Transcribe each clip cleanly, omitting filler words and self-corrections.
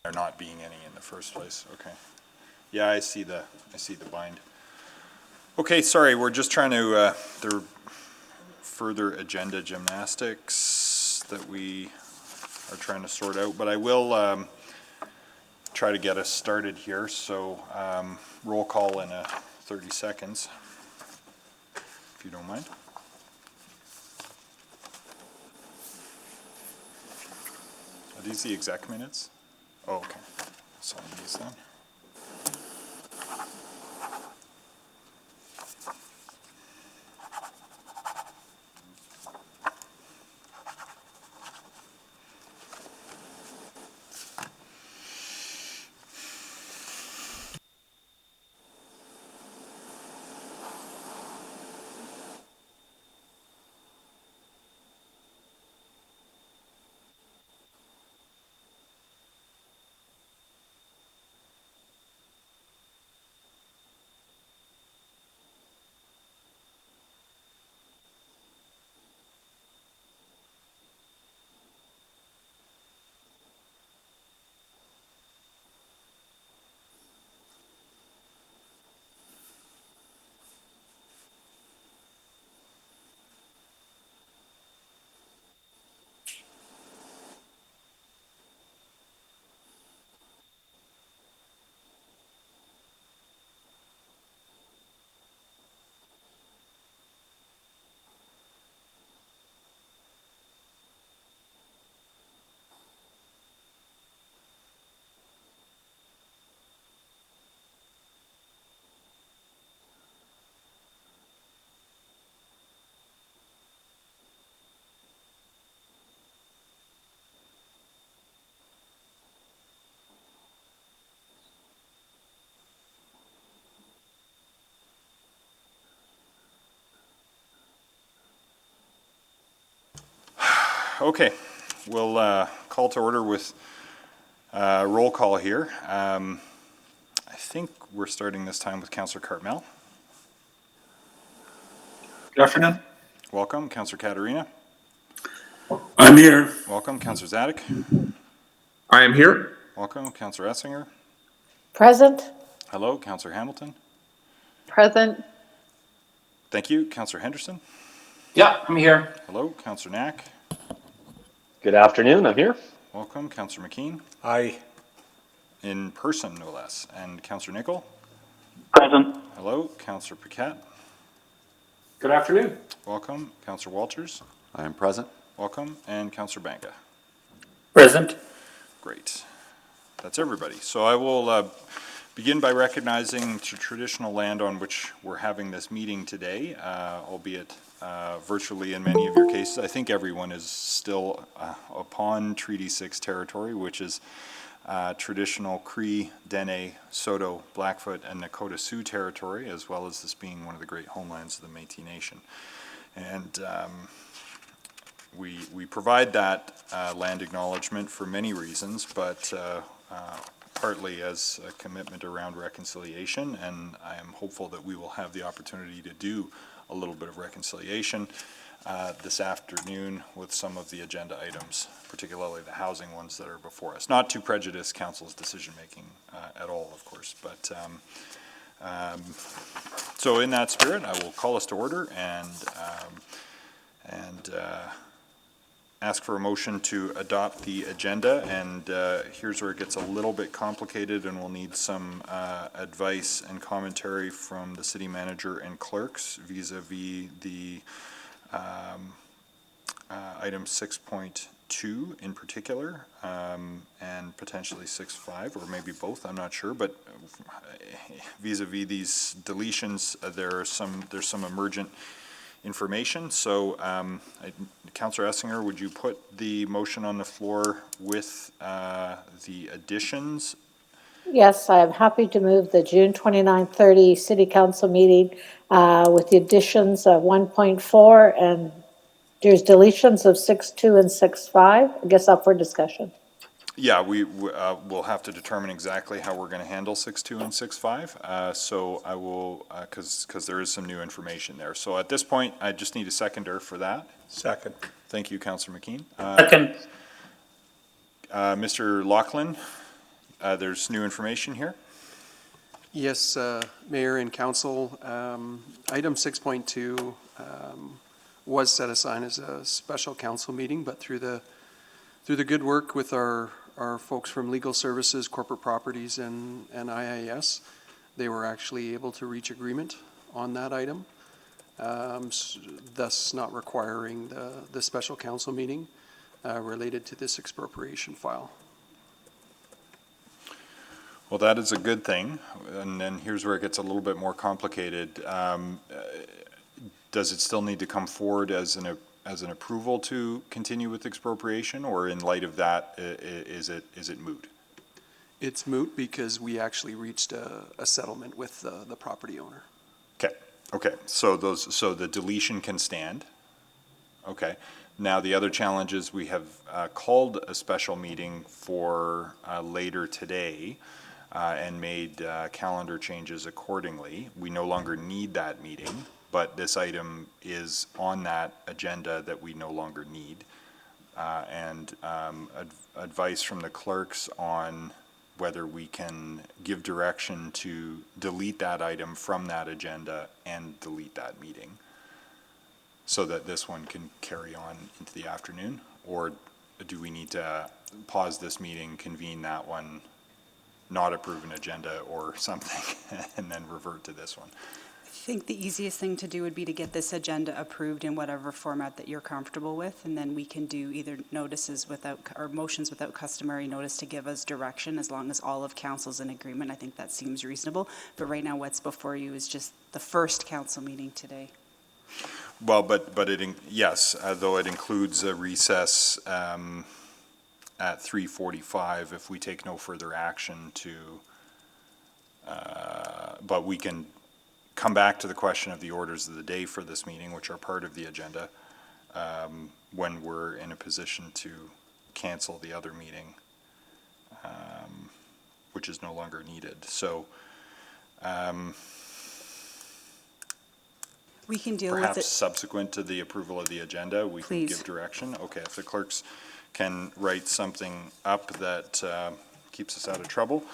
There not being any in the first place. Okay. Yeah, I see the bind. Okay, sorry, we're just trying to there are further agenda gymnastics that we are trying to sort out, but I will try to get us started here. So roll call in 30 seconds, if you don't mind. Are these the exec minutes? Oh, okay. Sign these then. Okay, we'll call to order with roll call here. I think we're starting this time with Councillor Cartmel. Good afternoon. Welcome. Councillor Katarina. I'm here. Welcome. Councillor Zadig. I am here. Welcome. Councillor Essinger. Present. Hello. Councillor Hamilton. Present. Thank you. Councillor Henderson. Yeah, I'm here. Hello. Councillor Knack. Good afternoon, I'm here. Welcome. Councillor McKean. Aye. In person, no less. And Councillor Nickel. Present. Hello. Councillor Paquette. Good afternoon. Welcome. Councillor Walters. I am present. Welcome. And Councillor Banga. Present. Great. That's everybody. So I will begin by recognizing the traditional land on which we're having this meeting today, albeit virtually in many of your cases. I think everyone is still upon Treaty 6 territory, which is traditional Cree, Dene, Saulteaux, Blackfoot, and Nakota Sioux territory, as well as this being one of the great homelands of the Métis Nation. And we provide that land acknowledgement for many reasons, but partly as a commitment around reconciliation, and I am hopeful that we will have the opportunity to do a little bit of reconciliation this afternoon with some of the agenda items, particularly the housing ones that are before us. Not to prejudice council's decision-making at all, of course, but so in that spirit, I will call us to order and ask for a motion to adopt the agenda, and here's where it gets a little bit complicated, and we'll need some advice and commentary from the city manager and clerks vis-a-vis the item 6.2 in particular, and potentially 6.5, or maybe both, I'm not sure, but vis-a-vis these deletions, there's some emergent information. So, Councillor Essinger, would you put the motion on the floor with the additions? Yes, I am happy to move the June 29-30 City Council meeting with the additions of 1.4, and there's deletions of 6.2 and 6.5. I guess up for discussion. Yeah, we'll have to determine exactly how we're going to handle 6.2 and 6.5. So I will, because there is some new information there. So at this point, I just need a seconder for that. Second. Thank you, Councillor McKean. Second. Mr. Laughlin, there's new information here. Yes, Mayor and Council, item 6.2 was set aside as a special council meeting, but through the good work with our folks from Legal Services, Corporate Properties, and IIS, they were actually able to reach agreement on that item, thus not requiring the special council meeting related to this expropriation file. Well, that is a good thing, and then here's where it gets a little bit more complicated. Does it still need to come forward as an approval to continue with expropriation, or in light of that, is it moot? It's moot because we actually reached a settlement with the property owner. Okay, so the deletion can stand. Okay, now the other challenge is we have called a special meeting for later today and made calendar changes accordingly. We no longer need that meeting, but this item is on that agenda that we no longer need. And advice from the clerks on whether we can give direction to delete that item from that agenda and delete that meeting so that this one can carry on into the afternoon, or do we need to pause this meeting, convene that one, not approve an agenda or something, and then revert to this one? I think the easiest thing to do would be to get this agenda approved in whatever format that you're comfortable with, and then we can do either notices without, or motions without customary notice to give us direction, as long as all of council's in agreement. I think that seems reasonable. But right now, what's before you is just the first council meeting today. Well, but yes, though it includes a recess at 3:45 if we take no further action to, but we can come back to the question of the orders of the day for this meeting, which are part of the agenda, when we're in a position to cancel the other meeting, which is no longer needed. So We can deal with perhaps it. subsequent to the approval of the agenda, we can Please. give direction. Okay, if the clerks can write something up that keeps us out of trouble,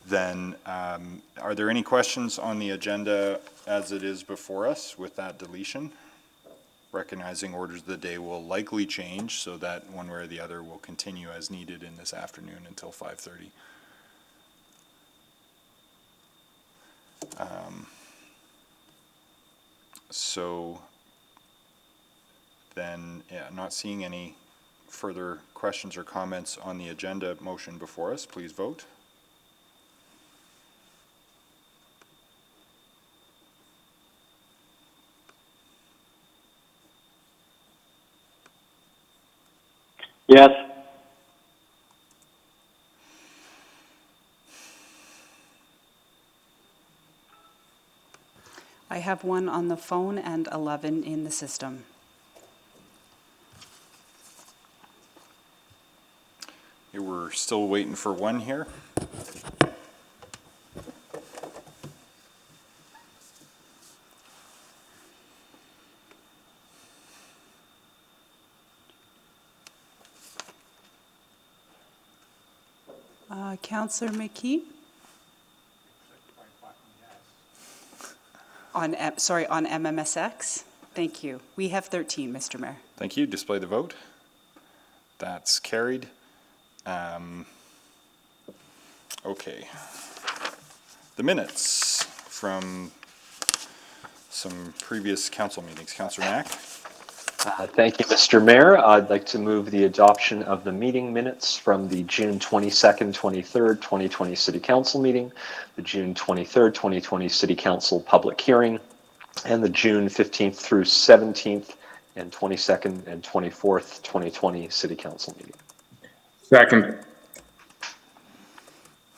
then are there any questions on the agenda as it is before us with that deletion? Recognizing orders of the day will likely change so that one way or the other will continue as needed in this afternoon until 5:30. So then, yeah, not seeing any further questions or comments on the agenda motion before us, please vote. Yes. I have one on the phone and 11 in the system. Okay, we're still waiting for one here. Councillor McKee? On MMSX? Thank you. We have 13, Mr. Mayor. Thank you. Display the vote. That's carried. Okay. The minutes from some previous council meetings. Councillor Knack? Thank you, Mr. Mayor. I'd like to move the adoption of the meeting minutes from the June 22nd, 23rd, 2020 City Council meeting, the June 23rd, 2020 City Council public hearing, and the June 15th through 17th and 22nd and 24th, 2020 City Council meeting. Second.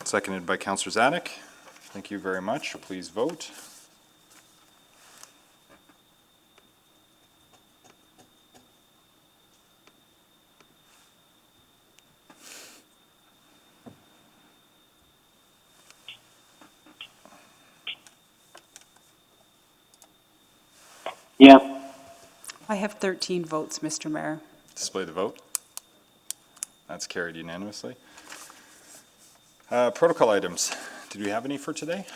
Seconded by Councillor Zanuck. Thank you very much. Please vote. Yeah. I have 13 votes, Mr. Mayor. Display the vote. That's carried unanimously. Protocol items. Did we have any for today?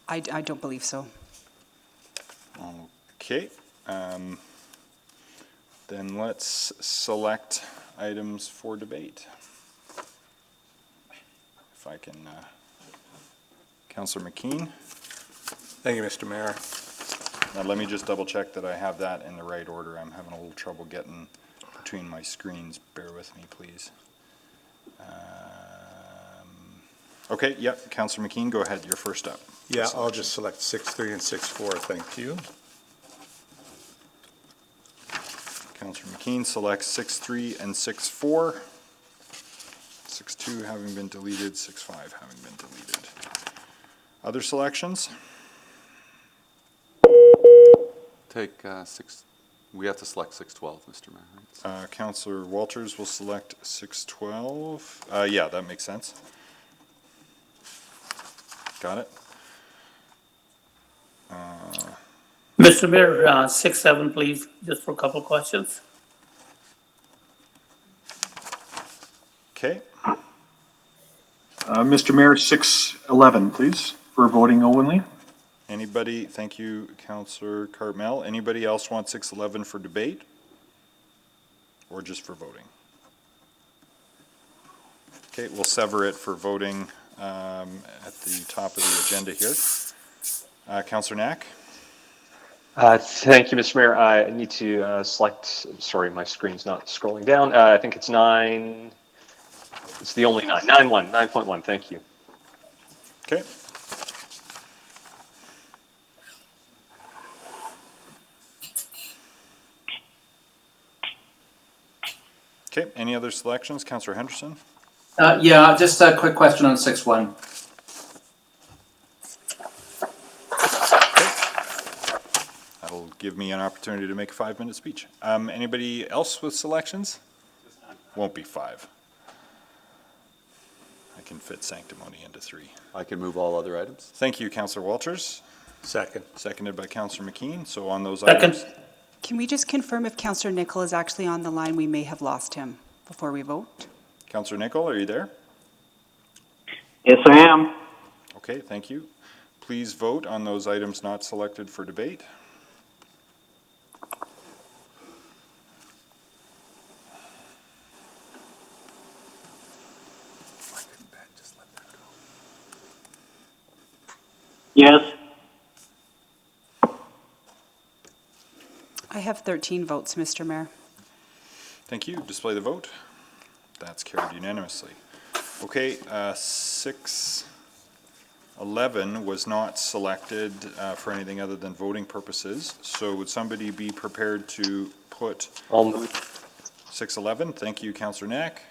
I don't believe so. Okay. Then let's select items for debate. If I can, Councillor McKean. Thank you, Mr. Mayor. Now, let me just double check that I have that in the right order. I'm having a little trouble getting between my screens. Bear with me, please. Okay, yep, Councillor McKean, go ahead. You're first up. Yeah, I'll just select 6.3 and 6.4, thank you. Councillor McKean selects 6.3 and 6.4. 6.2 having been deleted, 6.5 having been deleted. Other selections? Take we have to select 6.12, Mr. Mayor, right? Councillor Walters will select 6.12. Yeah, that makes sense. Got it. Mr. Mayor, 6.7, please, just for a couple of questions. Okay, Mr. Mayor, 6.11, please, for voting only. anybody, thank you, Councillor Cartmel. Anybody else want 6.11 for debate? Or just for voting? Okay, we'll sever it for voting at the top of the agenda here. Councillor Knack? Thank you, Mr. Mayor. I need to select, sorry, my screen's not scrolling down. I think it's 9, it's the only 9, 9.1, thank you. Okay. Okay, any other selections? Councillor Henderson? Yeah, just a quick question on 6.1. That'll That'll give me an opportunity to make a 5-minute speech. Anybody else with selections? Won't be 5. I can fit sanctimony into 3. I can move all other items. Thank you, Councillor Walters. Second. Seconded by Councillor McKean. So on those Second. items, Can we just confirm if Councillor Nichol is actually on the line? We may have lost him before we vote. Councillor Nichol, are you there? Yes, I am. Okay, thank you. Please vote on those items not selected for debate. Yes. I have 13 votes, Mr. Mayor. Thank you. Display the vote. That's carried unanimously. Okay, 611 was not selected for anything other than voting purposes. So would somebody be prepared to put I'll move. 611? Thank you, Councillor Knack.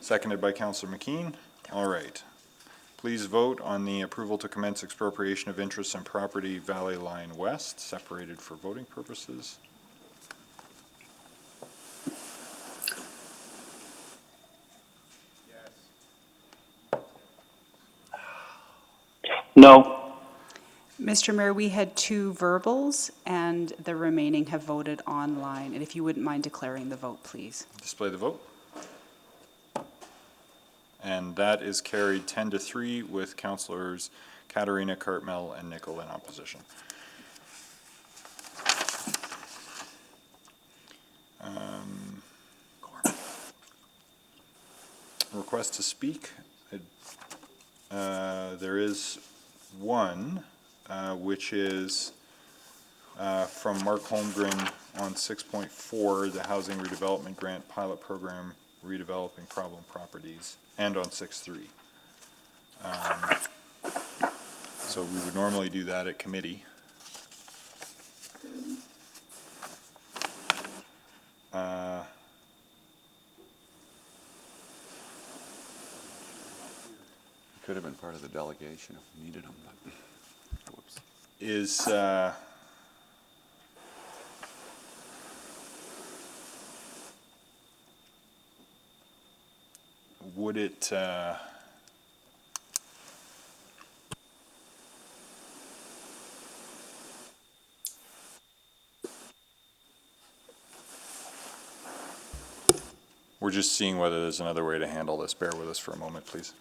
Seconded by Councillor McKean. All right. Please vote on the approval to commence expropriation of interests in property Valley Line West, separated for voting purposes. No. Mr. Mayor, we had 2 verbals, and the remaining have voted online. And if you wouldn't mind declaring the vote, please. Display the vote. And that is carried 10-3 with Councillors Katarina, Cartmel, and Nichol in opposition. Request to speak. There is one, which is from Mark Holmgren on 6.4, the Housing Redevelopment Grant Pilot Program, redeveloping problem properties, and on 6.3. So we would normally do that at committee. Could have been part of the delegation if we needed them, but whoops. Is, would it, we're just seeing whether there's another way to handle this. Bear with us for a moment, please.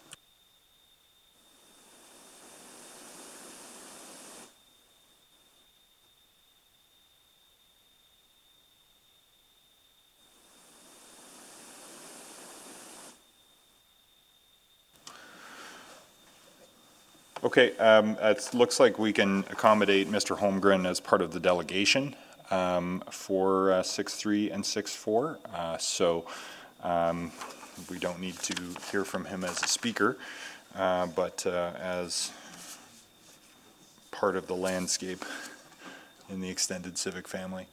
Okay, it looks like we can accommodate Mr. Holmgren as part of the delegation for 6.3 and 6.4. So we don't need to hear from him as a speaker, but as part of the landscape in the extended civic family.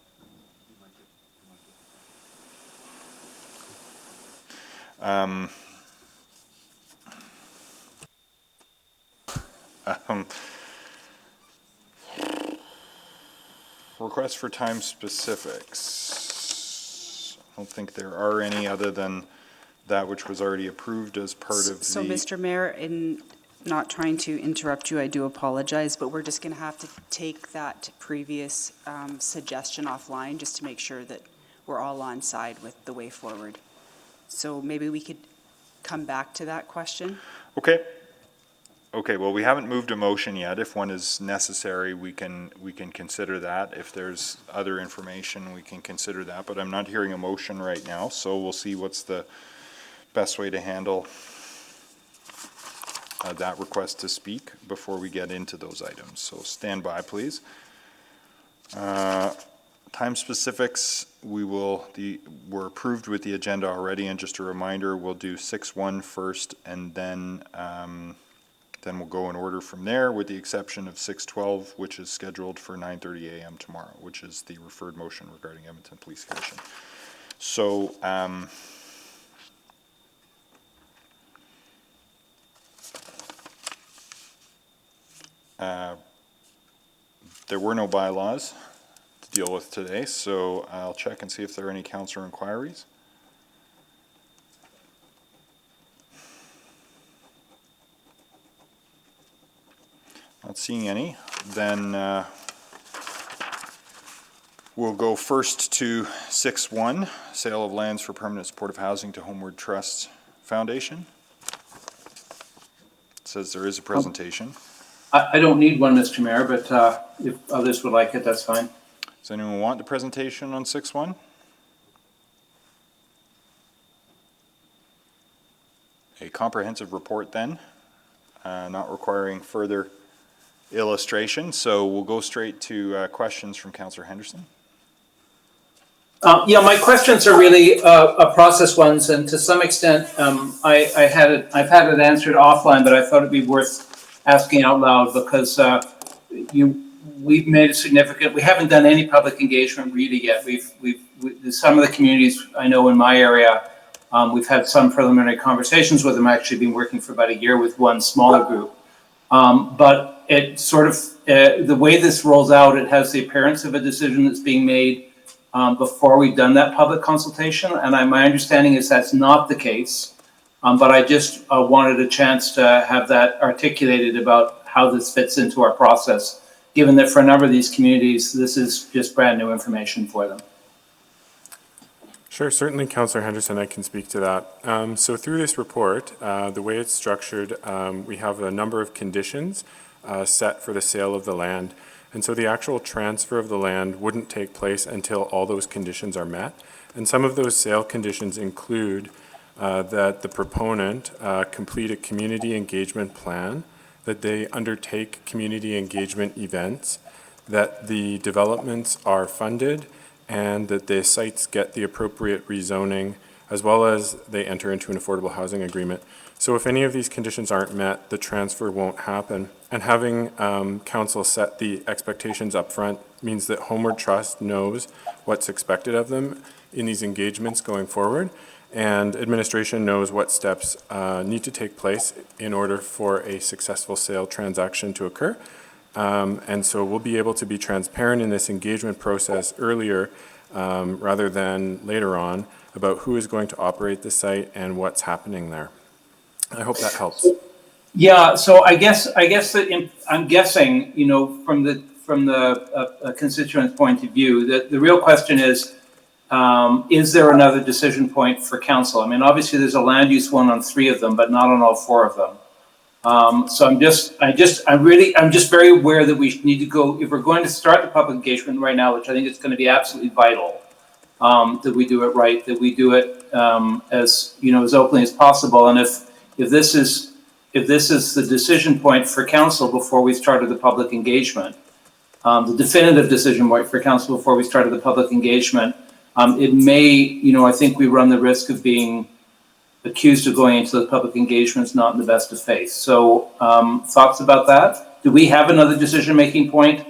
Requests for time specifics. I don't think there are any other than that which was already approved as part of the... So, Mr. Mayor, in not trying to interrupt you, I do apologize, but we're just going to have to take that previous suggestion offline just to make sure that we're all on side with the way forward. So maybe we could come back to that question. Okay. Okay, well, we haven't moved a motion yet. If one is necessary, we can consider that. If there's other information, we can consider that, but I'm not hearing a motion right now, so we'll see what's the best way to handle that request to speak before we get into those items. So stand by, please. Time specifics, we're approved with the agenda already, and just a reminder, we'll do 6.1 first, and then we'll go in order from there, with the exception of 6.12, which is scheduled for 9:30 a.m. tomorrow, which is the referred motion regarding Edmonton Police Commission. So, there were no bylaws to deal with today, so I'll check and see if there are any councillor inquiries. Not seeing any, then we'll go first to 6.1, sale of lands for permanent supportive housing to Homeward Trust Foundation. It says there is a presentation. I don't need one, Mr. Mayor, but if others would like it, that's fine. Does anyone want the presentation on 6.1? A comprehensive report then, not requiring further illustration, so we'll go straight to questions from Councillor Henderson. Yeah, my questions are really process ones, and to some extent, I've had it answered offline, but I thought it'd be worth asking out loud because we've made a significant. We haven't done any public engagement really yet. Some of the communities I know in my area, we've had some preliminary conversations with them. Actually, been working for about a year with one smaller group, but it sort of the way this rolls out, it has the appearance of a decision that's being made before we've done that public consultation, and my understanding is that's not the case. But I just wanted a chance to have that articulated about how this fits into our process, given that for a number of these communities, this is just brand new information for them. Sure, certainly, Councillor Henderson, I can speak to that. So through this report, the way it's structured, we have a number of conditions set for the sale of the land. And so the actual transfer of the land wouldn't take place until all those conditions are met. And some of those sale conditions include that the proponent complete a community engagement plan, that they undertake community engagement events, that the developments are funded, and that the sites get the appropriate rezoning, as well as they enter into an affordable housing agreement. So if any of these conditions aren't met, the transfer won't happen. And having council set the expectations up front means that Homeward Trust knows what's expected of them in these engagements going forward, and administration knows what steps need to take place in order for a successful sale transaction to occur. And so we'll be able to be transparent in this engagement process earlier rather than later on about who is going to operate the site and what's happening there. I hope that helps. Yeah, so I guess that I'm guessing, you know, from the constituent's point of view, that the real question is there another decision point for council? I mean, obviously there's a land use one on 3 of them, but not on all 4 of them. So I'm just very aware that we need to go, if we're going to start the public engagement right now, which I think is going to be absolutely vital, that we do it right, that we do it as, you know, as openly as possible. And if this is the decision point for council before we started the public engagement, the definitive decision point for council before we started the public engagement, it may, you know, I think we run the risk of being accused of going into the public engagements not in the best of faith. So thoughts about that? Do we have another decision-making point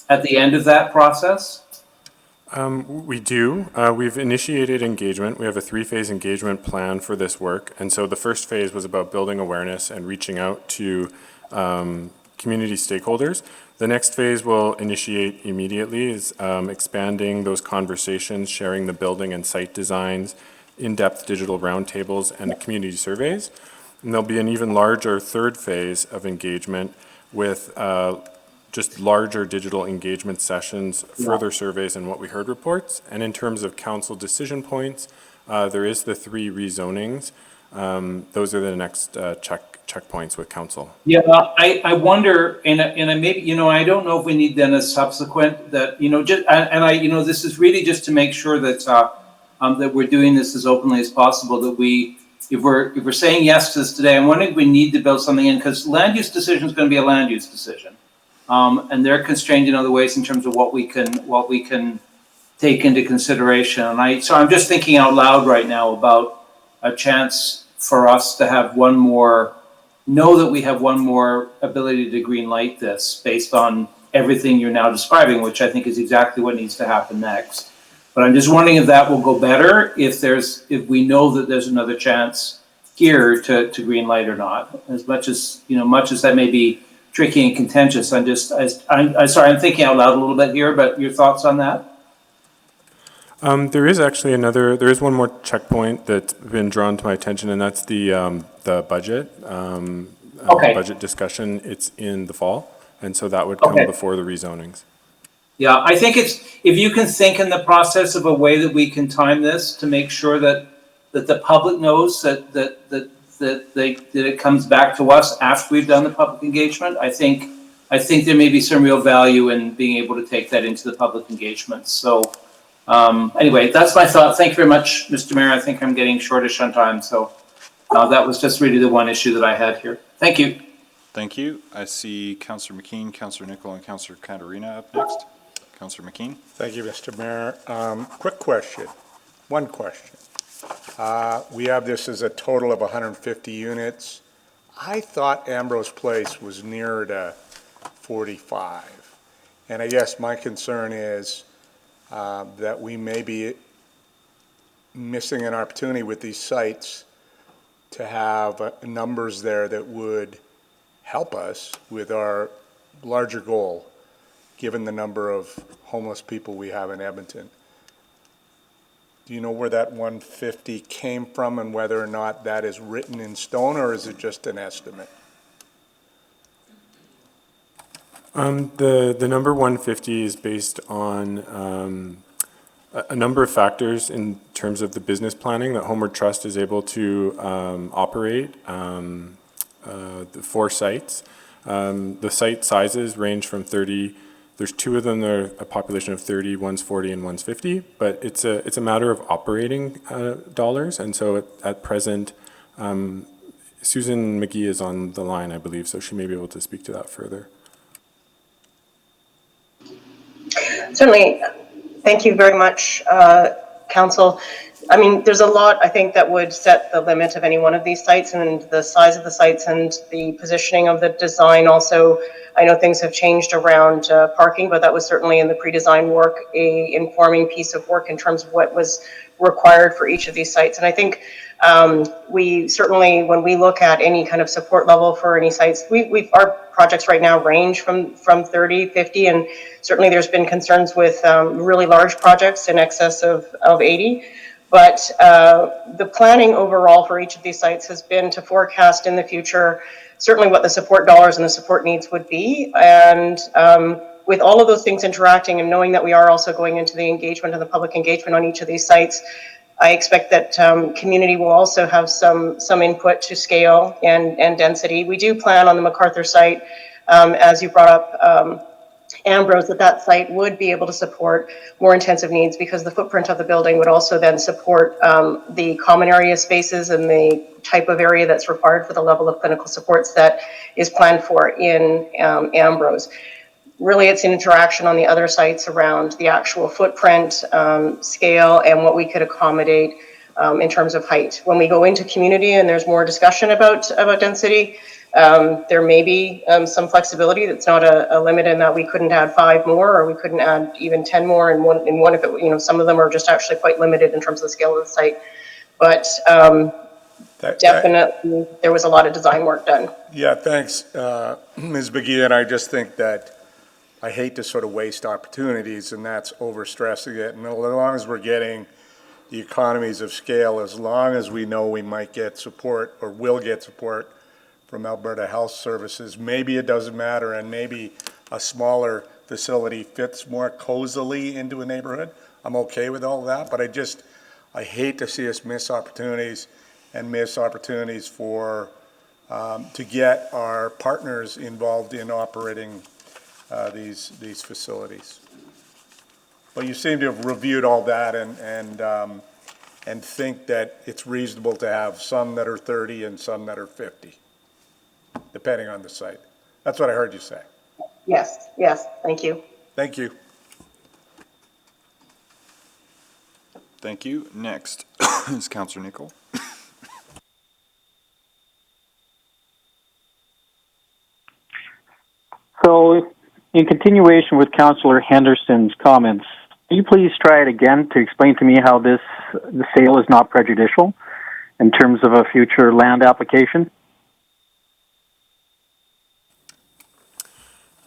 at the end of that process? We do. We've initiated engagement. We have a 3-phase engagement plan for this work. And so the first phase was about building awareness and reaching out to community stakeholders. The next phase we'll initiate immediately is expanding those conversations, sharing the building and site designs, in-depth digital roundtables, and community surveys. And there'll be an even larger 3rd phase of engagement with just larger digital engagement sessions, further surveys, and what we heard reports. And in terms of council decision points, there is the 3 rezonings. Those are the next checkpoints with council. Yeah, I wonder, and I maybe, you know, I don't know if we need then a subsequent that, you know, just, and I, you know, this is really just to make sure that that we're doing this as openly as possible, that we, if we're saying yes to this today, I'm wondering if we need to build something in, because land use decision is going to be a land use decision. And they're constrained in other ways in terms of what we can take into consideration. And so I'm just thinking out loud right now about a chance for us to have one more, know that we have one more ability to green light this based on everything you're now describing, which I think is exactly what needs to happen next. But I'm just wondering if that will go better if we know that there's another chance here to green light or not. As much as, you know, much as that may be tricky and contentious. I'm sorry, I'm thinking out loud a little bit here, but your thoughts on that? There is one more checkpoint that's been drawn to my attention, and that's the budget. Okay. Budget discussion. It's in the fall, and so that would come before the rezonings. Yeah, I think if you can think in the process of a way that we can time this to make sure that the public knows that it comes back to us after we've done the public engagement, I think there may be some real value in being able to take that into the public engagement. So anyway, that's my thought. Thank you very much, Mr. Mayor. I think I'm getting shortish on time, so that was just really the one issue that I had here. Thank you. Thank you. I see Councillor McKean, Councillor Nicol, and Councillor Caterina up next. Councillor McKean. Thank you, Mr. Mayor. Quick question, one question. We have this as a total of 150 units. I thought Ambrose Place was nearer to 45. And I guess my concern is that we may be missing an opportunity with these sites to have numbers there that would help us with our larger goal, given the number of homeless people we have in Edmonton. Do you know where that 150 came from and whether or not that is written in stone, or is it just an estimate? The number 150 is based on a number of factors in terms of the business planning that Homeward Trust is able to operate the 4 sites. The site sizes range from 30. There's 2 of them that are a population of 30, one's 40 and one's 50, but it's a matter of operating dollars. And so at present, Susan McGee is on the line, I believe, so she may be able to speak to that further. Certainly. Thank you very much, Council. I mean, there's a lot, I think, that would set the limit of any one of these sites, and the size of the sites and the positioning of the design. Also, I know things have changed around parking, but that was certainly in the pre-design work, a informing piece of work in terms of what was required for each of these sites. And I think we certainly, when we look at any kind of support level for any sites, our projects right now range from 30, 50, and certainly there's been concerns with really large projects in excess of 80. But the planning overall for each of these sites has been to forecast in the future certainly what the support dollars and the support needs would be. And with all of those things interacting and knowing that we are also going into the engagement and the public engagement on each of these sites, I expect that community will also have some input to scale and density. We do plan on the MacArthur site, as you brought up, Ambrose, that site would be able to support more intensive needs because the footprint of the building would also then support the common area spaces and the type of area that's required for the level of clinical supports that is planned for in Ambrose. Really, it's an interaction on the other sites around the actual footprint, scale, and what we could accommodate in terms of height. When we go into community and there's more discussion about density, there may be some flexibility. That's not a limit in that we couldn't add 5 more or we couldn't add even 10 more in one if it, some of them are just actually quite limited in terms of the scale of the site. But definitely there was a lot of design work done. Yeah, thanks, Ms. McGee. And I just think that I hate to sort of waste opportunities, and that's overstressing it. And as long as we're getting the economies of scale, as long as we know we might get support or will get support from Alberta Health Services, maybe it doesn't matter, and maybe a smaller facility fits more cozily into a neighborhood. I'm okay with all that, but I hate to see us miss opportunities and miss opportunities for to get our partners involved in operating these facilities. Well, you seem to have reviewed all that and think that it's reasonable to have some that are 30 and some that are 50, depending on the site. That's what I heard you say. Yes, thank you. Thank you. Thank you. Next is Councillor Nicol. So, in continuation with Councillor Henderson's comments, can you please try it again to explain to me how the sale is not prejudicial in terms of a future land application?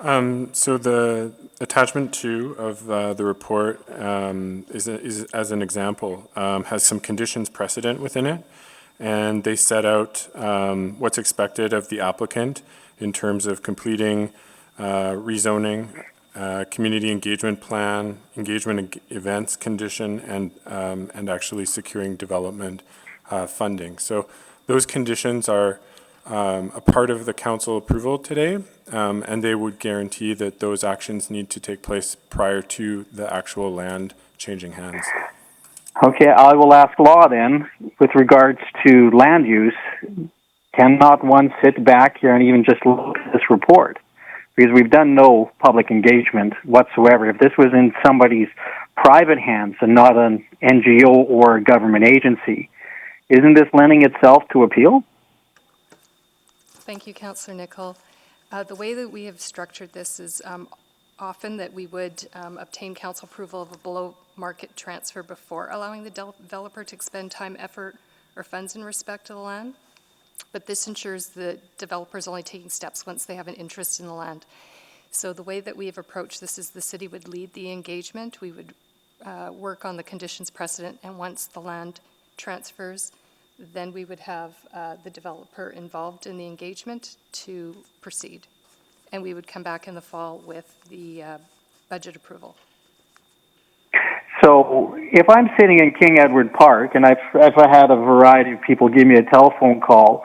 So the attachment 2 of the report is as an example, has some conditions precedent within it, and they set out what's expected of the applicant in terms of completing rezoning, community engagement plan, engagement events condition, and actually securing development funding. So those conditions are a part of the council approval today, and they would guarantee that those actions need to take place prior to the actual land changing hands. Okay, I will ask law then, with regards to land use, cannot one sit back here and even just look at this report? Because we've done no public engagement whatsoever. If this was in somebody's private hands and not an NGO or a government agency, isn't this lending itself to appeal? Thank you, Councillor Nicol. The way that we have structured this is often that we would obtain council approval of a below-market transfer before allowing the developer to expend time, effort, or funds in respect to the land. But this ensures the developers only taking steps once they have an interest in the land. So the way that we have approached this is the city would lead the engagement. We would work on the conditions precedent, and once the land transfers, then we would have the developer involved in the engagement to proceed. And we would come back in the fall with the budget approval. So if I'm sitting in King Edward Park, and if I had a variety of people give me a telephone call,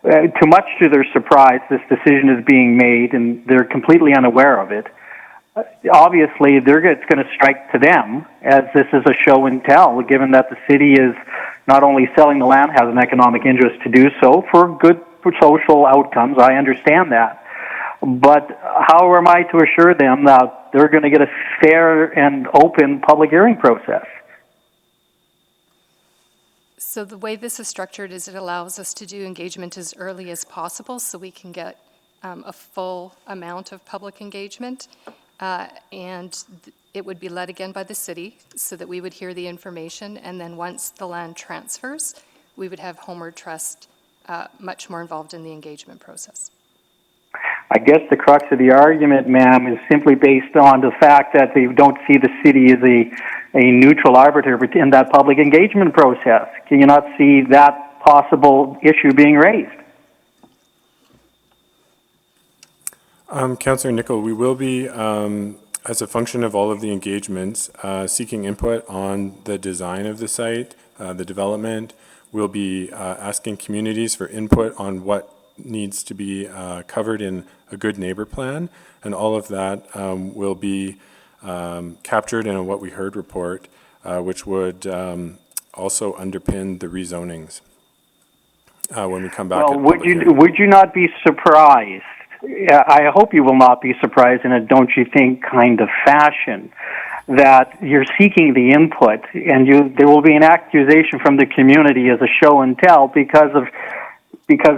to much to their surprise, this decision is being made, and they're completely unaware of it. Obviously, it's going to strike to them, as this is a show and tell, given that the city is not only selling the land, has an economic interest to do so for good social outcomes. I understand that. But how am I to assure them that they're going to get a fair and open public hearing process? So the way this is structured is it allows us to do engagement as early as possible so we can get a full amount of public engagement. And it would be led again by the city so that we would hear the information. And then once the land transfers, we would have Homeward Trust much more involved in the engagement process. I guess the crux of the argument, ma'am, is simply based on the fact that they don't see the city as a neutral arbiter in that public engagement process. Can you not see that possible issue being raised? Councillor Nicol, we will be, as a function of all of the engagements, seeking input on the design of the site, the development. We'll be asking communities for input on what needs to be covered in a good neighbor plan, and all of that will be captured in a What We Heard report, which would also underpin the rezonings when we come back. Well, would you not be surprised? I hope you will not be surprised in a don't you think kind of fashion that you're seeking the input, and there will be an accusation from the community as a show and tell because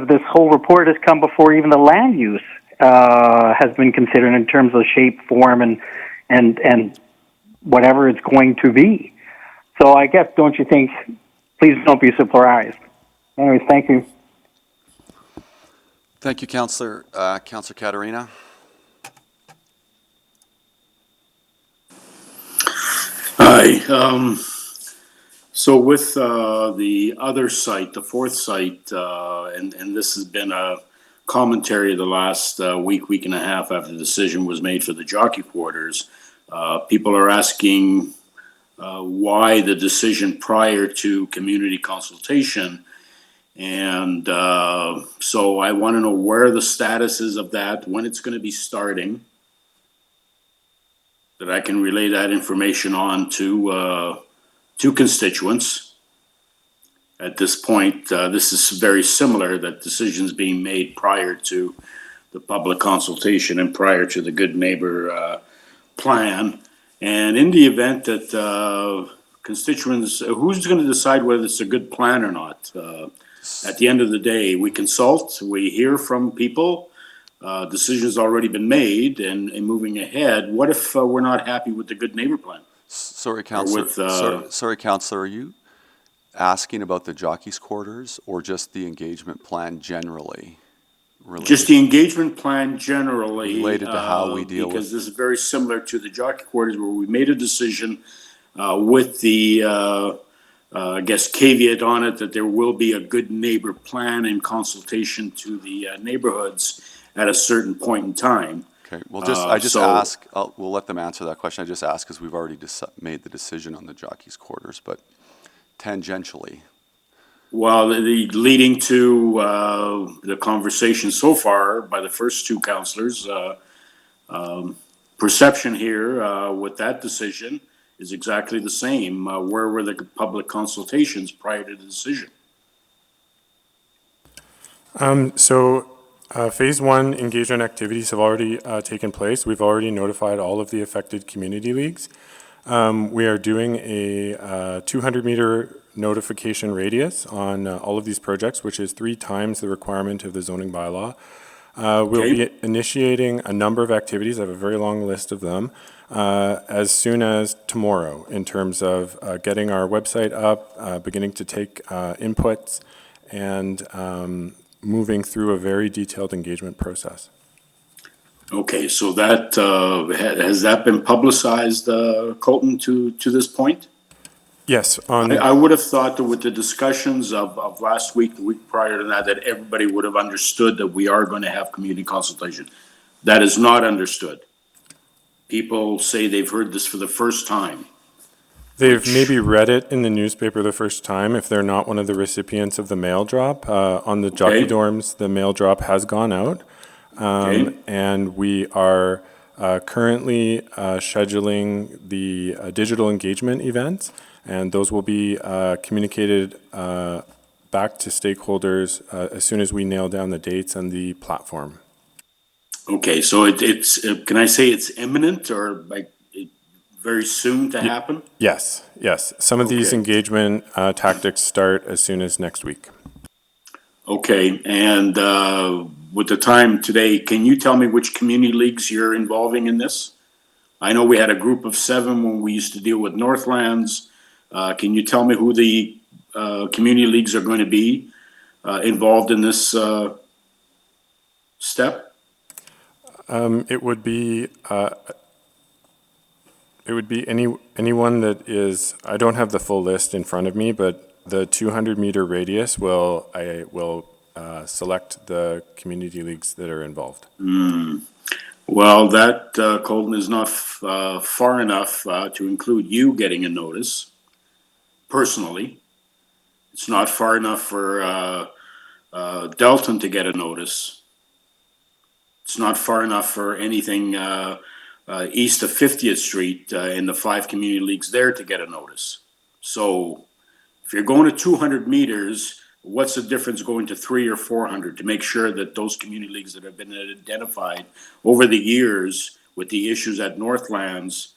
this whole report has come before even the land use has been considered in terms of shape, form, and whatever it's going to be. So I guess, don't you think, please don't be surprised. Anyways, thank you. Thank you, Councillor. Councillor Caterina. Hi. So with the other site, the fourth site, and this has been a commentary the last week and a half after the decision was made for the jockey quarters, people are asking why the decision prior to community consultation. And so I want to know where the status is of that, when it's going to be starting, that I can relay that information on to constituents. At this point, this is very similar, that decisions being made prior to the public consultation and prior to the good neighbor plan. And in the event that constituents, who's going to decide whether it's a good plan or not? At the end of the day, we consult, we hear from people, decisions already been made, and moving ahead. What if we're not happy with the good neighbor plan? Sorry, Councillor. Sorry, Councillor. Are you asking about the jockeys' quarters or just the engagement plan generally? Just the engagement plan generally. Related to how we deal because with- this is very similar to the jockey quarters where we made a decision with the, I guess, caveat on it that there will be a good neighbor plan in consultation to the neighborhoods at a certain point in time. Okay, well, I just ask, we'll let them answer that question. I just ask because we've already made the decision on the jockeys' quarters, but tangentially. Well, the leading to the conversation so far by the first two councillors, perception here with that decision is exactly the same. Where were the public consultations prior to the decision? Phase 1 engagement activities have already taken place. We've already notified all of the affected community leagues. We are doing a 200-meter notification radius on all of these projects, which is 3 times the requirement of the zoning bylaw. We'll be initiating a number of activities, I have a very long list of them, as soon as tomorrow in terms of getting our website up, beginning to take inputs, and moving through a very detailed engagement process. Okay, so that, has that been publicized, Colton, to this point? Yes. I would have thought that with the discussions of last week, the week prior to that everybody would have understood that we are going to have community consultation. That is not understood. People say they've heard this for the first time. They've maybe read it in the newspaper the first time if they're not one of the recipients of the mail drop. On the jockey dorms, the mail drop has gone out. And we are currently scheduling the digital engagement events, and those will be communicated back to stakeholders as soon as we nail down the dates and the platform. Okay, so it's can I say it's imminent or like very soon to happen? Yes. Some of these engagement tactics start as soon as next week. Okay, and with the time today, can you tell me which community leagues you're involving in this? I know we had a group of 7 when we used to deal with Northlands. Can you tell me who the community leagues are going to be involved in this step? It would be anyone that is. I don't have the full list in front of me, but the 200-meter radius will select the community leagues that are involved. Well, that, Colton, is not far enough to include you getting a notice, personally. It's not far enough for Delton to get a notice. It's not far enough for anything east of 50th Street in the 5 community leagues there to get a notice. So if you're going to 200 meters, what's the difference going to 300 or 400 to make sure that those community leagues that have been identified over the years with the issues at Northlands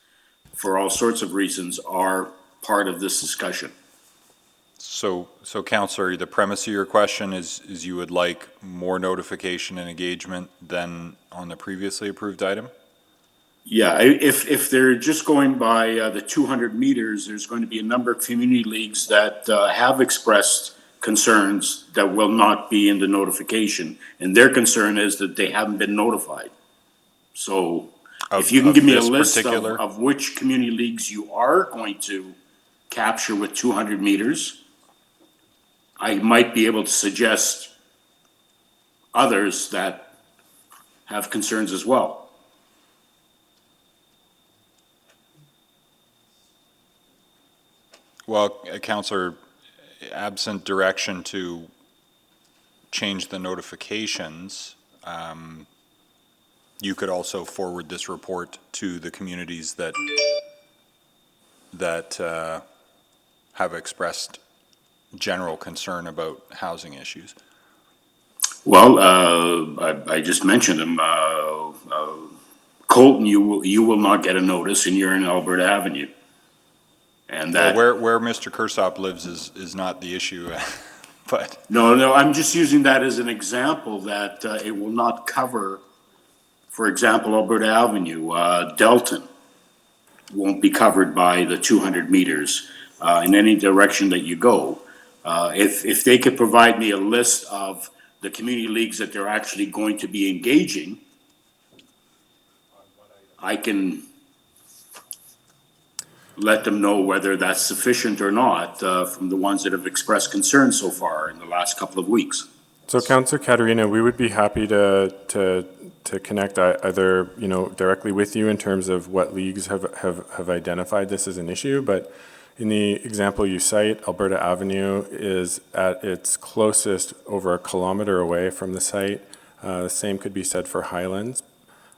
for all sorts of reasons are part of this discussion? So Councillor, the premise of your question is you would like more notification and engagement than on the previously approved item? Yeah, if they're just going by the 200 meters, there's going to be a number of community leagues that have expressed concerns that will not be in the notification. And their concern is that they haven't been notified. So if you can give me a list of which community leagues you are going to capture with 200 meters, I might be able to suggest others that have concerns as well. Well, Councillor, absent direction to change the notifications, you could also forward this report to the communities that have expressed general concern about housing issues. Well, I just mentioned them. Colton, you will not get a notice, and you're in Alberta Avenue. And that where Mr. Kursop lives is not the issue, but no, I'm just using that as an example that it will not cover. For example, Alberta Avenue, Delton won't be covered by the 200 meters in any direction that you go. If they could provide me a list of the community leagues that they're actually going to be engaging, I can let them know whether that's sufficient or not from the ones that have expressed concern so far in the last couple of weeks. So Councillor Katarina, we would be happy to connect either, you know, directly with you in terms of what leagues have identified this as an issue, but in the example you cite, Alberta Avenue is at its closest over a kilometer away from the site. The same could be said for Highlands.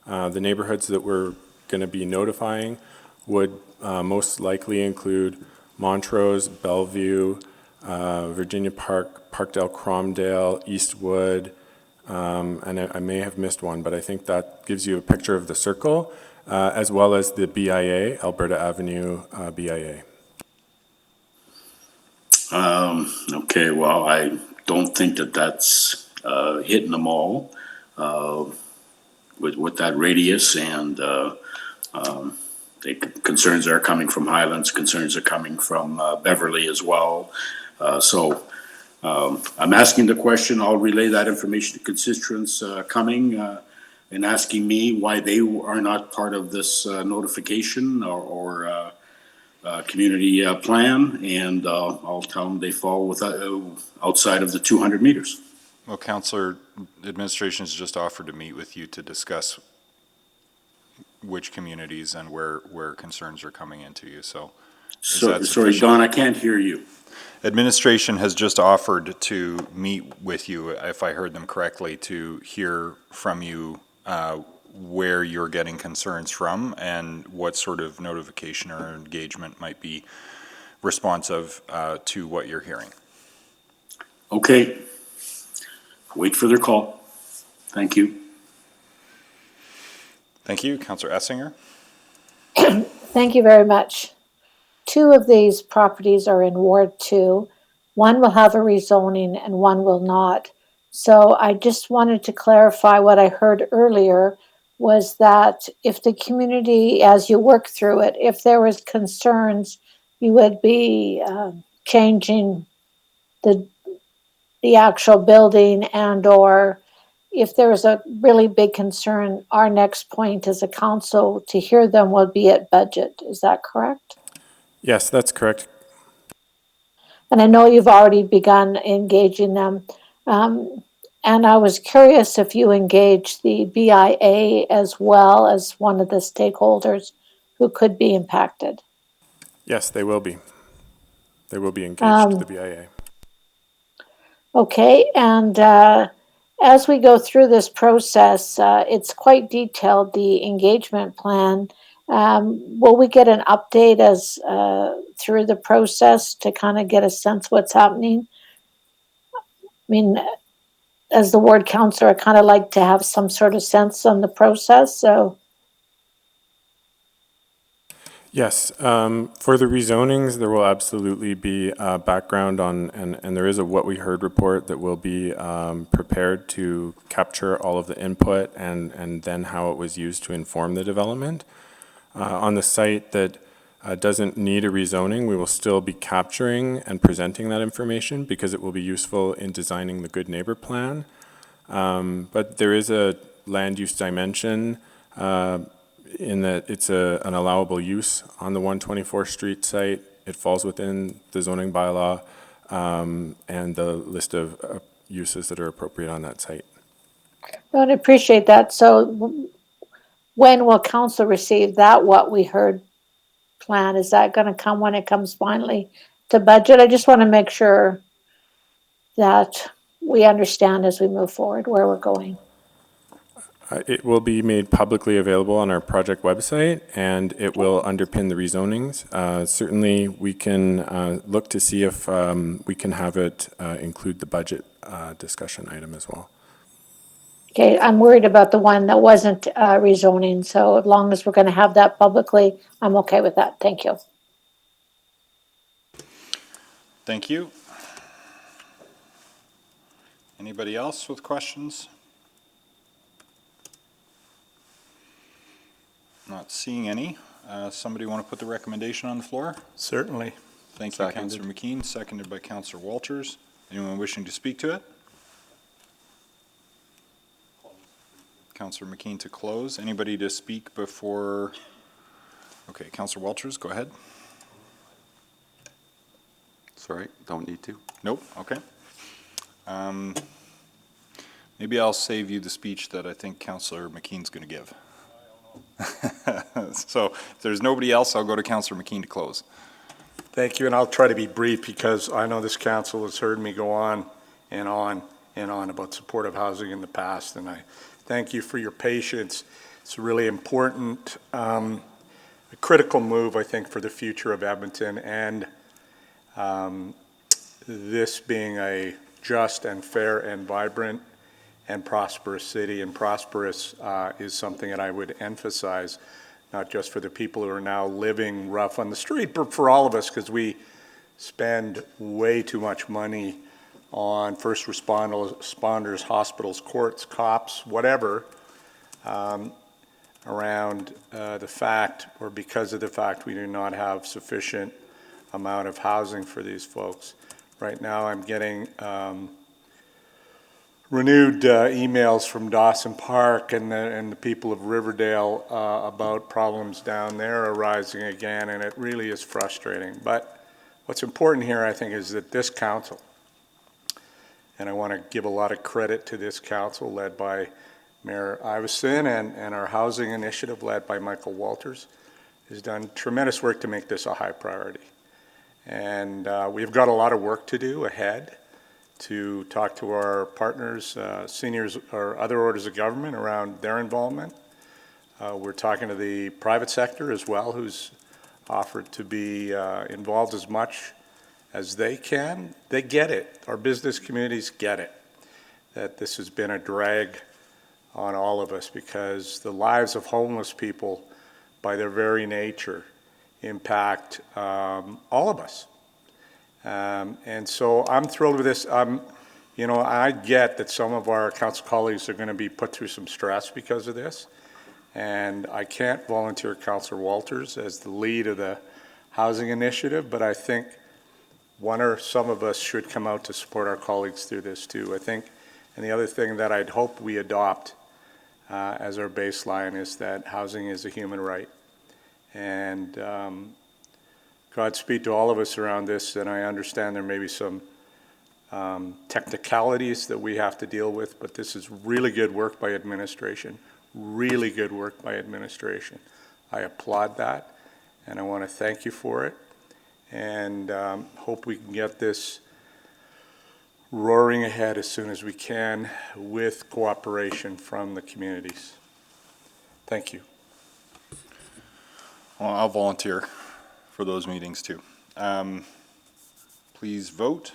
The neighborhoods that we're going to be notifying would most likely include Montrose, Bellevue, Virginia Park, Parkdale, Cromdale, Eastwood, and I may have missed one, but I think that gives you a picture of the circle, as well as the BIA, Alberta Avenue BIA. Okay, well, I don't think that that's hitting them all with that radius, and the concerns are coming from Highlands, concerns are coming from Beverly as well. So I'm asking the question, I'll relay that information to constituents coming and asking me why they are not part of this notification or community plan, and I'll tell them they fall outside of the 200 meters. Well, Councillor, administration has just offered to meet with you to discuss which communities and where concerns are coming into you, so. Sorry, Don, I can't hear you. Administration has just offered to meet with you, if I heard them correctly, to hear from you where you're getting concerns from and what sort of notification or engagement might be responsive to what you're hearing. Okay. Wait for their call. Thank you. Thank you. Councillor Essinger. Thank you very much. 2 of these properties are in Ward 2. One will have a rezoning and one will not. So I just wanted to clarify what I heard earlier was that if the community, as you work through it, if there was concerns, you would be changing the actual building, and or if there is a really big concern, our next point as a council to hear them will be at budget. Is that correct? Yes, that's correct. And I know you've already begun engaging them. And I was curious if you engaged the BIA as well as one of the stakeholders who could be impacted. Yes, they will be. They will be engaged, the BIA. Okay, and as we go through this process, it's quite detailed, the engagement plan. Will we get an update as through the process to kind of get a sense what's happening? I mean, as the ward councillor, I kind of like to have some sort of sense on the process, so. Yes, for the rezonings, there will absolutely be background on, and there is a what we heard report that will be prepared to capture all of the input and then how it was used to inform the development. On the site that doesn't need a rezoning, we will still be capturing and presenting that information because it will be useful in designing the good neighbor plan. But there is a land use dimension in that it's an allowable use on the 124th Street site. It falls within the zoning bylaw and the list of uses that are appropriate on that site. I would appreciate that. So when will council receive that what we heard plan? Is that going to come when it comes finally to budget? I just want to make sure that we understand as we move forward where we're going. It will be made publicly available on our project website, and it will underpin the rezonings. Certainly, we can look to see if we can have it include the budget discussion item as well. Okay, I'm worried about the one that wasn't rezoning, so as long as we're going to have that publicly, I'm okay with that. Thank you. Thank you. Anybody else with questions? Not seeing any. Somebody want to put the recommendation on the floor? Certainly. Thank you, Councillor McKean, seconded by Councillor Walters. Anyone wishing to speak to it? Councillor McKean to close. Anybody to speak before? Okay, Councillor Walters, go ahead. Sorry, don't need to. Nope, okay. Maybe I'll save you the speech that I think Councillor McKean's going to give. So if there's nobody else, I'll go to Councillor McKean to close. Thank you, and I'll try to be brief because I know this council has heard me go on and on and on about supportive housing in the past, and I thank you for your patience. It's a really important, a critical move, I think, for the future of Edmonton, and this being a just and fair and vibrant and prosperous city, and prosperous is something that I would emphasize, not just for the people who are now living rough on the street, but for all of us, because we spend way too much money on first responders, hospitals, courts, cops, whatever, around the fact, or because of the fact, we do not have sufficient amount of housing for these folks. Right now, I'm getting renewed emails from Dawson Park and the people of Riverdale about problems down there arising again, and it really is frustrating. But what's important here, I think, is that this council, and I want to give a lot of credit to this council led by Mayor Iveson and our housing initiative led by Michael Walters, has done tremendous work to make this a high priority. And we've got a lot of work to do ahead to talk to our partners, seniors or other orders of government around their involvement. We're talking to the private sector as well, who's offered to be involved as much as they can. They get it. Our business communities get it, that this has been a drag on all of us because the lives of homeless people, by their very nature, impact all of us. And so I'm thrilled with this. You know, I get that some of our council colleagues are going to be put through some stress because of this. And I can't volunteer Councillor Walters as the lead of the housing initiative, but I think one or some of us should come out to support our colleagues through this too. I think, and the other thing that I'd hope we adopt as our baseline is that housing is a human right. And Godspeed to all of us around this, and I understand there may be some technicalities that we have to deal with, but this is really good work by administration, really good work by administration. I applaud that, and I want to thank you for it, and hope we can get this roaring ahead as soon as we can with cooperation from the communities. Thank you. Well, I'll volunteer for those meetings too. Please vote.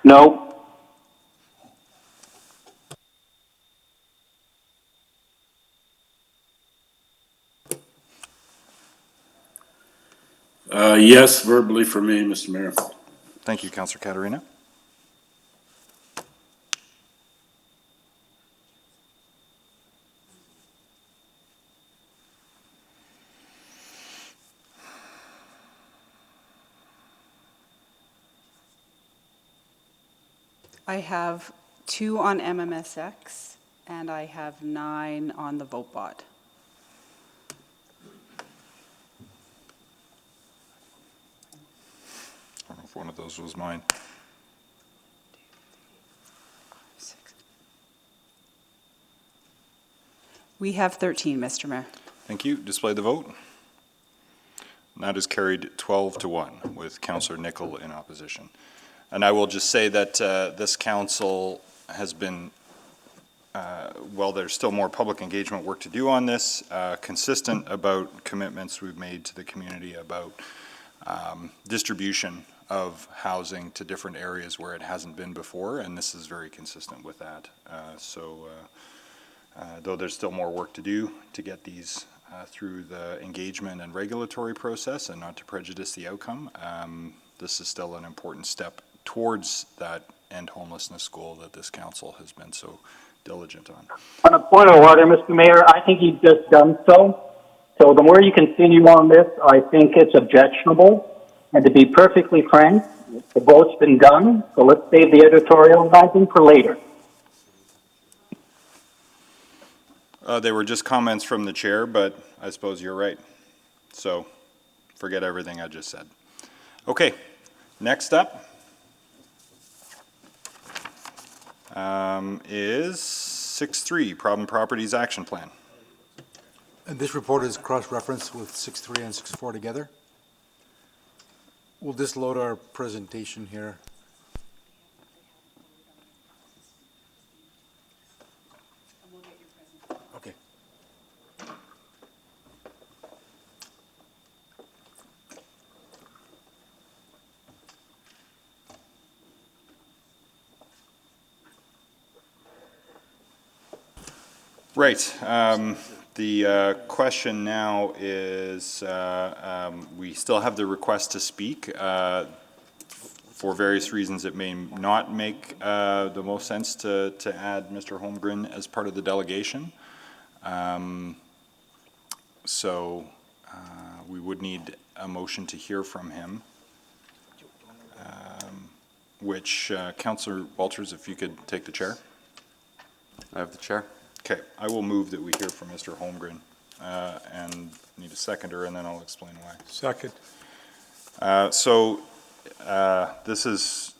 No. Yes, verbally for me, Mr. Mayor. Thank you, Councillor Caterina. I have 2 on MMSX, and I have 9 on the VoteBot. I don't know if one of those was mine. We have 13, Mr. Mayor. Thank you. Display the vote. And that is carried 12-1 with Councillor Nicol in opposition. And I will just say that this council has been, well, there's still more public engagement work to do on this, consistent about commitments we've made to the community about distribution of housing to different areas where it hasn't been before, and this is very consistent with that. Though there's still more work to do to get these through the engagement and regulatory process and not to prejudice the outcome, this is still an important step towards that end homelessness goal that this council has been so diligent on. On a point of order, Mr. Mayor, I think you've just done so. So the more you continue on this, I think it's objectionable. And to be perfectly frank, the vote's been done, so let's save the editorializing for later. They were just comments from the chair, but I suppose you're right. So forget everything I just said. Okay, next up is 6.3, Problem Properties Action Plan. And this report is cross-referenced with 6.3 and 6.4 together. We'll just load our presentation here. Okay. Right. The question now is, we still have the request to speak. For various reasons, it may not make the most sense to add Mr. Holmgren as part of the delegation. So we would need a motion to hear from him, which Councillor Walters, if you could take the chair. I have the chair. Okay, I will move that we hear from Mr. Holmgren and need a seconder, and then I'll explain why. Second. This is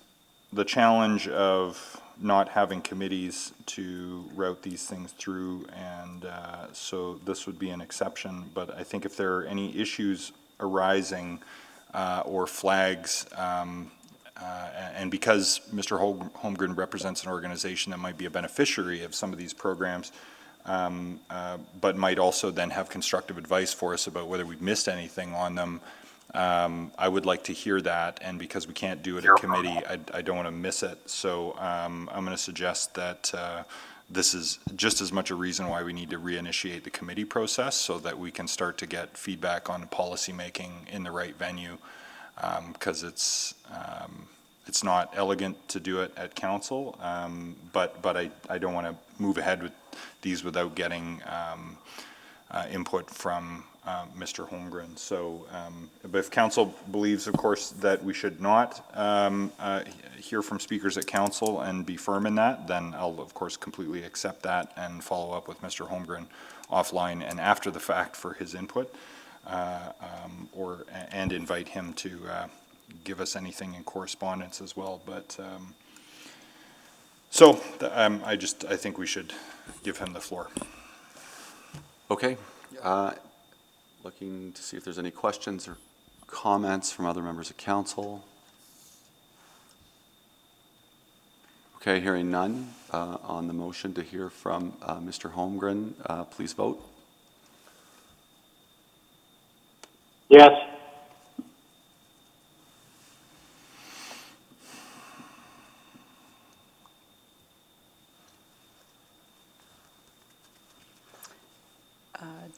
the challenge of not having committees to route these things through, and so this would be an exception. But I think if there are any issues arising or flags, and because Mr. Holmgren represents an organization that might be a beneficiary of some of these programs, but might also then have constructive advice for us about whether we've missed anything on them, I would like to hear that, and because we can't do it at committee, I don't want to miss it. So I'm going to suggest that this is just as much a reason why we need to reinitiate the committee process so that we can start to get feedback on policy making in the right venue, because it's not elegant to do it at council, but I don't want to move ahead with these without getting input from Mr. Holmgren. So, but if council believes, of course, that we should not hear from speakers at council and be firm in that, then I'll, of course, completely accept that and follow up with Mr. Holmgren offline and after the fact for his input, and invite him to give us anything in correspondence as well. But I think we should give him the floor. Okay. Looking to see if there's any questions or comments from other members of council. Okay, hearing none on the motion to hear from Mr. Holmgren, please vote. Yes.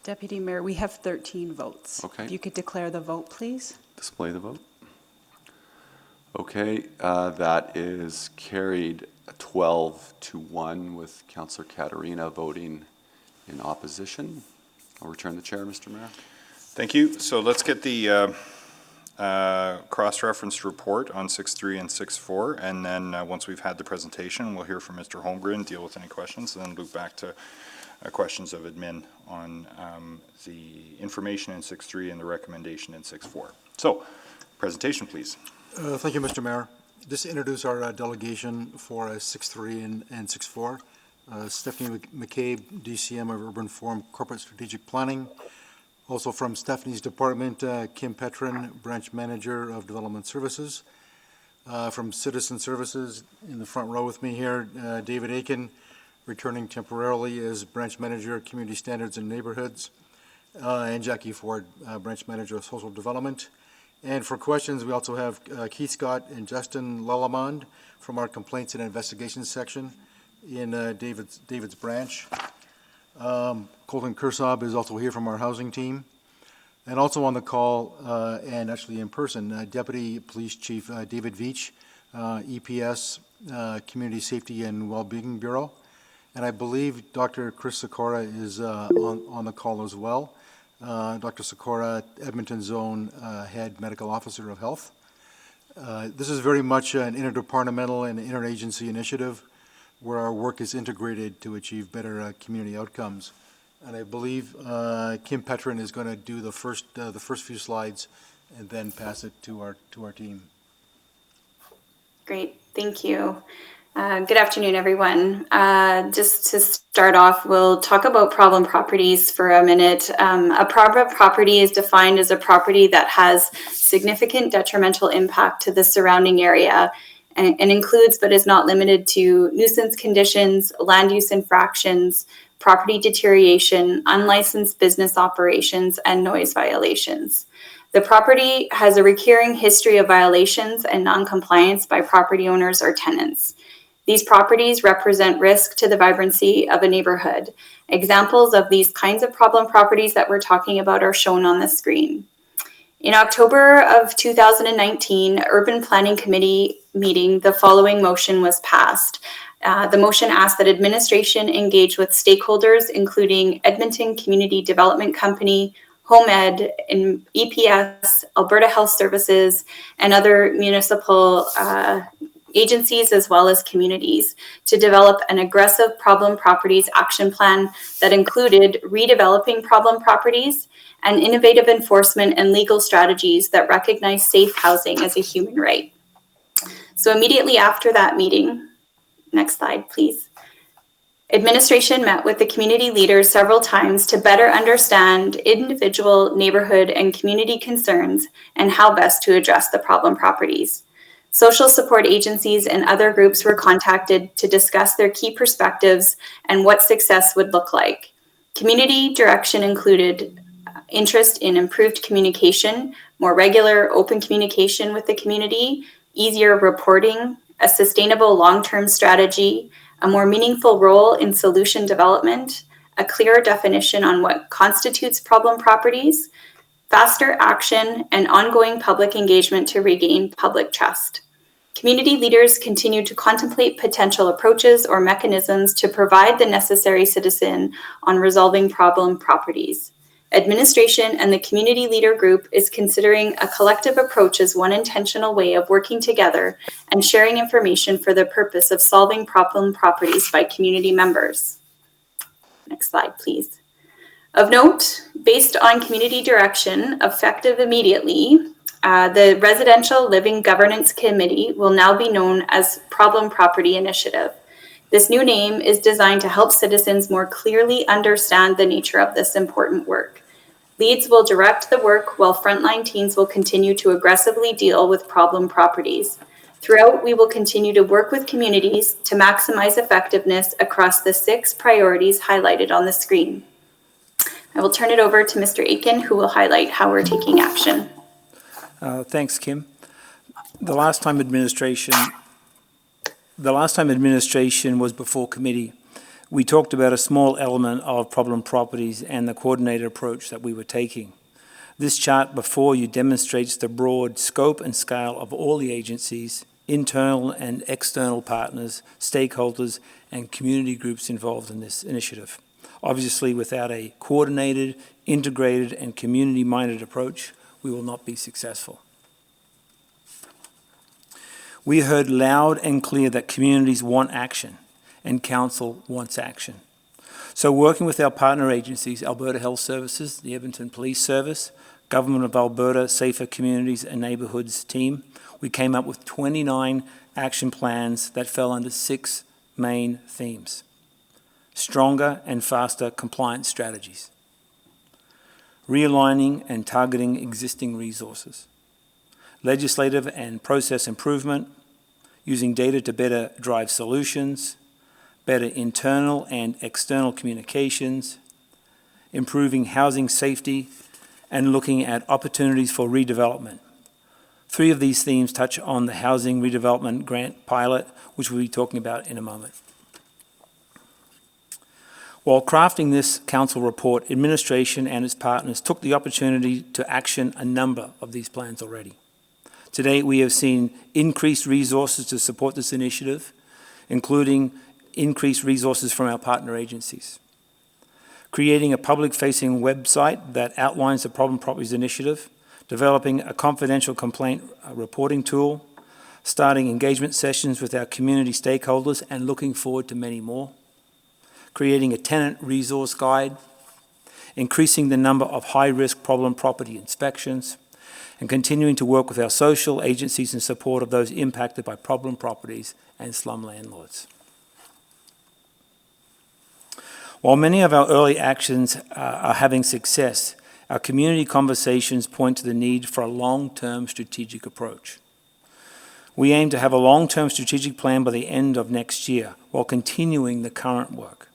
Deputy Mayor, we have 13 votes. Okay. If you could declare the vote, please. Display the vote. Okay, that is carried 12-1 with Councillor Katarina voting in opposition. I'll return the chair, Mr. Mayor. Thank you. So let's get the cross-referenced report on 6.3 and 6.4, and then once we've had the presentation, we'll hear from Mr. Holmgren, deal with any questions, and then loop back to questions of admin on the information in 6.3 and the recommendation in 6.4. So, presentation, please. Thank you, Mr. Mayor. Just to introduce our delegation for 6.3 and 6.4. Stephanie McCabe, DCM of Urban Forum Corporate Strategic Planning. Also from Stephanie's department, Kim Petrin, Branch Manager of Development Services. From Citizen Services, in the front row with me here, David Aiken, returning temporarily as Branch Manager of Community Standards and Neighborhoods, and Jackie Ford, Branch Manager of Social Development. And for questions, we also have Keith Scott and Justin Lelamond from our Complaints and Investigations section in David's branch. Colton Kursaub is also here from our housing team. And also on the call, and actually in person, Deputy Police Chief David Veach, EPS, Community Safety and Wellbeing Bureau. And I believe Dr. Chris Sikora is on the call as well. Dr. Sikora, Edmonton Zone Head Medical Officer of Health. This is very much an interdepartmental and interagency initiative where our work is integrated to achieve better community outcomes And I believe Kim Petrin is going to do the first few slides and then pass it to our team. Great, thank you. Good afternoon, everyone. Just to start off, we'll talk about problem properties for a minute. A problem property is defined as a property that has significant detrimental impact to the surrounding area and includes but is not limited to nuisance conditions, land use infractions, property deterioration, unlicensed business operations, and noise violations. The property has a recurring history of violations and non-compliance by property owners or tenants. These properties represent risk to the vibrancy of a neighborhood. Examples of these kinds of problem properties that we're talking about are shown on the screen. In October of 2019, Urban Planning Committee meeting, the following motion was passed. The motion asked that administration engage with stakeholders, including Edmonton Community Development Company, HomeEd, and EPS, Alberta Health Services, and other municipal agencies as well as communities to develop an aggressive problem properties action plan that included redeveloping problem properties and innovative enforcement and legal strategies that recognize safe housing as a human right. So immediately after that meeting, next slide, please. Administration met with the community leaders several times to better understand individual neighborhood and community concerns and how best to address the problem properties. Social support agencies and other groups were contacted to discuss their key perspectives and what success would look like. Community direction included interest in improved communication, more regular open communication with the community, easier reporting, a sustainable long-term strategy, a more meaningful role in solution development, a clearer definition on what constitutes problem properties, faster action, and ongoing public engagement to regain public trust. Community leaders continue to contemplate potential approaches or mechanisms to provide the necessary citizen on resolving problem properties. Administration and the community leader group is considering a collective approach as one intentional way of working together and sharing information for the purpose of solving problem properties by community members. Next slide, please. Of note, based on community direction, effective immediately, the Residential Living Governance Committee will now be known as Problem Property Initiative. This new name is designed to help citizens more clearly understand the nature of this important work. Leads will direct the work while frontline teams will continue to aggressively deal with problem properties. Throughout, we will continue to work with communities to maximize effectiveness across the 6 priorities highlighted on the screen. I will turn it over to Mr. Aitken, who will highlight how we're taking action. Thanks, Kim. The last time administration was before committee, we talked about a small element of problem properties and the coordinated approach that we were taking. This chart before you demonstrates the broad scope and scale of all the agencies, internal and external partners, stakeholders, and community groups involved in this initiative. Obviously, without a coordinated, integrated, and community-minded approach, we will not be successful. We heard loud and clear that communities want action and council wants action. So working with our partner agencies, Alberta Health Services, the Edmonton Police Service, Government of Alberta Safer Communities and Neighbourhoods team, we came up with 29 action plans that fell under 6 main themes. Stronger and faster compliance strategies, realigning and targeting existing resources, legislative and process improvement, using data to better drive solutions, better internal and external communications, improving housing safety, and looking at opportunities for redevelopment. 3 of these themes touch on the Housing Redevelopment Grant Pilot, which we'll be talking about in a moment. While crafting this council report, administration and its partners took the opportunity to action a number of these plans already. Today, we have seen increased resources to support this initiative, including increased resources from our partner agencies. Creating a public-facing website that outlines the Problem Properties Initiative, developing a confidential complaint reporting tool, starting engagement sessions with our community stakeholders, and looking forward to many more. Creating a tenant resource guide, increasing the number of high-risk problem property inspections, and continuing to work with our social agencies in support of those impacted by problem properties and slum landlords. While many of our early actions are having success, our community conversations point to the need for a long-term strategic approach. We aim to have a long-term strategic plan by the end of next year while continuing the current work.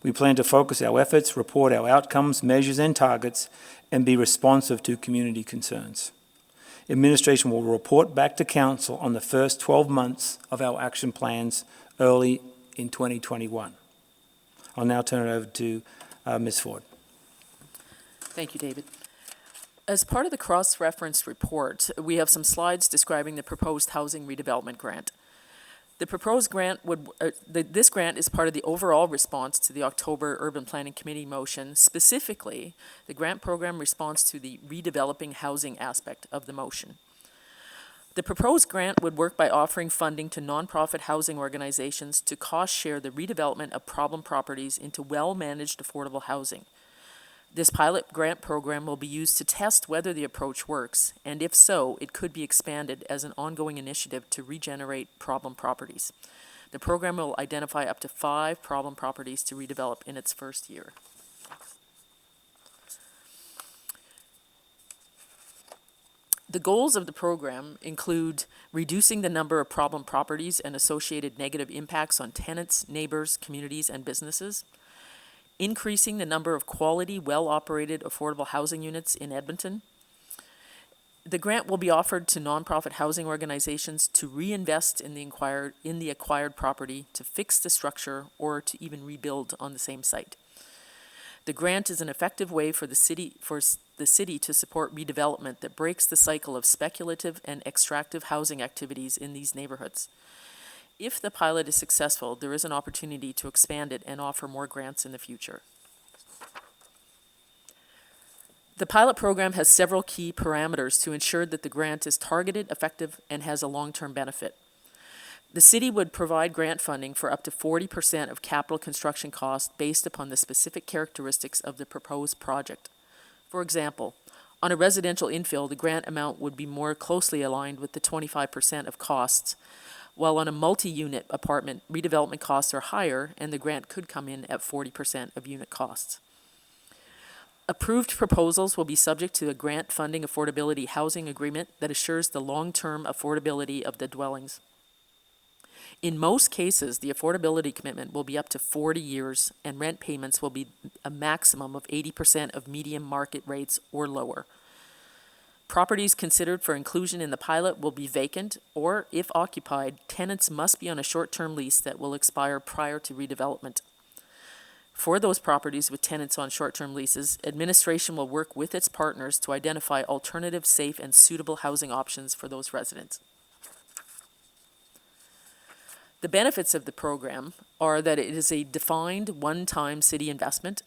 We plan to focus our efforts, report our outcomes, measures, and targets, and be responsive to community concerns. Administration will report back to Council on the first 12 months of our action plans early in 2021. I'll now turn it over to Ms. Ford. Thank you, David. As part of the cross-referenced report, we have some slides describing the proposed housing redevelopment grant. The proposed grant this grant is part of the overall response to the October Urban Planning Committee motion. Specifically, the grant program responds to the redeveloping housing aspect of the motion. The proposed grant would work by offering funding to nonprofit housing organizations to cost share the redevelopment of problem properties into well-managed affordable housing. This pilot grant program will be used to test whether the approach works, and if so, it could be expanded as an ongoing initiative to regenerate problem properties. The program will identify up to 5 problem properties to redevelop in its first year. The goals of the program include reducing the number of problem properties and associated negative impacts on tenants, neighbors, communities, and businesses, increasing the number of quality, well-operated, affordable housing units in Edmonton. The grant will be offered to nonprofit housing organizations to reinvest in the acquired property, to fix the structure, or to even rebuild on the same site. The grant is an effective way for the city to support redevelopment that breaks the cycle of speculative and extractive housing activities in these neighborhoods. If the pilot is successful, there is an opportunity to expand it and offer more grants in the future. The pilot program has several key parameters to ensure that the grant is targeted, effective, and has a long-term benefit. The city would provide grant funding for up to 40% of capital construction costs based upon the specific characteristics of the proposed project. For example, on a residential infill, the grant amount would be more closely aligned with the 25% of costs, while on a multi-unit apartment, redevelopment costs are higher and the grant could come in at 40% of unit costs. Approved proposals will be subject to a grant funding affordability housing agreement that assures the long-term affordability of the dwellings. In most cases, the affordability commitment will be up to 40 years and rent payments will be a maximum of 80% of median market rates or lower. Properties considered for inclusion in the pilot will be vacant, or if occupied, tenants must be on a short-term lease that will expire prior to redevelopment. For those properties with tenants on short-term leases, administration will work with its partners to identify alternative, safe, and suitable housing options for those residents. The benefits of the program are that it is a defined one-time city investment,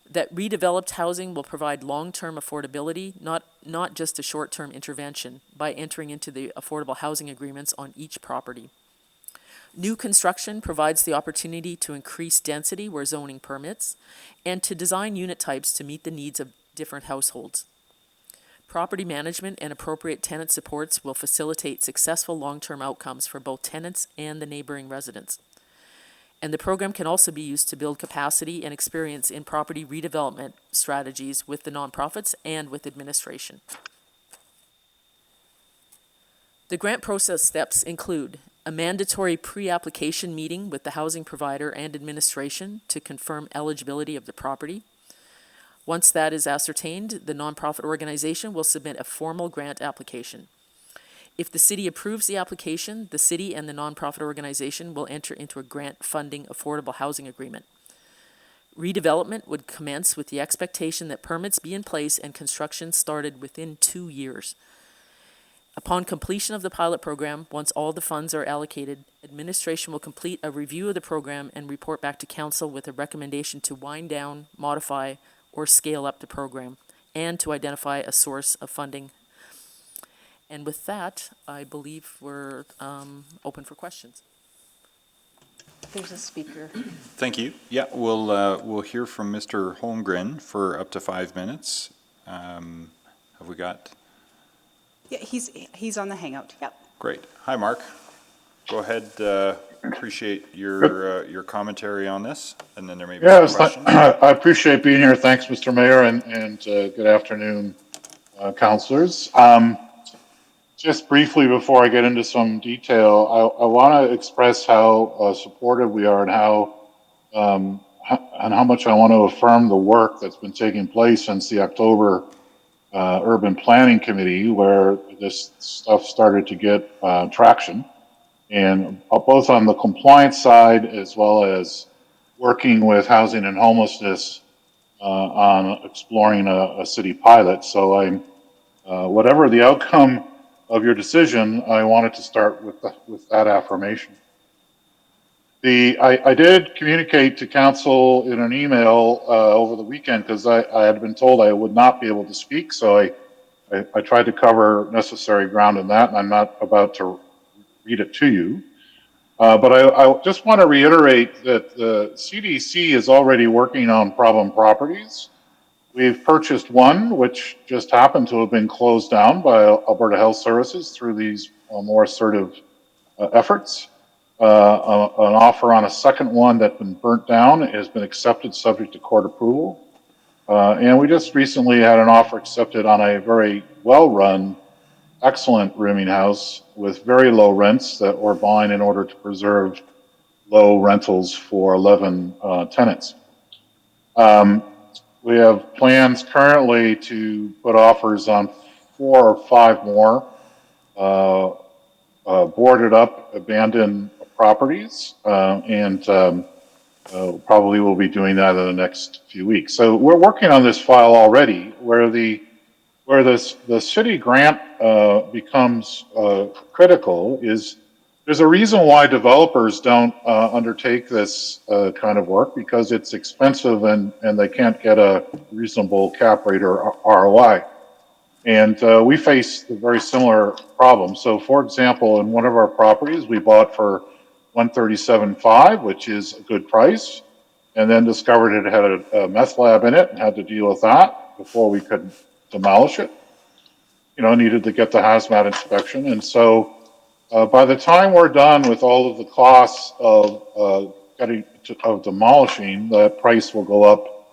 that redeveloped housing will provide long-term affordability, not just a short-term intervention, by entering into the affordable housing agreements on each property. New construction provides the opportunity to increase density where zoning permits, and to design unit types to meet the needs of different households. Property management and appropriate tenant supports will facilitate successful long-term outcomes for both tenants and the neighboring residents. And the program can also be used to build capacity and experience in property redevelopment strategies with the nonprofits and with administration. The grant process steps include a mandatory pre-application meeting with the housing provider and administration to confirm eligibility of the property. Once that is ascertained, the nonprofit organization will submit a formal grant application. If the city approves the application, the city and the nonprofit organization will enter into a grant funding affordable housing agreement. Redevelopment would commence with the expectation that permits be in place and construction started within 2 years. Upon completion of the pilot program, once all the funds are allocated, administration will complete a review of the program and report back to council with a recommendation to wind down, modify, or scale up the program, and to identify a source of funding. And with that, I believe we're open for questions. There's a speaker. Thank you. Yeah, we'll hear from Mr. Holmgren for up to 5 minutes. Have we got? Yeah, he's on the Hangout. Yep. Great. Hi, Mark. Go ahead. Appreciate your commentary on this, and then there may be some questions. I appreciate being here. Thanks, Mr. Mayor, and good afternoon, councilors. Just briefly before I get into some detail, I want to express how supportive we are and how much I want to affirm the work that's been taking place since the October Urban Planning Committee, where this stuff started to get traction, and both on the compliance side as well as working with housing and homelessness on exploring a city pilot. So whatever the outcome of your decision, I wanted to start with that affirmation. I did communicate to council in an email over the weekend because I had been told I would not be able to speak, so I tried to cover necessary ground in that, and I'm not about to read it to you. But I just want to reiterate that the CDC is already working on problem properties. We've purchased one, which just happened to have been closed down by Alberta Health Services through these more assertive efforts. An offer on a second one that's been burnt down has been accepted subject to court approval. And we just recently had an offer accepted on a very well-run, excellent rooming house with very low rents that we're buying in order to preserve low rentals for 11 tenants. We have plans currently to put offers on 4 or 5 more boarded up, abandoned properties, and probably will be doing that in the next few weeks. So we're working on this file already, where the city grant becomes critical is there's a reason why developers don't undertake this kind of work, because it's expensive and they can't get a reasonable cap rate or ROI. And we face a very similar problem. So for example, in one of our properties we bought for $137,500, which is a good price, and then discovered it had a meth lab in it and had to deal with that before we could demolish it. Needed to get the hazmat inspection. And so by the time we're done with all of the costs of demolishing, the price will go up,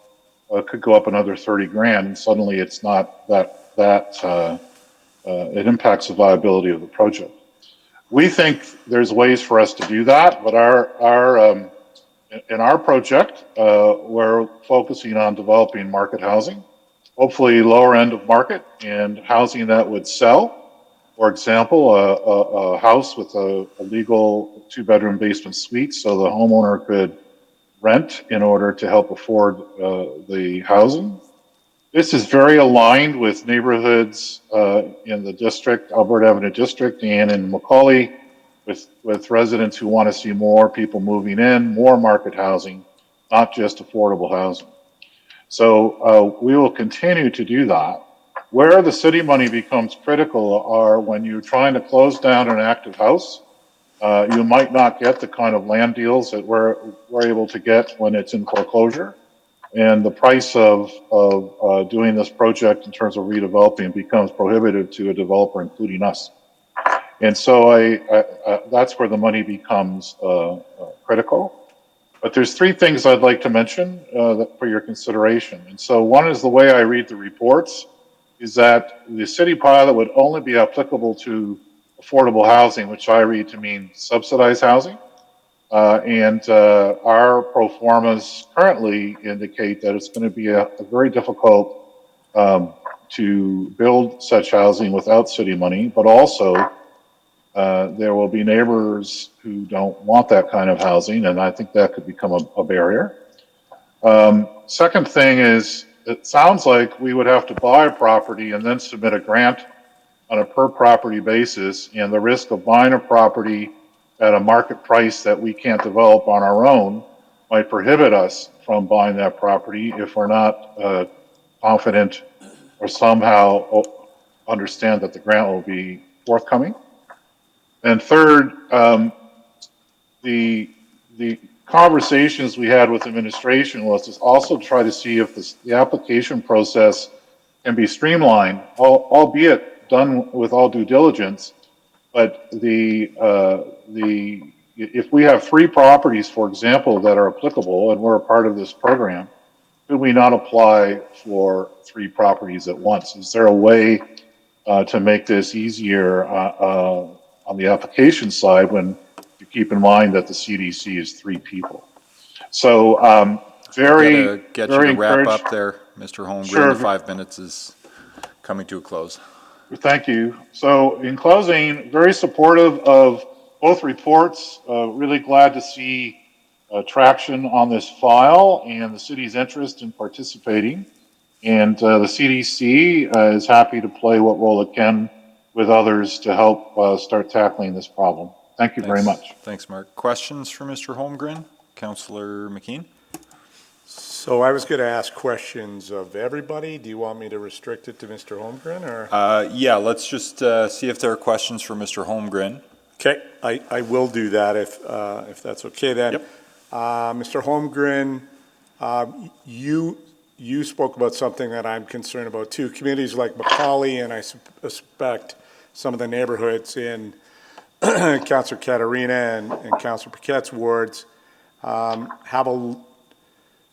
could go up another 30 grand, and suddenly it's not it impacts the viability of the project. We think there's ways for us to do that, but in our project, we're focusing on developing market housing, hopefully lower end of market, and housing that would sell. For example, a house with a legal 2-bedroom basement suite, so the homeowner could rent in order to help afford the housing. This is very aligned with neighborhoods in the district, Alberta Avenue District, and in Macaulay, with residents who want to see more people moving in, more market housing, not just affordable housing. So we will continue to do that. Where the city money becomes critical are when you're trying to close down an active house. You might not get the kind of land deals that we're able to get when it's in foreclosure. And the price of doing this project in terms of redeveloping becomes prohibitive to a developer, including us. And so that's where the money becomes critical. But there's 3 things I'd like to mention for your consideration. And so one is the way I read the reports is that the city pilot would only be applicable to affordable housing, which I read to mean subsidized housing. And our pro formas currently indicate that it's going to be a very difficult to build such housing without city money, but also there will be neighbors who don't want that kind of housing, and I think that could become a barrier. Second thing is, it sounds like we would have to buy a property and then submit a grant on a per property basis, and the risk of buying a property at a market price that we can't develop on our own might prohibit us from buying that property if we're not confident or somehow understand that the grant will be forthcoming. And third, the conversations we had with administration was to also try to see if the application process can be streamlined, albeit done with all due diligence. But if we have 3 properties, for example, that are applicable and we're a part of this program, could we not apply for 3 properties at once? Is there a way to make this easier on the application side when you keep in mind that the CDC is 3 people? So very Get you to wrap encouraged. up there, Mr. Holmgren. Sure. The 5 minutes is coming to a close. Thank you. So in closing, very supportive of both reports. Really glad to see traction on this file and the city's interest in participating. And the CDC is happy to play what role it can with others to help start tackling this problem. Thank you very much. Thanks, Mark. Questions for Mr. Holmgren? Councillor McKeon? So I was going to ask questions of everybody. Do you want me to restrict it to Mr. Holmgren, or? Yeah, let's just see if there are questions for Mr. Holmgren. Okay, I will do that if that's okay then. Yep. Mr. Holmgren, you spoke about something that I'm concerned about too. Communities like Macaulay, and I suspect some of the neighborhoods in Councillor Katarina and Councillor Paquette's wards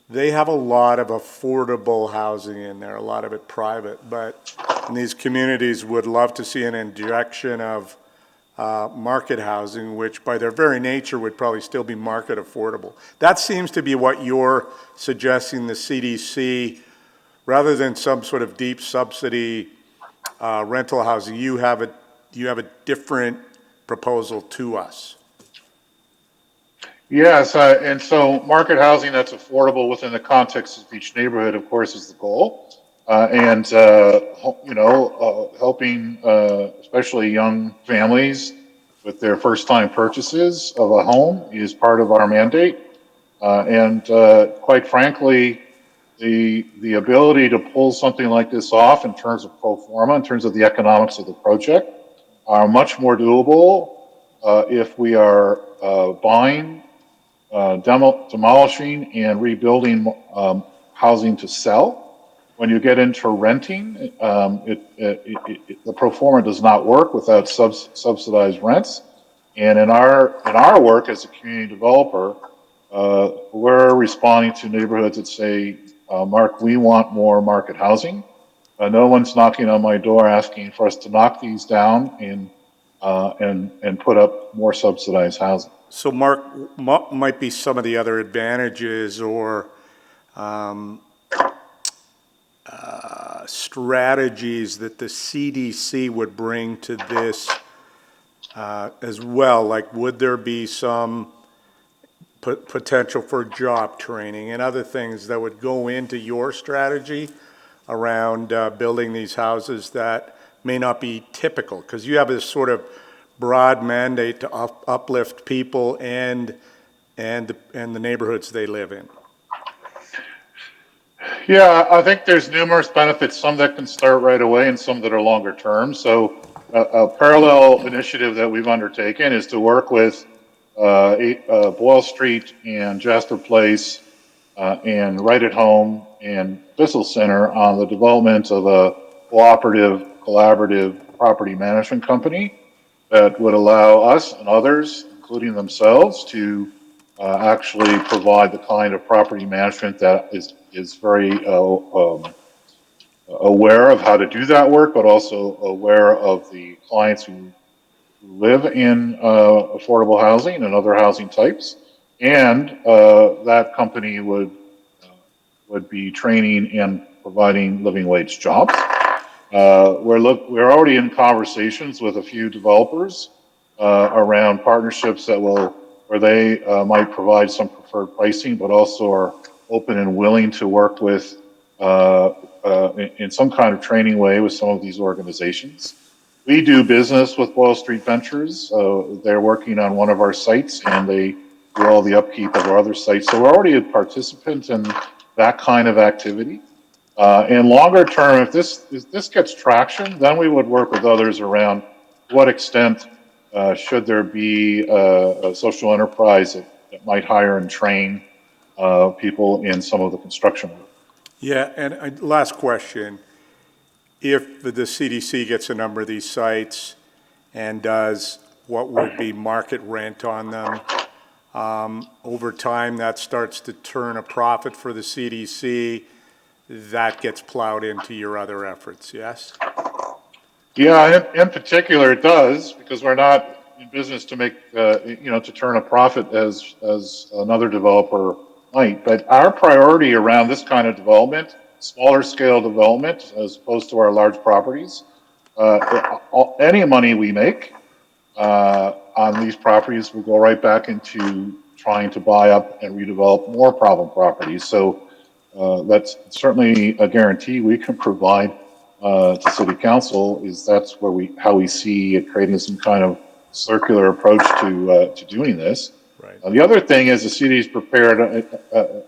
they have a lot of affordable housing in there, a lot of it private, but these communities would love to see an injection of market housing, which by their very nature would probably still be market affordable. That seems to be what you're suggesting the CDC, rather than some sort of deep subsidy rental housing, you have a different proposal to us. Yes, and so market housing that's affordable within the context of each neighborhood, of course, is the goal. Helping especially young families with their first-time purchases of a home is part of our mandate. Quite frankly, the ability to pull something like this off in terms of pro forma, in terms of the economics of the project, are much more doable if we are buying, demolishing, and rebuilding housing to sell. When you get into renting, the pro forma does not work without subsidized rents. And in our work as a community developer, we're responding to neighborhoods that say, Mark, we want more market housing. No one's knocking on my door asking for us to knock these down and put up more subsidized housing. So, Mark, what might be some of the other advantages or strategies that the CDC would bring to this as well? Like, would there be some potential for job training and other things that would go into your strategy around building these houses that may not be typical? Because you have this sort of broad mandate to uplift people and the neighborhoods they live in. Yeah, I think there's numerous benefits, some that can start right away and some that are longer term. So a parallel initiative that we've undertaken is to work with Boyle Street and Jasper Place and Right at Home and Bissell Center on the development of a collaborative property management company that would allow us and others, including themselves, to actually provide the kind of property management that is very aware of how to do that work, but also aware of the clients who live in affordable housing and other housing types. And that company would be training and providing living wage jobs. We're already in conversations with a few developers around partnerships where they might provide some preferred pricing, but also are open and willing to work with in some kind of training way with some of these organizations. We do business with Boyle Street Ventures. They're working on one of our sites, and they do all the upkeep of our other sites. So we're already a participant in that kind of activity. And longer term, if this gets traction, then we would work with others around what extent should there be a social enterprise that might hire and train people in some of the construction work. Yeah, and last question. If the CDC gets a number of these sites and does what would be market rent on them, over time that starts to turn a profit for the CDC, that gets plowed into your other efforts, yes? Yeah, in particular it does, because we're not in business to make, to turn a profit as another developer might. But our priority around this kind of development, smaller scale development, as opposed to our large properties, any money we make on these properties will go right back into trying to buy up and redevelop more problem properties. So that's certainly a guarantee we can provide to City Council. Is that's where how we see creating some kind of circular approach to doing this. Right. The other thing is the city is prepared,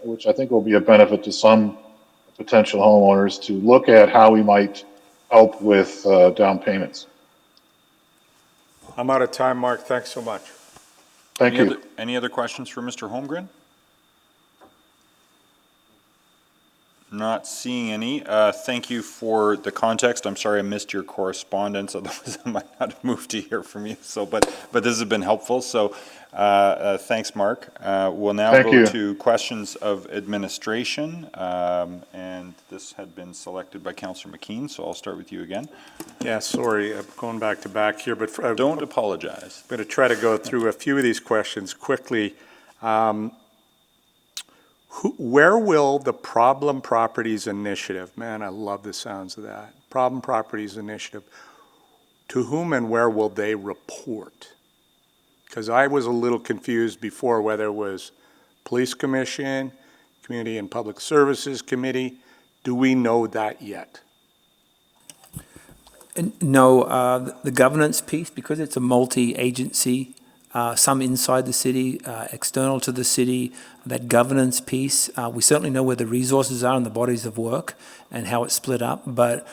which I think will be a benefit to some potential homeowners, to look at how we might help with down payments. I'm out of time, Mark. Thanks so much. Thank you. Any other questions for Mr. Holmgren? Not seeing any. Thank you for the context. I'm sorry I missed your correspondence, otherwise I might not have moved to hear from you. So, but this has been helpful. So, thanks, Mark. We'll now go to questions of administration, and this had been selected by Councillor McKean. So I'll start with you again. Yeah, sorry, I'm going back to back here, but don't apologize. I'm going to try to go through a few of these questions quickly. Where will the Problem Properties Initiative, man, I love the sounds of that, Problem Properties Initiative, to whom and where will they report? Because I was a little confused before whether it was Police Commission, Community and Public Services Committee. Do we know that yet? No, the governance piece, because it's a multi-agency, some inside the city, external to the city, that governance piece, we certainly know where the resources are and the bodies of work and how it's split up, but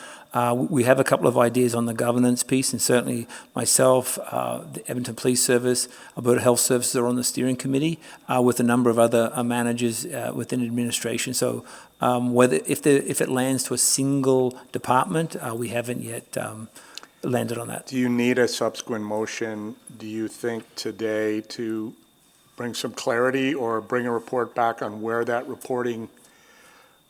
we have a couple of ideas on the governance piece, and certainly myself, the Edmonton Police Service, Alberta Health Services are on the steering committee with a number of other managers within administration. So if it lands to a single department, we haven't yet landed on that. Do you need a subsequent motion, do you think, today to bring some clarity or bring a report back on where that reporting,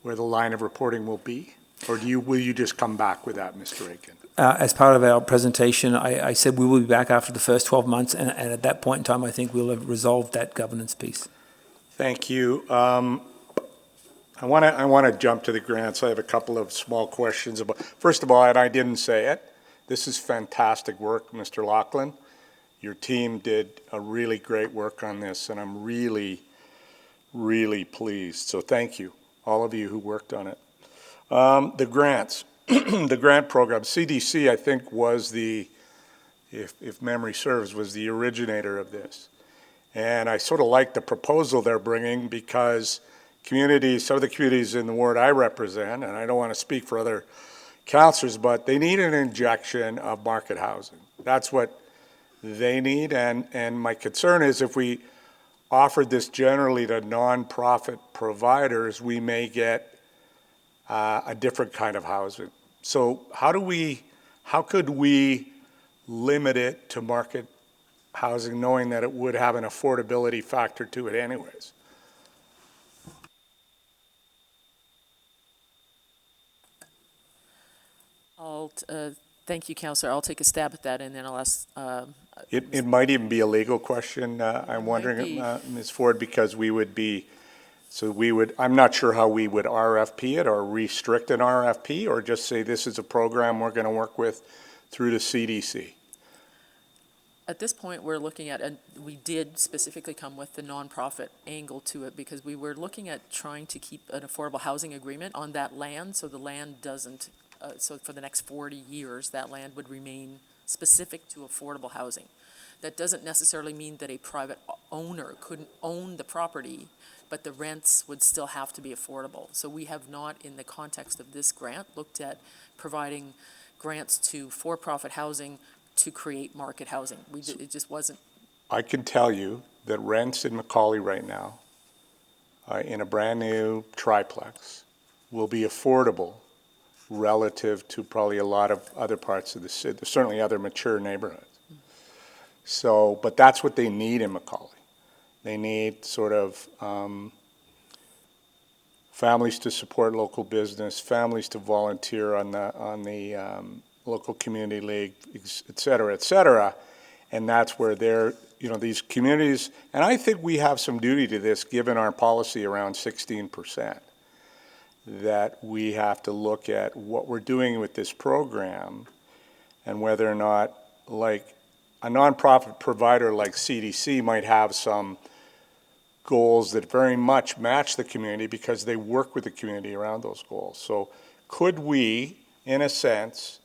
where the line of reporting will be? Or will you just come back with that, Mr. Aiken? As part of our presentation, I said we will be back after the first 12 months, and at that point in time, I think we'll have resolved that governance piece. Thank you. I want to jump to the grants. I have a couple of small questions about. First of all, and I didn't say it, this is fantastic work, Mr. Laughlin. Your team did a really great work on this, and I'm really, really pleased. So thank you, all of you who worked on it. The grants, the grant program, CDC, I think, was the, if memory serves, was the originator of this. And I sort of like the proposal they're bringing, because communities, some of the communities in the ward I represent, and I don't want to speak for other councillors, but they need an injection of market housing. That's what they need, and my concern is if we offered this generally to nonprofit providers, we may get a different kind of housing. So how could we limit it to market housing, knowing that it would have an affordability factor to it anyways? Thank you, Councillor. I'll take a stab at that, and then I'll ask. It might even be a legal question, I'm wondering, Ms. Ford, because we would be, I'm not sure how we would RFP it or restrict an RFP, or just say this is a program we're going to work with through the CDC. At this point, we're looking at, and we did specifically come with the nonprofit angle to it, because we were looking at trying to keep an affordable housing agreement on that land, so the land doesn't, so for the next 40 years, that land would remain specific to affordable housing. That doesn't necessarily mean that a private owner couldn't own the property, but the rents would still have to be affordable. So we have not, in the context of this grant, looked at providing grants to for-profit housing to create market housing. It just wasn't. I can tell you that rents in Macaulay right now, in a brand-new triplex, will be affordable relative to probably a lot of other parts of the city, certainly other mature neighborhoods. So, but that's what they need in Macaulay. They need sort of families to support local business, families to volunteer on the local community league, et cetera, and that's where they're, these communities, and I think we have some duty to this given our policy around 16%, that we have to look at what we're doing with this program and whether or not, like, a nonprofit provider like CDC might have some goals that very much match the community because they work with the community around those goals. So could we, in a sense,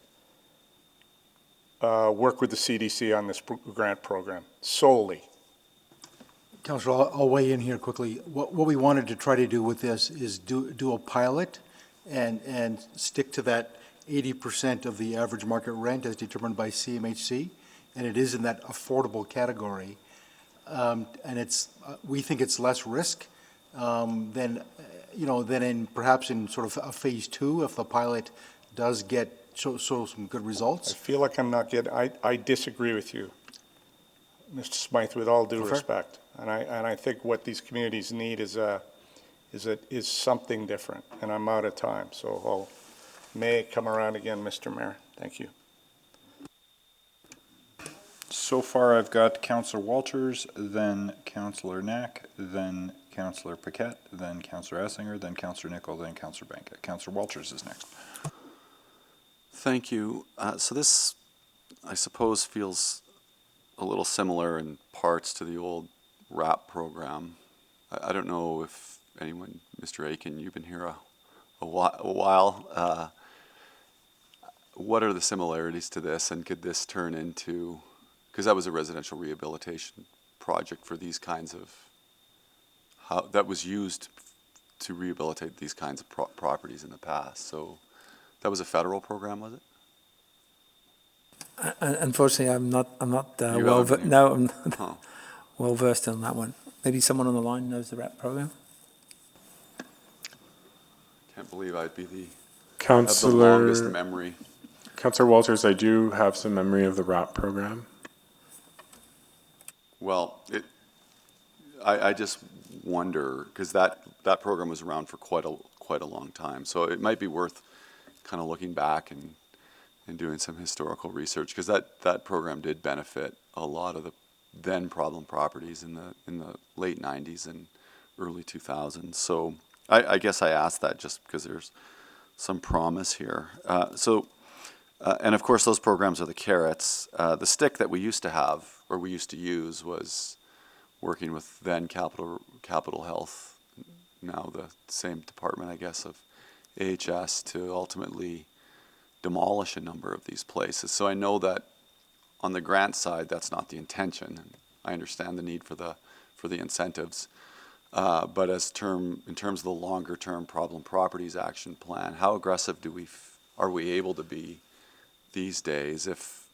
work with the CDC on this grant program solely? Councillor, I'll weigh in here quickly. What we wanted to try to do with this is do a pilot and stick to that 80% of the average market rent as determined by CMHC, and it is in that affordable category. And we think it's less risk than in perhaps in sort of a phase 2 if the pilot does show some good results. I feel like I'm not getting, I disagree with you, Mr. Smythe, with all due respect. And I think what these communities need is something different, and I'm out of time, so may come around again, Mr. Mayor. Thank you. So far, I've got Councillor Walters, then Councillor Knack, then Councillor Paquette, then Councillor Essinger, then Councillor Nicol, then Councillor Banka. Councillor Walters is next. Thank you. So this, I suppose, feels a little similar in parts to the old RAP program. I don't know if anyone, Mr. Aiken, you've been here a while. What are the similarities to this, and could this turn into, because that was a residential rehabilitation project for these kinds of, that was used to rehabilitate these kinds of properties in the past. So that was a federal program, was it? Unfortunately, I'm not well versed on that one. Maybe someone on the line knows the RAP program. Can't believe I'd be the longest memory. Councillor Walters, I do have some memory of the RAP program. Well, I just wonder, because that program was around for quite a long time, so it might be worth kind of looking back and doing some historical research, because that program did benefit a lot of the then problem properties in the late 90s and early 2000s. So I guess I asked that just because there's some promise here. And of course those programs are the carrots. The stick that we used to have, or we used to use, was working with then Capital Health, now the same department, I guess, of AHS, to ultimately demolish a number of these places. So I know that on the grant side, that's not the intention, and I understand the need for the incentives. But in terms of the longer term problem properties action plan, how aggressive are we able to be these days if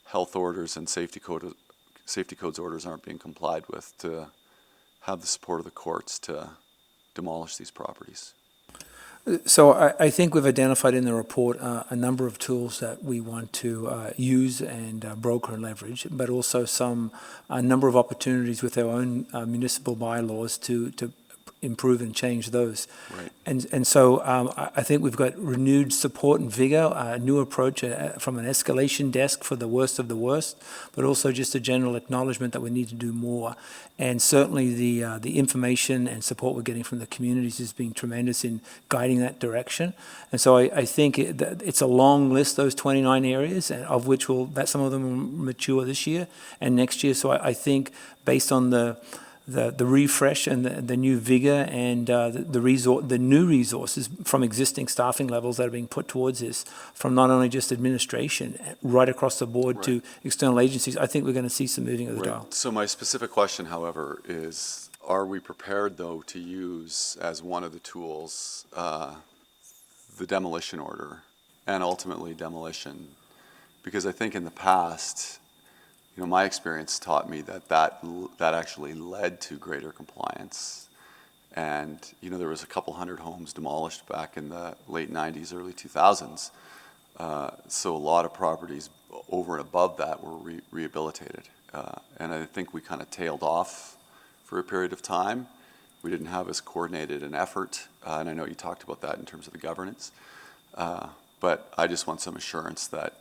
health orders and safety codes orders aren't being complied with, to have the support of the courts to demolish these properties? So I think we've identified in the report a number of tools that we want to use and broker and leverage, but also a number of opportunities with our own municipal bylaws to improve and change those. Right. And so I think we've got renewed support and vigor, a new approach from an escalation desk for the worst of the worst, but also just a general acknowledgement that we need to do more. And certainly the information and support we're getting from the communities has been tremendous in guiding that direction. And so I think it's a long list, those 29 areas, and of which some of them will mature this year and next year. So I based on the refresh and the new vigor and the new resources from existing staffing levels that are being put towards this, from not only just administration right across the board to external agencies, I think we're going to see some moving of the dial. So my specific question, however, is, are we prepared though to use as one of the tools the demolition order and ultimately demolition? Because I think in the past, my experience taught me that actually led to greater compliance. And, there was a couple hundred homes demolished back in the late 90s, early 2000s. So a lot of properties over and above that were rehabilitated. And I think we kind of tailed off for a period of time. We didn't have as coordinated an effort, and I know you talked about that in terms of the governance. But I just want some assurance that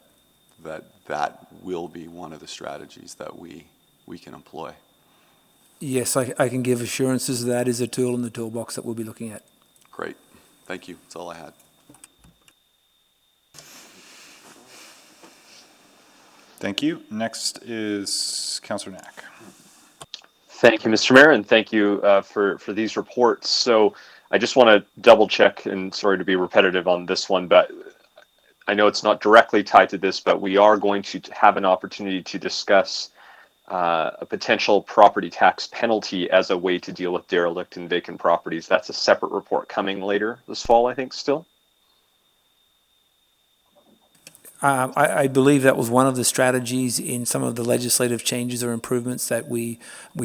will be one of the strategies that we can employ. Yes, I can give assurances that is a tool in the toolbox that we'll be looking at. Great. Thank you. That's all I had. Thank you. Next is Councillor Knack. Thank you, Mr. Mayor, and thank you for these reports. So I just want to double check, and sorry to be repetitive on this one, but I know it's not directly tied to this, but we are going to have an opportunity to discuss a potential property tax penalty as a way to deal with derelict and vacant properties. That's a separate report coming later this fall, I think, still. I believe that was one of the strategies in some of the legislative changes or improvements that we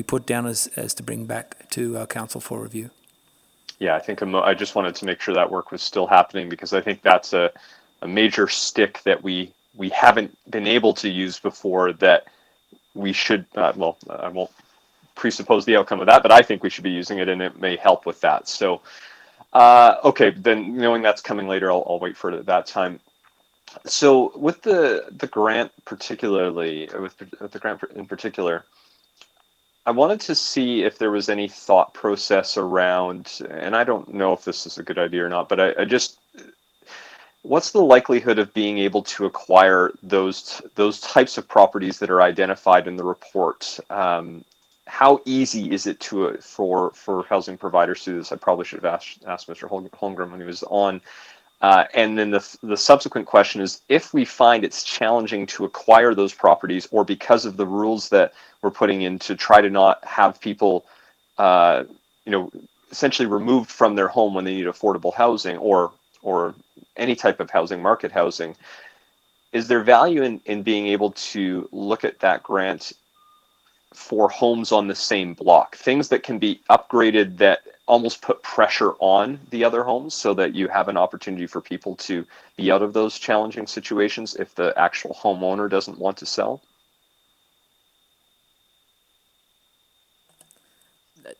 put down as to bring back to council for review. Yeah, I think I just wanted to make sure that work was still happening, because I think that's a major stick that we haven't been able to use before that we should, well, I won't presuppose the outcome of that, but I think we should be using it, and it may help with that. So, okay, then knowing that's coming later, I'll wait for that time. So with the grant particularly, with the grant in particular, I wanted to see if there was any thought process around, and I don't know if this is a good idea or not, but I just, what's the likelihood of being able to acquire those types of properties that are identified in the report? How easy is it for housing providers to do this? I probably should have asked Mr. Holmgren when he was on. And then the subsequent question is, if we find it's challenging to acquire those properties, or because of the rules that we're putting in to try to not have people, essentially removed from their home when they need affordable housing or any type of housing, market housing, is there value in being able to look at that grant for homes on the same block, things that can be upgraded that almost put pressure on the other homes so that you have an opportunity for people to be out of those challenging situations if the actual homeowner doesn't want to sell?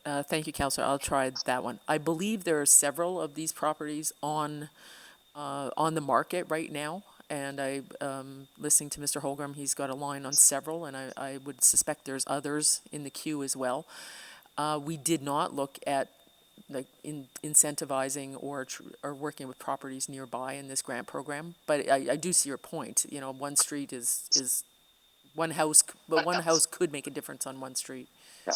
Thank you, Councillor. I'll try that one. I believe there are several of these properties on the market right now. And listening to Mr. Holmgren, he's got a line on several, and I would suspect there's others in the queue as well. We did not look at incentivizing or working with properties nearby in this grant program, but I do see your point. One street is one house, but one house could make a difference on one street. Yeah.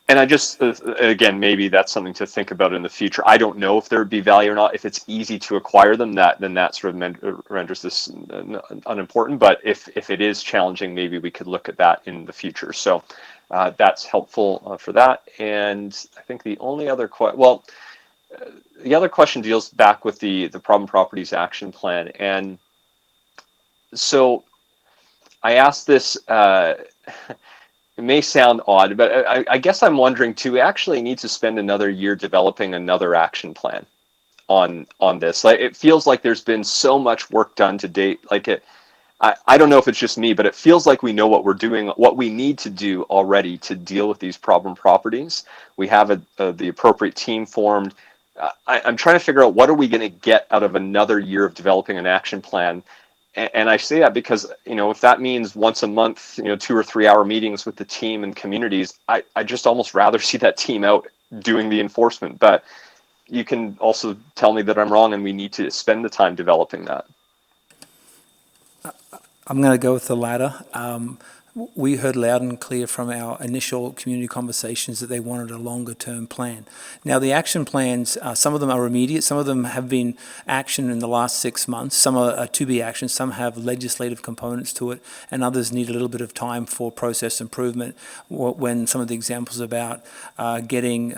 And I just, again, maybe that's something to think about in the future. I don't know if there would be value or not. If it's easy to acquire them, then that sort of renders this unimportant. But if it is challenging, maybe we could look at that in the future. So that's helpful for that. And I think the only other the other question deals back with the Problem Properties Action Plan. And so I asked this, it may sound odd, but I guess I'm wondering, do we actually need to spend another year developing another action plan on this? Like, it feels like there's been so much work done to date. I don't know if it's just me, but it feels like we know what we're doing, what we need to do already to deal with these problem properties. We have the appropriate team formed. I'm trying to figure out, what are we going to get out of another year of developing an action plan? And I say that because, if that means once a month, 2 or 3 hour meetings with the team and communities, I just almost rather see that team out doing the enforcement. But you can also tell me that I'm wrong and we need to spend the time developing that. I'm going to go with the latter. We heard loud and clear from our initial community conversations that they wanted a longer term plan. Now, the action plans, some of them are immediate, some of them have been actioned in the last 6 months, some are to be actioned, some have legislative components to it, and others need a little bit of time for process improvement. When some of the examples about getting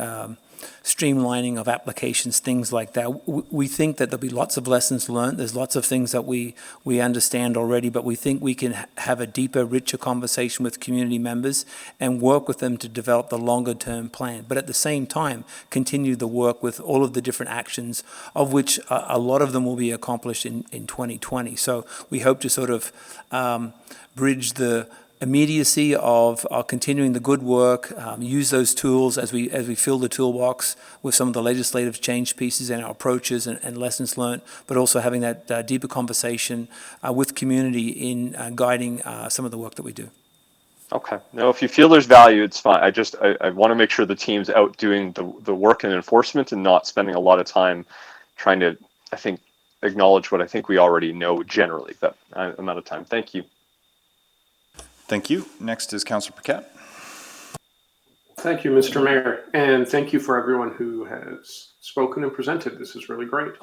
streamlining of applications, things like that. We think that there'll be lots of lessons learned. There's lots of things that we understand already, but we think we can have a deeper, richer conversation with community members and work with them to develop the longer-term plan. But at the same time, continue the work with all of the different actions, of which a lot of them will be accomplished in 2020. So we hope to sort of bridge the immediacy of continuing the good work, use those tools as we fill the toolbox with some of the legislative change pieces and our approaches and lessons learned, but also having that deeper conversation with community in guiding some of the work that we do. Okay. No, if you feel there's value, it's fine. I want to make sure the team's out doing the work and enforcement and not spending a lot of time trying to, I think, acknowledge what I think we already know generally. But I'm out of time. Thank you. Thank you. Next is Councillor Paquette. Thank you, Mr. Mayor, and thank you for everyone who has spoken and presented. This is really great.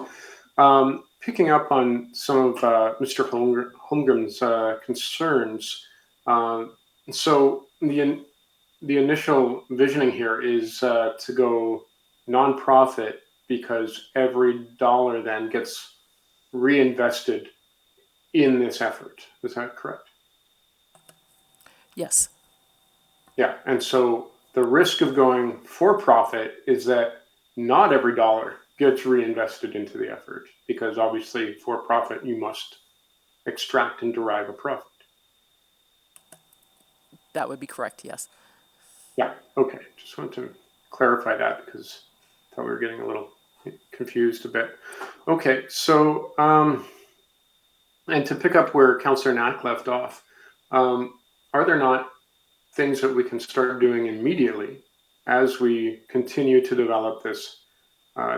Picking up on some of Mr. Holmgren's concerns, so the initial visioning here is to go nonprofit because every dollar then gets reinvested in this effort. Is that correct? Yes. Yeah, and so the risk of going for profit is that not every dollar gets reinvested into the effort, because obviously for profit you must extract and derive a profit. That would be correct, yes. Yeah, okay. Just want to clarify that because I thought we were getting a little confused a bit. Okay, so, and to pick up where Councillor Knack left off, are there not things that we can start doing immediately as we continue to develop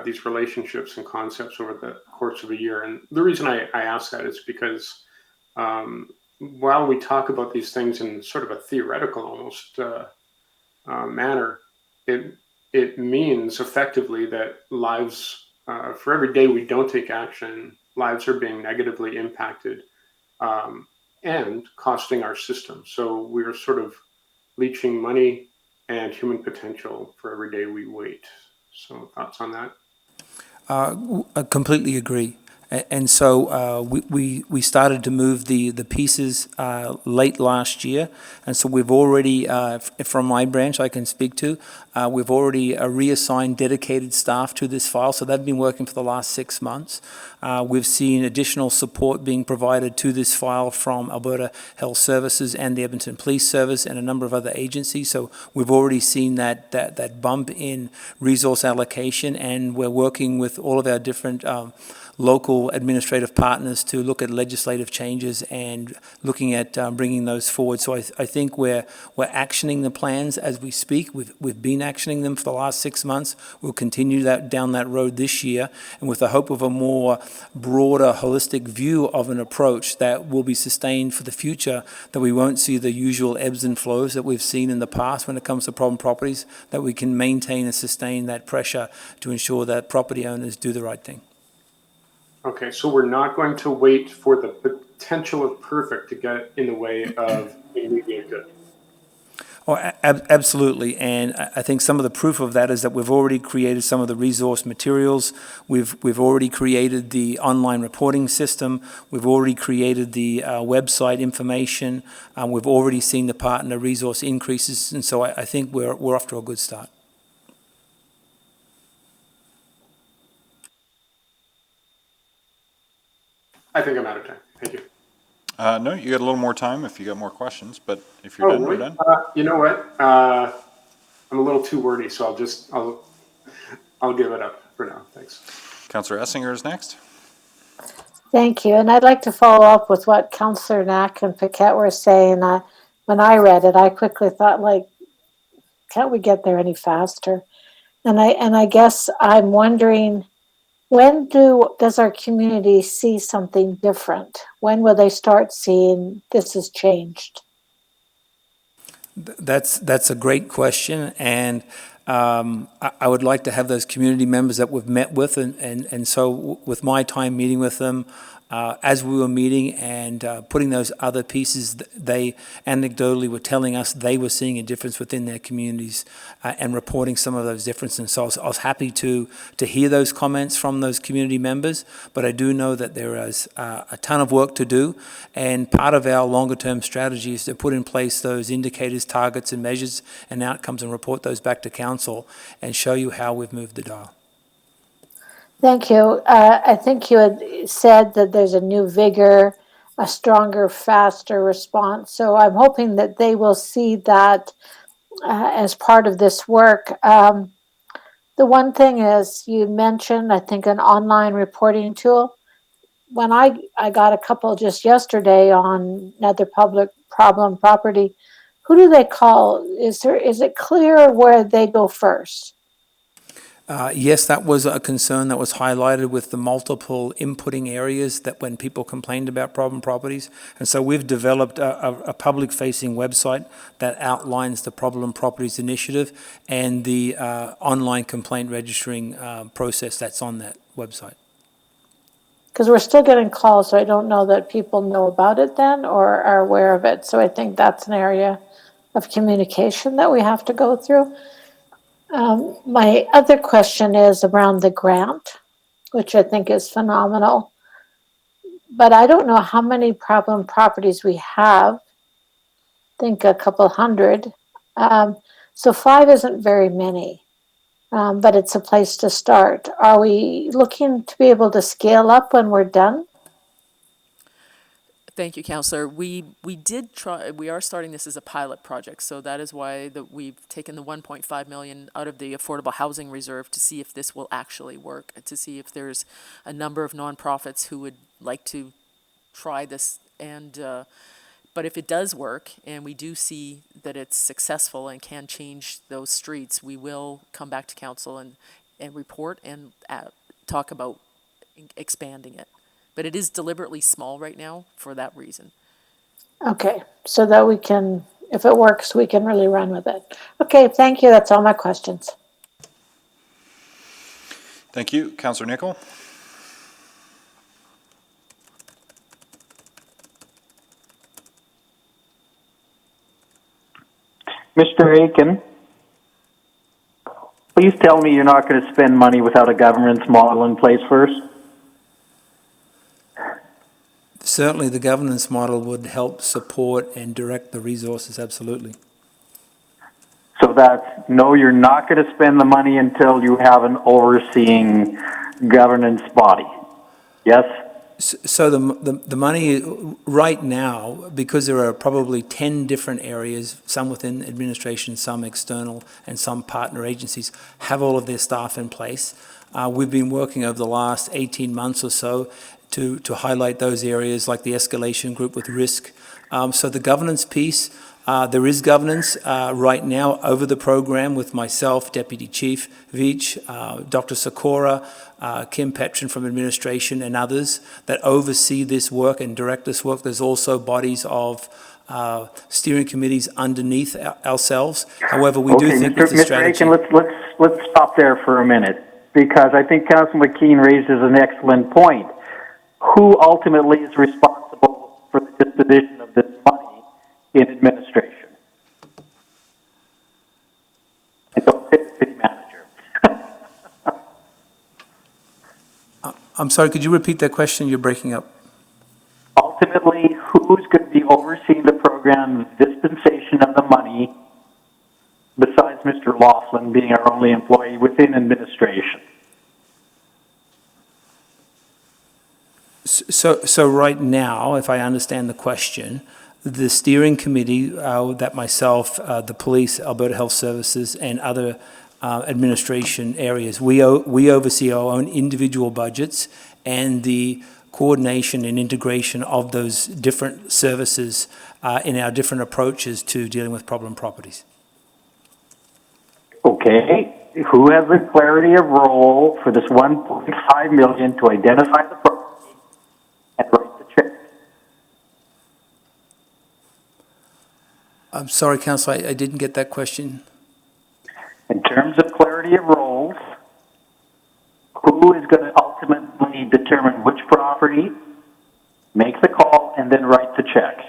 these relationships and concepts over the course of a year? And the reason I ask that is because while we talk about these things in sort of a theoretical almost manner, it means effectively that lives, for every day we don't take action, lives are being negatively impacted and costing our system. So we're sort of leaching money and human potential for every day we wait. So thoughts on that? I completely agree. And so we started to move the pieces late last year. And so we've already, from my branch I can speak to, we've already reassigned dedicated staff to this file. So they've been working for the last 6 months. We've seen additional support being provided to this file from Alberta Health Services and the Edmonton Police Service and a number of other agencies. So we've already seen that bump in resource allocation, and we're working with all of our different local administrative partners to look at legislative changes and looking at bringing those forward. So I think we're actioning the plans as we speak. We've been actioning them for the last 6 months. We'll continue down that road this year, and with the hope of a more broader, holistic view of an approach that will be sustained for the future, that we won't see the usual ebbs and flows that we've seen in the past when it comes to problem properties, that we can maintain and sustain that pressure to ensure that property owners do the right thing. Okay, so we're not going to wait for the potential of perfect to get in the way of immediate good. Oh, absolutely, and I think some of the proof of that is that we've already created some of the resource materials. We've already created the online reporting system. We've already created the website information. We've already seen the partner resource increases, and so I think we're off to a good start. I think I'm out of time. Thank you. No, you got a little more time if you got more questions, but if you're done, really? we're done. You know what? I'm a little too wordy, so I'll give it up for now. Thanks. Councillor Essinger is next. Thank you. And I'd like to follow up with what Councillor Knack and Paquette were saying. When I read it, I quickly thought, can't we get there any faster? And I guess I'm wondering, when does our community see something different? When will they start seeing this has changed? That's a great question, and I would like to have those community members that we've met with, and so with my time meeting with them, as we were meeting and putting those other pieces, they anecdotally were telling us they were seeing a difference within their communities and reporting some of those differences. So I was happy to hear those comments from those community members, but I do know that there is a ton of work to do, and part of our longer-term strategy is to put in place those indicators, targets, and measures and outcomes and report those back to council and show you how we've moved the dial. Thank you. I think you had said that there's a new vigor, a stronger, faster response. So I'm hoping that they will see that as part of this work. The one thing is, you mentioned, I think, an online reporting tool. When I got a couple just yesterday on another public problem property, who do they call? Is it clear where they go first? Yes, that was a concern that was highlighted with the multiple inputting areas that when people complained about problem properties. And so we've developed a public-facing website that outlines the problem properties initiative and the online complaint registering process that's on that website. Because we're still getting calls, so I don't know that people know about it then or are aware of it. So I think that's an area of communication that we have to go through. My other question is around the grant, which I think is phenomenal. But I don't know how many problem properties we have. I think a couple hundred. So 5 isn't very many, but it's a place to start. Are we looking to be able to scale up when we're done? Thank you, Councillor. We did try. We are starting this as a pilot project, so that is why we've taken the 1.5 million out of the Affordable Housing Reserve to see if this will actually work, to see if there's a number of nonprofits who would like to try this. And but if it does work, and we do see that it's successful and can change those streets, we will come back to council and report and talk about expanding it. But it is deliberately small right now for that reason. Okay, so that we can, if it works, we can really run with it. Okay, thank you. That's all my questions. Thank you. Councillor Nicol? Mr. Aiken, please tell me you're not going to spend money without a governance model in place first. Certainly the governance model would help support and direct the resources, absolutely. So that's, no, you're not going to spend the money until you have an overseeing governance body. Yes? So the money right now, because there are probably 10 different areas, some within administration, some external, and some partner agencies, have all of their staff in place. We've been working over the last 18 months or so to highlight those areas like the escalation group with risk. So the governance piece, there is governance right now over the program with myself, Deputy Chief Veach, Dr. Sikora, Kim Petrin from administration and others that oversee this work and direct this work. There's also bodies of steering committees underneath ourselves. However, we do think with the strategy... Mr. Aiken, let's stop there for a minute, because I think Councilor McKean raises an excellent point. Who ultimately is responsible for the disposition of this money in administration? And don't say the city manager. I'm sorry, could you repeat that question? You're breaking up. Ultimately, who's going to be overseeing the program's dispensation of the money besides Mr. Laughlin being our only employee within administration? So right now, if I understand the question, the steering committee that myself, the police, Alberta Health Services, and other administration areas, we oversee our own individual budgets and the coordination and integration of those different services in our different approaches to dealing with problem properties. Okay. Who has the clarity of role for this $1.5 million to identify the property and write the check? I'm sorry, Councillor, I didn't get that question. In terms of clarity of roles, who is going to ultimately determine which property make the call, and then write the check.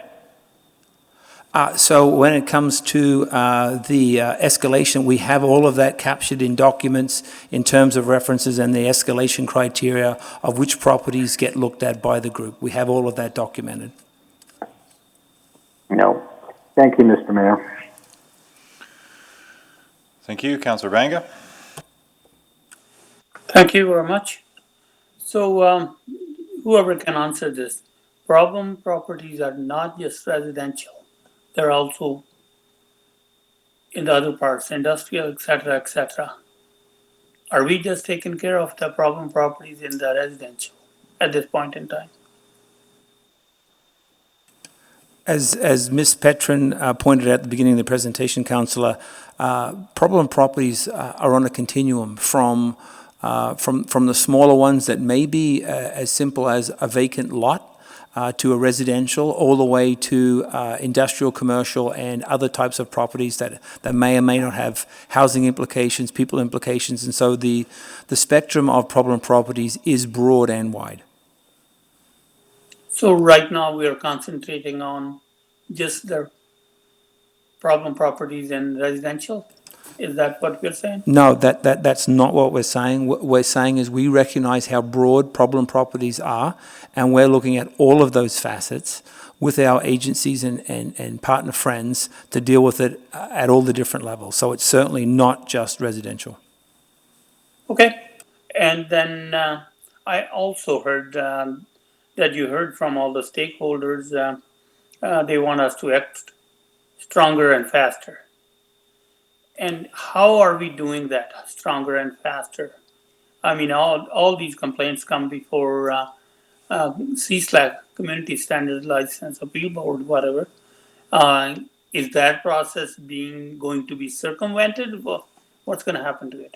So when it comes to the escalation, we have all of that captured in documents in terms of references and the escalation criteria of which properties get looked at by the group. We have all of that documented. No. Thank you, Mr. Mayor. Thank you. Councillor Banga? Thank you very much. So, whoever can answer this, problem properties are not just residential. They're also in the other parts, industrial, etc., etc. Are we just taking care of the problem properties in the residential at this point in time? As Ms. Petrin pointed out at the beginning of the presentation, Councillor, problem properties are on a continuum from the smaller ones that may be as simple as a vacant lot to a residential, all the way to industrial, commercial, and other types of properties that may or may not have housing implications, people implications, and so the spectrum of problem properties is broad and wide. So right now we are concentrating on just the problem properties in residential? Is that what we're saying? No, that's not what we're saying. What we're saying is we recognize how broad problem properties are, and we're looking at all of those facets with our agencies and partner friends to deal with it at all the different levels. So it's certainly not just residential. Okay. And then I also heard that you heard from all the stakeholders, they want us to act stronger and faster. And how are we doing that stronger and faster? I mean, all these complaints come before CSLAC, Community Standards License Appeal Board, whatever. Is that process going to be circumvented? What's going to happen to it?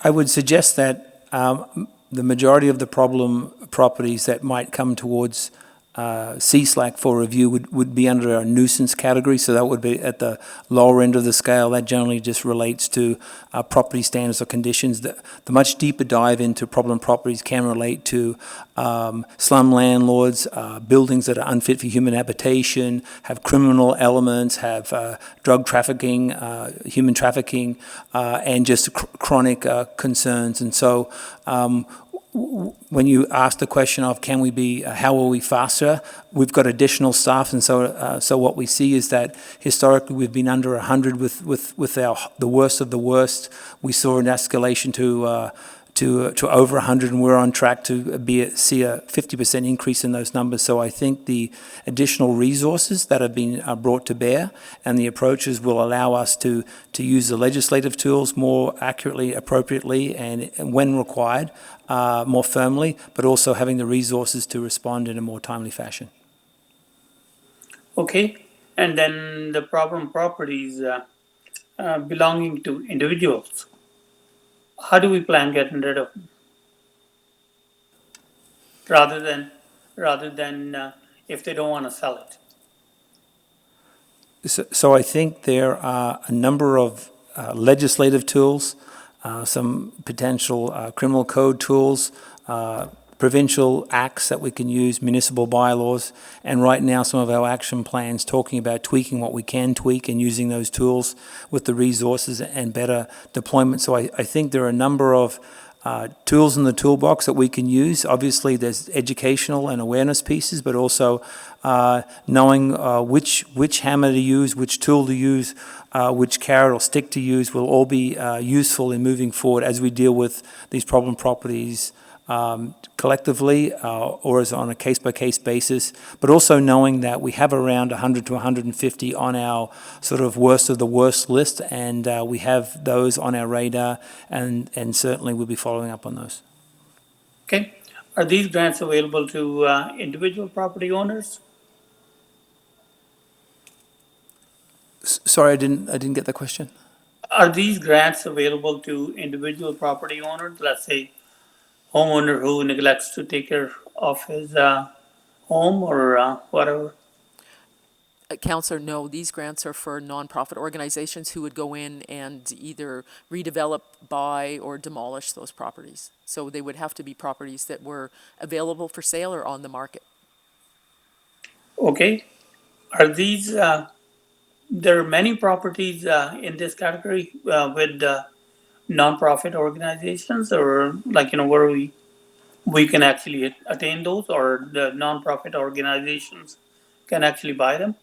I would suggest that the majority of the problem properties that might come towards CSLAC for review would be under a nuisance category, so that would be at the lower end of the scale. That generally just relates to property standards or conditions. The much deeper dive into problem properties can relate to slum landlords, buildings that are unfit for human habitation, have criminal elements, have drug trafficking, human trafficking, and just chronic concerns. And so when you ask the question of can we be, how are we faster, we've got additional staff, and so what we see is that historically we've been under 100 with the worst of the worst. We saw an escalation to over 100, and we're on track to see a 50% increase in those numbers. So I think the additional resources that have been brought to bear and the approaches will allow us to use the legislative tools more accurately, appropriately, and when required, more firmly, but also having the resources to respond in a more timely fashion. Okay, and then the problem properties belonging to individuals. How do we plan getting rid of them? Rather than if they don't want to sell it. So I think there are a number of legislative tools, some potential criminal code tools, provincial acts that we can use, municipal bylaws, and right now some of our action plans talking about tweaking what we can tweak and using those tools with the resources and better deployment. So I think there are a number of tools in the toolbox that we can use. Obviously there's educational and awareness pieces, but also knowing which hammer to use, which tool to use, which carrot or stick to use will all be useful in moving forward as we deal with these problem properties collectively or as on a case-by-case basis, but also knowing that we have around 100 to 150 on our sort of worst of the worst list, and we have those on our radar, and certainly we'll be following up on those. Okay. Are these grants available to individual property owners? Sorry, I didn't get the question. Are these grants available to individual property owners? Let's say homeowner who neglects to take care of his home or whatever? Councillor, no, these grants are for nonprofit organizations who would go in and either redevelop, buy, or demolish those properties. So they would have to be properties that were available for sale or on the market. Okay. Are these, there are many properties in this category with nonprofit organizations, or like, where we can actually attain those, or the nonprofit organizations can actually buy them?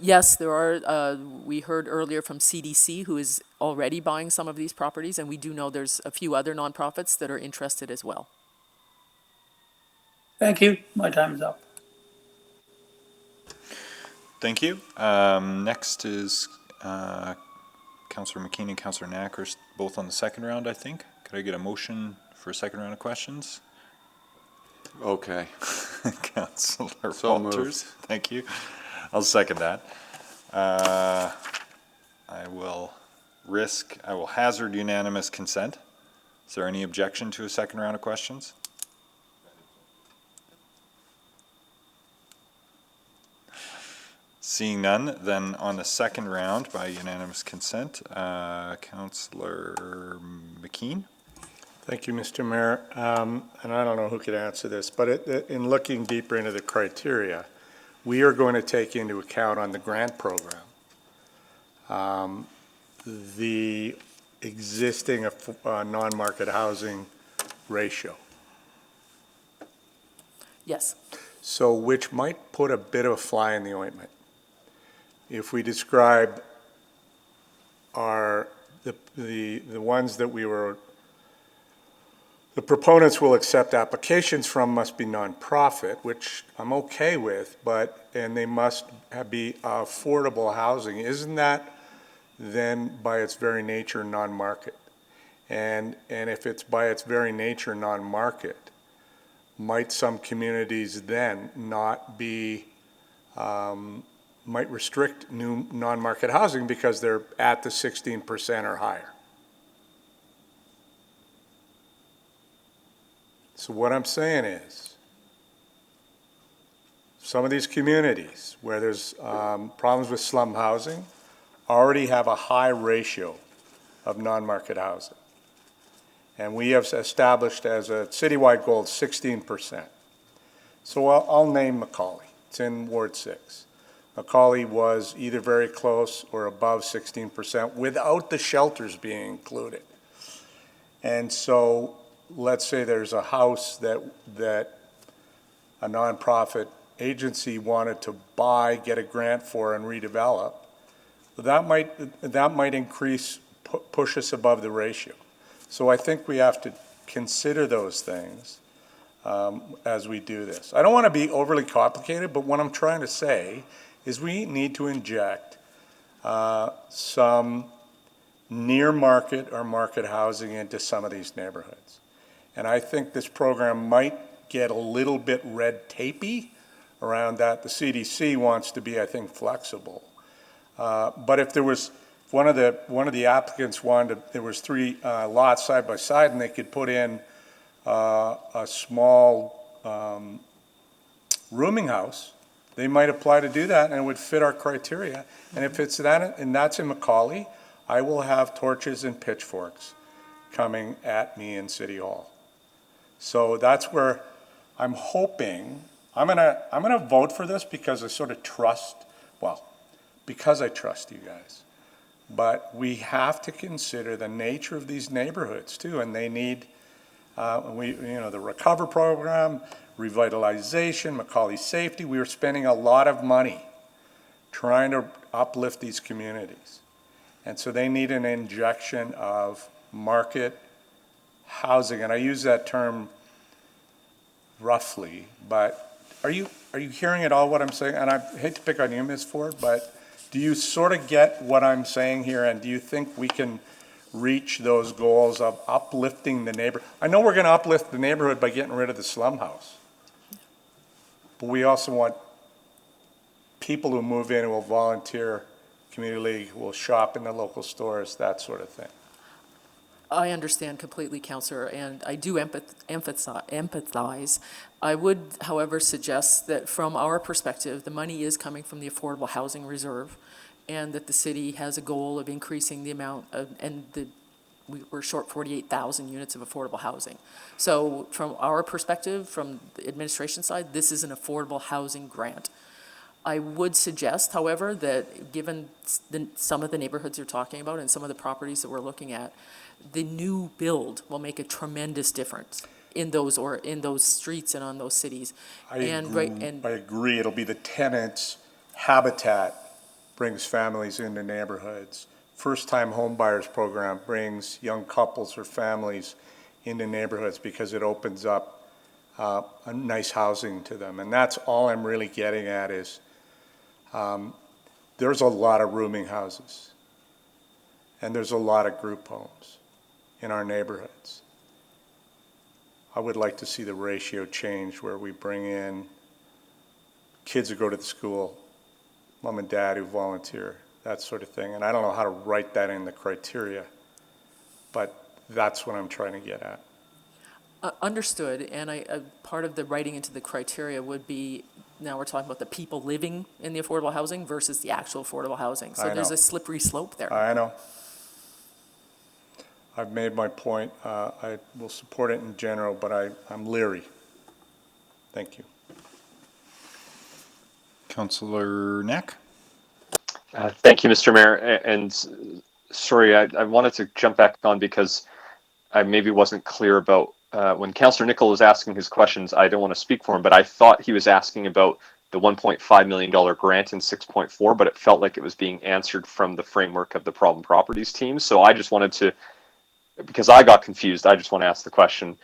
Yes, there are, we heard earlier from CDC, who is already buying some of these properties, and we do know there's a few other nonprofits that are interested as well. Thank you. My time is up. Thank you. Next is Councillor McKean and Councillor Knackers, both on the second round, I think. Could I get a motion for a second round of questions? Okay. Councillor So Walters, moved. thank you. I'll second that. I will hazard unanimous consent. Is there any objection to a second round of questions? Seeing none, then on the second round by unanimous consent, Councillor McKean. Thank you, Mr. Mayor. And I don't know who could answer this, but in looking deeper into the criteria, we are going to take into account on the grant program the existing non-market housing ratio. Yes. So which might put a bit of a fly in the ointment. If we describe the ones that the proponents will accept applications from must be nonprofit, which I'm okay with, and they must be affordable housing. Isn't that then by its very nature non-market? And if it's by its very nature non-market, might some communities then not be, might restrict new non-market housing because they're at the 16% or higher? So what I'm saying is, some of these communities where there's problems with slum housing already have a high ratio of non-market housing. And we have established as a citywide goal 16%. So I'll name Macaulay. It's in Ward 6. Macaulay was either very close or above 16% without the shelters being included. And so let's say there's a house that a nonprofit agency wanted to buy, get a grant for, and redevelop. That might increase, push us above the ratio. So I think we have to consider those things as we do this. I don't want to be overly complicated, but what I'm trying to say is we need to inject some near market or market housing into some of these neighborhoods. And I think this program might get a little bit red tapey around that. The CDC wants to be, I think, flexible. But if there was, one of the applicants wanted, there was 3 lots side by side, and they could put in a small rooming house, they might apply to do that, and it would fit our criteria. And if it's that, and that's in Macaulay, I will have torches and pitchforks coming at me in City Hall. So that's where I'm hoping, I'm gonna vote for this because I sort of trust, because I trust you guys. But we have to consider the nature of these neighborhoods too, and they need, the Recover program, revitalization, Macaulay safety. We are spending a lot of money trying to uplift these communities. And so they need an injection of market housing, and I use that term roughly, but are you hearing at all what I'm saying? And I hate to pick on you, Ms. Ford, but do you sort of get what I'm saying here, and do you think we can reach those goals of uplifting the neighborhood? I know we're going to uplift the neighborhood by getting rid of the slum house, but we also want people who move in who will volunteer, community league, who will shop in the local stores, that sort of thing. I understand completely, Councillor, and I do empathize. I would, however, suggest that from our perspective, the money is coming from the Affordable Housing Reserve, and that the city has a goal of increasing the amount of, we're short 48,000 units of affordable housing. So from our perspective, from the administration side, this is an affordable housing grant. I would suggest, however, that given some of the neighborhoods you're talking about and some of the properties that we're looking at, the new build will make a tremendous difference in those streets and on those cities. I agree. It'll be the tenants. Habitat brings families into neighborhoods. First-time home buyers program brings young couples or families into neighborhoods because it opens up a nice housing to them. And that's all I'm really getting at is there's a lot of rooming houses and there's a lot of group homes in our neighborhoods. I would like to see the ratio change where we bring in kids who go to the school, mom and dad who volunteer, that sort of thing. And I don't know how to write that in the criteria, but that's what I'm trying to get at. Understood, and part of the writing into the criteria would be, now we're talking about the people living in the affordable housing versus the actual affordable housing. So there's a slippery slope there. I know. I've made my point. I will support it in general, but I'm leery. Thank you. Councillor Neck? Thank you, Mr. Mayor. And sorry, I wanted to jump back on because I maybe wasn't clear about when Councillor Nicol was asking his questions. I don't want to speak for him, but I thought he was asking about the $1.5 million grant in 6.4, but it felt like it was being answered from the framework of the problem properties team. So I just wanted to, because I got confused, I just want to ask the question.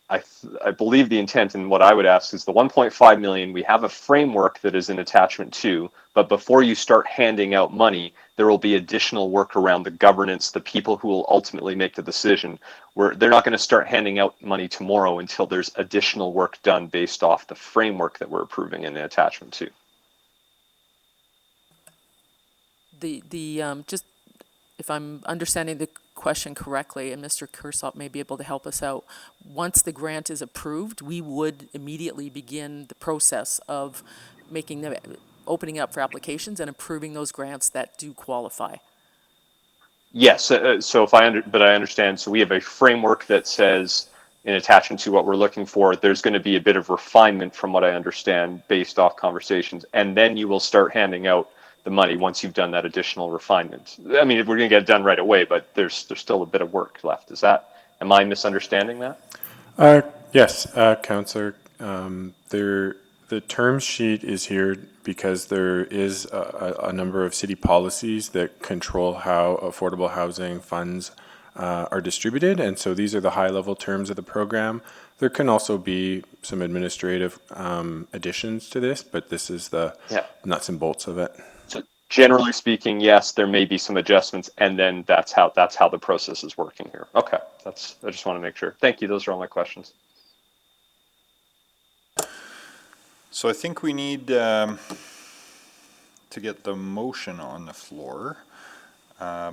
I believe the intent and what I would ask is the 1.5 million, we have a framework that is in attachment 2, but before you start handing out money, there will be additional work around the governance, the people who will ultimately make the decision, where they're not going to start handing out money tomorrow until there's additional work done based off the framework that we're approving in the attachment 2. Just if I'm understanding the question correctly, and Mr. Kersop may be able to help us out, once the grant is approved, we would immediately begin the process of opening up for applications and approving those grants that do qualify. Yes, so but I understand. So we have a framework that says, in attachment to what we're looking for, there's going to be a bit of refinement from what I understand based off conversations, and then you will start handing out the money once you've done that additional refinement. I mean, we're going to get it done right away, but there's still a bit of work left. Am I misunderstanding that? Yes, Councillor. The term sheet is here because there is a number of city policies that control how affordable housing funds are distributed, and so these are the high-level terms of the program. There can also be some administrative additions to this, but this is the nuts and bolts of it. So generally speaking, yes, there may be some adjustments, and then that's how the process is working here. Okay, I just want to make sure. Thank you. Those are all my questions. So I think we need to get the motion on the floor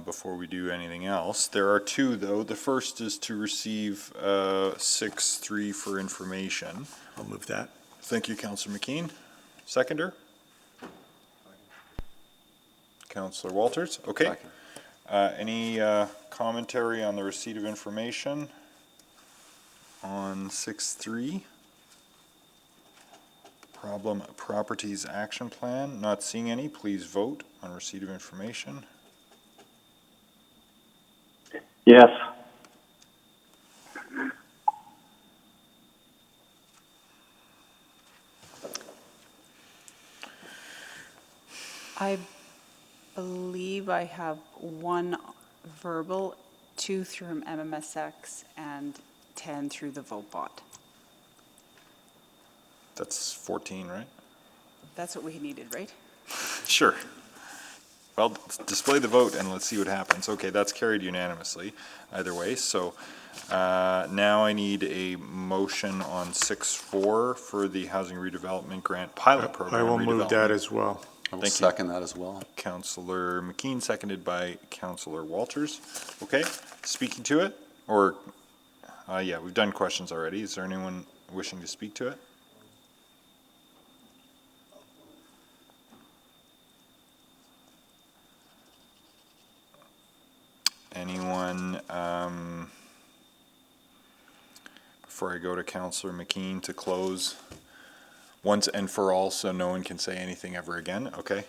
before we do anything else. There are two, though. The first is to receive 6.3 for information. I'll move that. Thank you, Councillor McKean. Seconder? Councillor Walters? Okay. Any commentary on the receipt of information on 6.3? Problem Properties Action Plan. Not seeing any. Please vote on receipt of information. Yes. I believe I have 1 verbal, 2 through MMSX, and 10 through the vote bot. That's 14, right? That's what we needed, right? Sure. Well, display the vote and let's see what happens. Okay, that's carried unanimously either way. So now I need a motion on 6.4 for the Housing Redevelopment Grant Pilot Program. I will move that as well. I will second that as well. Councillor McKean, seconded by Councillor Walters. Okay, speaking to it. Or, yeah, we've done questions already. Is there anyone wishing to speak to it? Anyone, before I go to Councillor McKean to close once and for all so no one can say anything ever again? Okay.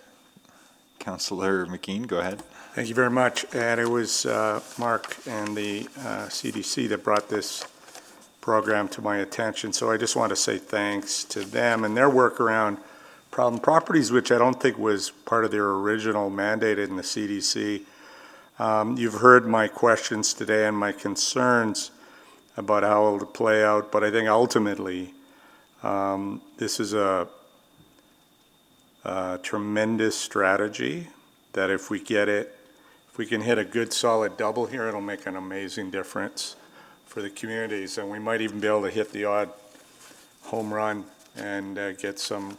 Councillor McKean, go ahead. Thank you very much. And it was Mark and the CDC that brought this program to my attention. So I just want to say thanks to them and their work around problem properties, which I don't think was part of their original mandate in the CDC. You've heard my questions today and my concerns about how it will play out, but I think ultimately this is a tremendous strategy that if we get it, if we can hit a good solid double here, it'll make an amazing difference for the communities, and we might even be able to hit the odd home run and get some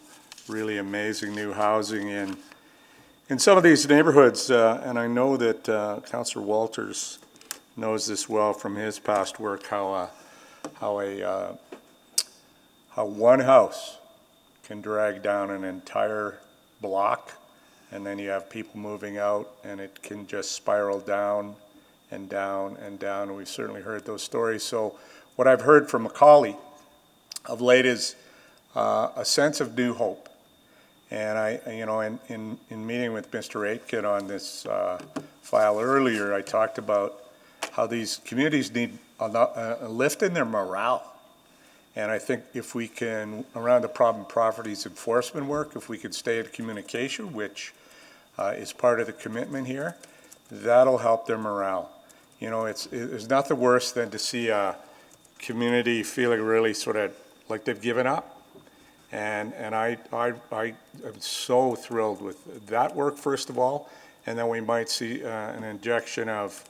really amazing new housing in some of these neighborhoods. And I know that Councillor Walters knows this well from his past work, how one house can drag down an entire block, and then you have people moving out, and it can just spiral down and down and down. And we've certainly heard those stories. So what I've heard from Macaulay of late is a sense of new hope. And I, you know, in meeting with Mr. Aitken on this file earlier, I talked about how these communities need a lift in their morale. And I think if we can, around the problem properties enforcement work, if we can stay in communication, which is part of the commitment here, that'll help their morale. You know, there's nothing worse than to see a community feeling really sort of like they've given up. And I'm so thrilled with that work, first of all, and then we might see an injection of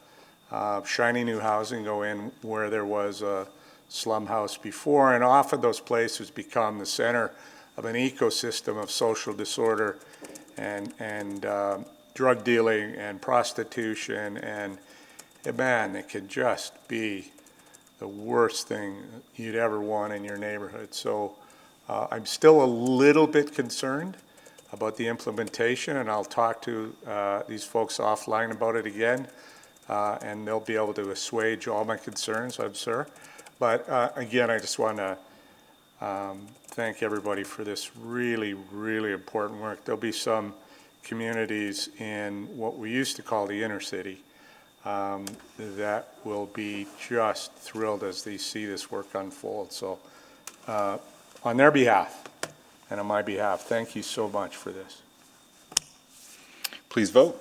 shiny new housing go in where there was a slum house before, and often those places become the center of an ecosystem of social disorder and drug dealing and prostitution, and man, it can just be the worst thing you'd ever want in your neighborhood. So I'm still a little bit concerned about the implementation, and I'll talk to these folks offline about it again, and they'll be able to assuage all my concerns, I'm sure. But again, I just want to thank everybody for this really, really important work. There'll be some communities in what we used to call the inner city that will be just thrilled as they see this work unfold. So on their behalf and on my behalf, thank you so much for this. Please vote.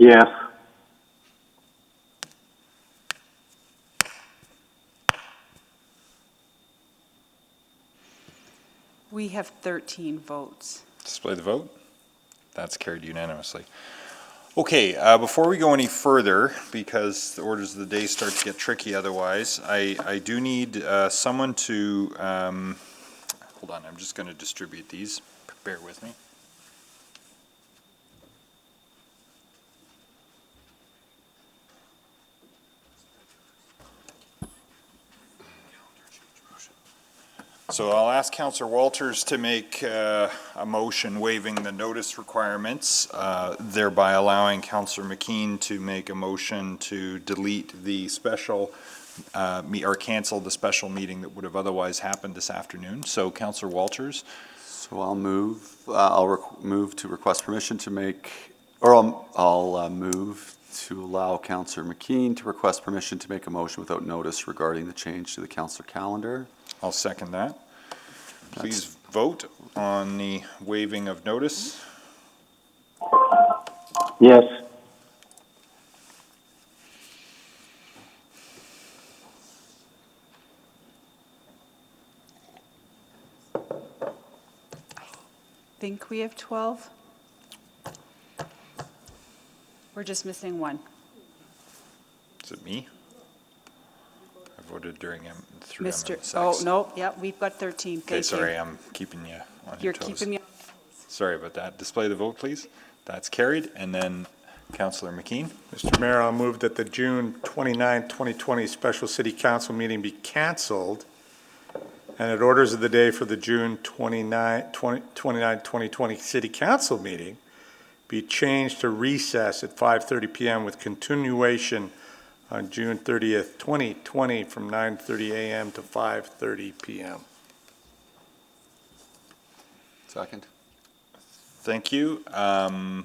Yes. We have 13 votes. Display the vote. That's carried unanimously. Okay, before we go any further, because the orders of the day start to get tricky otherwise, I do need someone to, hold on, I'm just going to distribute these. Bear with me. So I'll ask Councillor Walters to make a motion waiving the notice requirements, thereby allowing Councillor McKean to make a motion to delete the special, or cancel the special meeting that would have otherwise happened this afternoon. So Councillor Walters. So I'll move to request permission to make, or I'll move to allow Councillor McKean to request permission to make a motion without notice regarding the change to the council calendar. I'll second that. Please vote on the waiving of notice. Yes. Think we have 12? We're just missing one. Is it me? I voted during through Mr. M6. Oh, no, yeah, we've got 13. Okay, sorry, I'm keeping you on your toes. You're keeping me Sorry about that. Display the vote, please. That's carried. And then Councillor McKean. Mr. Mayor, I'll move that the June 29, 2020 special city council meeting be canceled, and that orders of the day for the June 29, 2020 city council meeting be changed to recess at 5:30 p.m. with continuation on June 30th, 2020 from 9:30 a.m. to 5:30 p.m. Second. Thank you. I'm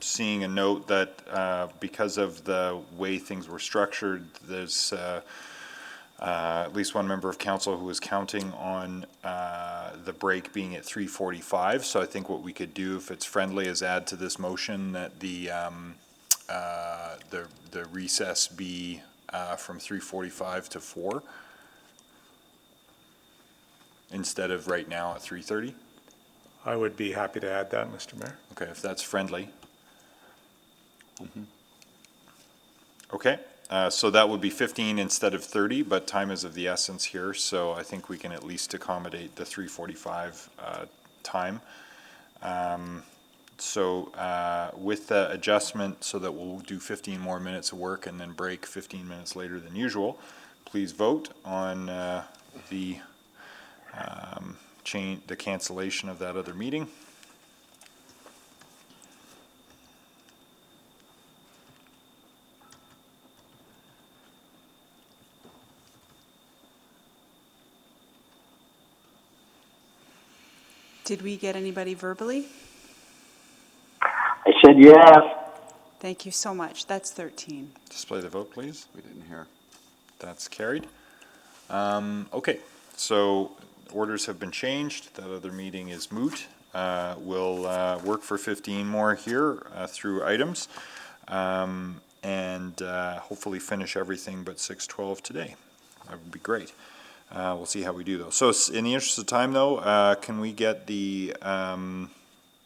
seeing a note that because of the way things were structured, there's at least one member of council who was counting on the break being at 3:45. So I think what we could do, if it's friendly, is add to this motion that the recess be from 3:45 to 4 instead of right now at 3:30. I would be happy to add that, Mr. Mayor. Okay, if that's friendly. Okay, so that would be 15 instead of 30, but time is of the essence here, so I think we can at least accommodate the 3:45 time. With the adjustment, so that we'll do 15 more minutes of work and then break 15 minutes later than usual, please vote on the cancellation of that other meeting. Did we get anybody verbally? I said yes. Thank you so much. That's 13. Display the vote, please. We didn't hear. That's carried. Okay, so orders have been changed. That other meeting is moot. We'll work for 15 more here through items and hopefully finish everything but 6:12 today. That would be great. We'll see how we do though. So in the interest of time though, can we get the,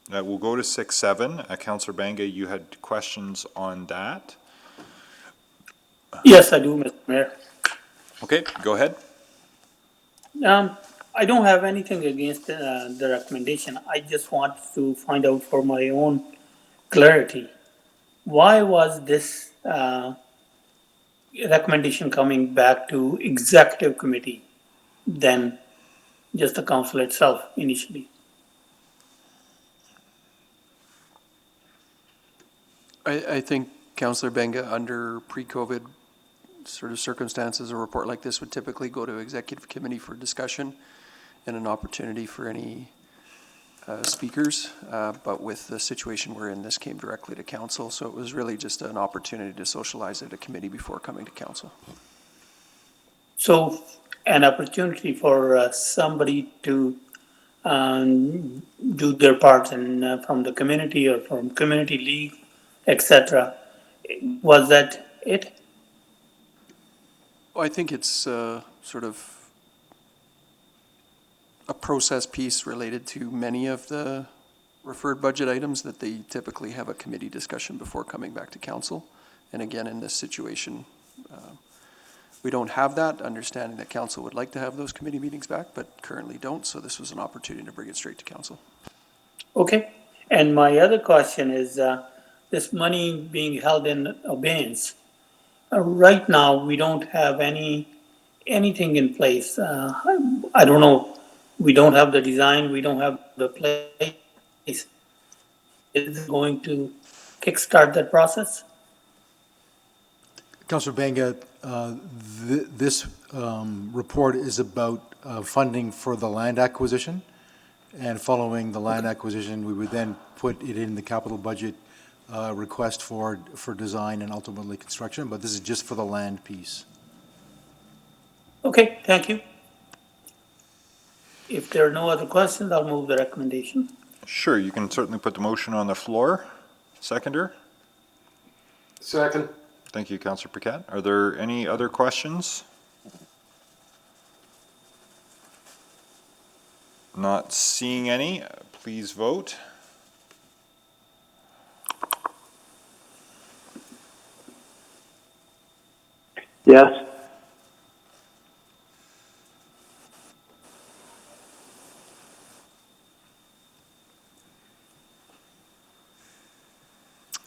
we'll go to 6-7. Councillor Banga, you had questions on that? Yes, I do, Mr. Mayor. Okay, go ahead. I don't have anything against the recommendation. I just want to find out for my own clarity. Why was this recommendation coming back to executive committee than just the council itself initially? I think, Councillor Benga, under pre-COVID sort of circumstances, a report like this would typically go to executive committee for discussion and an opportunity for any speakers, but with the situation we're in, this came directly to council, so it was really just an opportunity to socialize at a committee before coming to council. So an opportunity for somebody to do their part in, from the community or from community league, etc. Was that it? Well, I think it's sort of a process piece related to many of the referred budget items that they typically have a committee discussion before coming back to council. And again, in this situation, we don't have that, understanding that council would like to have those committee meetings back, but currently don't. So this was an opportunity to bring it straight to council. Okay. And my other question is this money being held in abeyance. Right now, we don't have anything in place. I don't know. We don't have the design. We don't have the place. Is it going to kickstart that process? Councillor Banga, this report is about funding for the land acquisition. And following the land acquisition, we would then put it in the capital budget request for design and ultimately construction. But this is just for the land piece. Okay, thank you. If there are no other questions, I'll move the recommendation. Sure, you can certainly put the motion on the floor. Seconder? Second. Thank you, Councillor Paquette. Are there any other questions? Not seeing any. Please vote. Yes.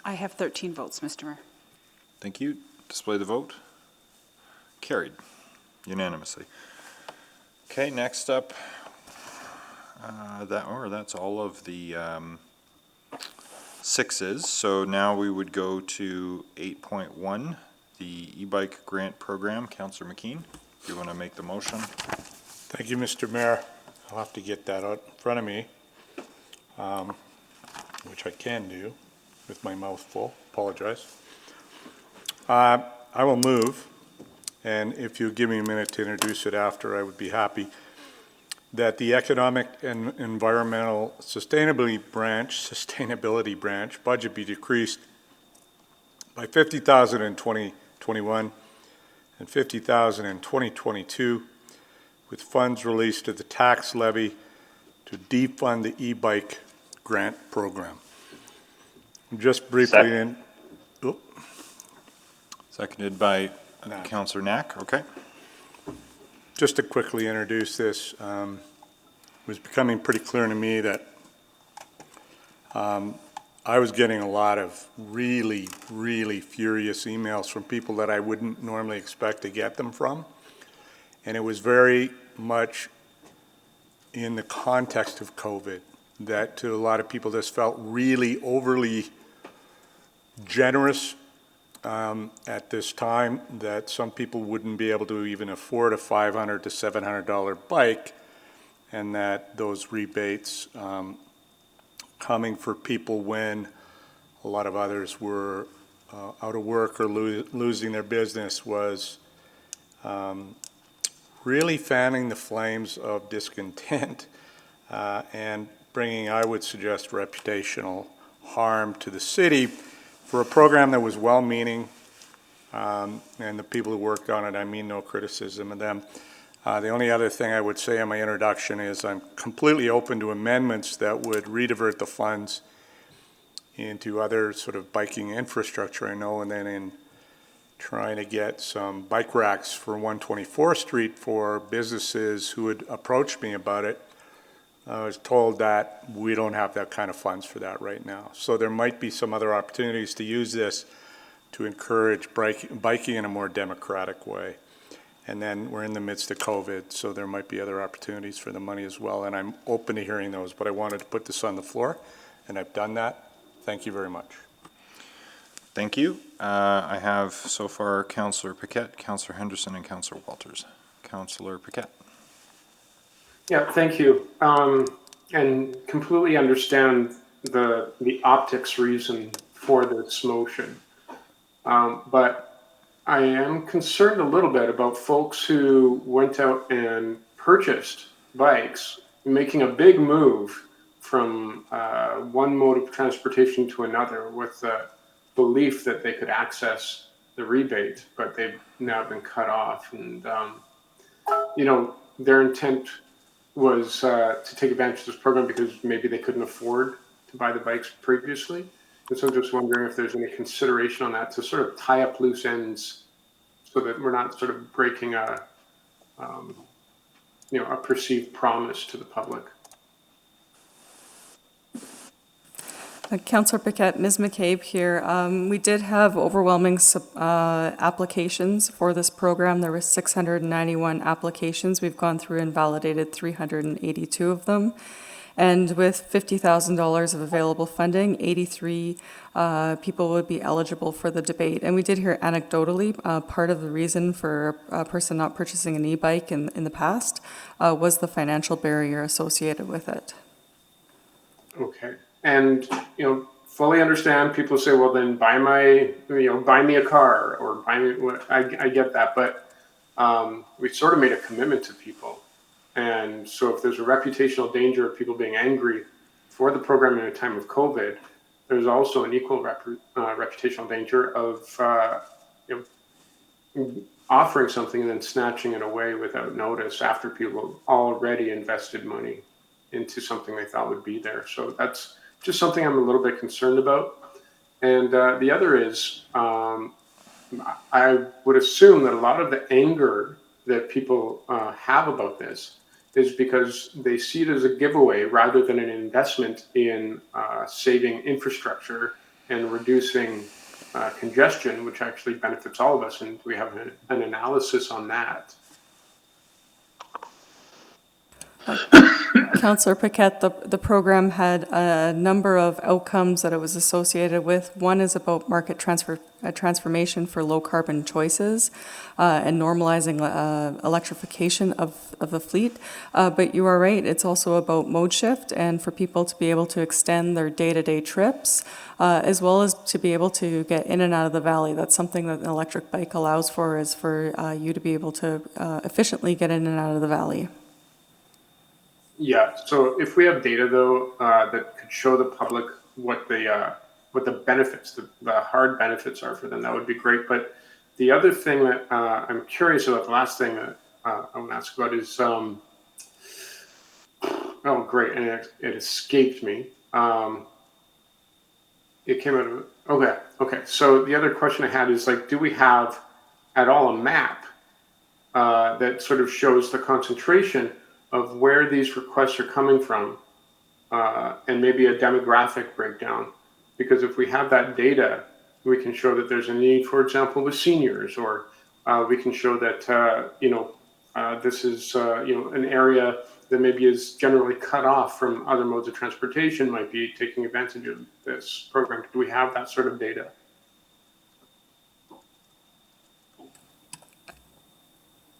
I have 13 votes, Mr. Mayor. Thank you. Display the vote. Carried unanimously. Okay, next up, that's all of the sixes. So now we would go to 8.1, the e-bike grant program. Councillor McKean, if you want to make the motion. Thank you, Mr. Mayor. I'll have to get that out in front of me, which I can do with my mouth full. Apologize. I will move, and if you give me a minute to introduce it after, I would be happy, that the Economic and Environmental Sustainability Branch budget be decreased by $50,000 in 2021 and $50,000 in 2022, with funds released to the tax levy to defund the e-bike grant program. Just briefly in. Seconded by Councillor Knack. Okay. Just to quickly introduce this, it was becoming pretty clear to me that I was getting a lot of really, really furious emails from people that I wouldn't normally expect to get them from. And it was very much in the context of COVID that to a lot of people this felt really overly generous at this time, that some people wouldn't be able to even afford a $500 to $700 bike, and that those rebates coming for people when a lot of others were out of work or losing their business was really fanning the flames of discontent and bringing, I would suggest, reputational harm to the city for a program that was well-meaning, and the people who worked on it, I mean no criticism of them. The only other thing I would say in my introduction is I'm completely open to amendments that would redivert the funds into other sort of biking infrastructure, I know, and then in trying to get some bike racks for 124th Street for businesses who would approach me about it. I was told that we don't have that kind of funds for that right now. So there might be some other opportunities to use this to encourage biking in a more democratic way. And then we're in the midst of COVID, so there might be other opportunities for the money as well, and I'm open to hearing those, but I wanted to put this on the floor, and I've done that. Thank you very much. Thank you. I have so far Councillor Paquette, Councillor Henderson, and Councillor Walters. Councillor Paquette. Yeah, thank you. And completely understand the optics reason for this motion. But I am concerned a little bit about folks who went out and purchased bikes, making a big move from one mode of transportation to another with the belief that they could access the rebate, but they've now been cut off. And, you know, their intent was to take advantage of this program because maybe they couldn't afford to buy the bikes previously. And so I'm just wondering if there's any consideration on that to sort of tie up loose ends so that we're not sort of breaking a perceived promise to the public. Councillor Paquette, Ms. McCabe here. We did have overwhelming applications for this program. There were 691 applications. We've gone through and validated 382 of them. And with $50,000 of available funding, 83 people would be eligible for the debate. And we did hear anecdotally, part of the reason for a person not purchasing an e-bike in the past was the financial barrier associated with it. Okay. And, you know, fully understand people say, well, then buy me a car or buy me, I get that. But we sort of made a commitment to people. And so if there's a reputational danger of people being angry for the program in a time of COVID, there's also an equal reputational danger of offering something and then snatching it away without notice after people have already invested money into something they thought would be there. So that's just something I'm a little bit concerned about. And the other is, I would assume that a lot of the anger that people have about this is because they see it as a giveaway rather than an investment in saving infrastructure and reducing congestion, which actually benefits all of us, and we have an analysis on that. Councillor Paquette, the program had a number of outcomes that it was associated with. One is about market transformation for low carbon choices and normalizing electrification of the fleet. But you are right, it's also about mode shift and for people to be able to extend their day-to-day trips, as well as to be able to get in and out of the valley. That's something that an electric bike allows for, is for you to be able to efficiently get in and out of the valley. Yeah, so if we have data though that could show the public what the benefits, the hard benefits are for them, that would be great. But the other thing that I'm curious about, the last thing that I want to ask about is, oh great, and it escaped me. It came out of, okay. So the other question I had is, like, do we have at all a map that sort of shows the concentration of where these requests are coming from, and maybe a demographic breakdown? Because if we have that data, we can show that there's a need, for example, with seniors, or we can show that this is an area that maybe is generally cut off from other modes of transportation, might be taking advantage of this program. Do we have that sort of data?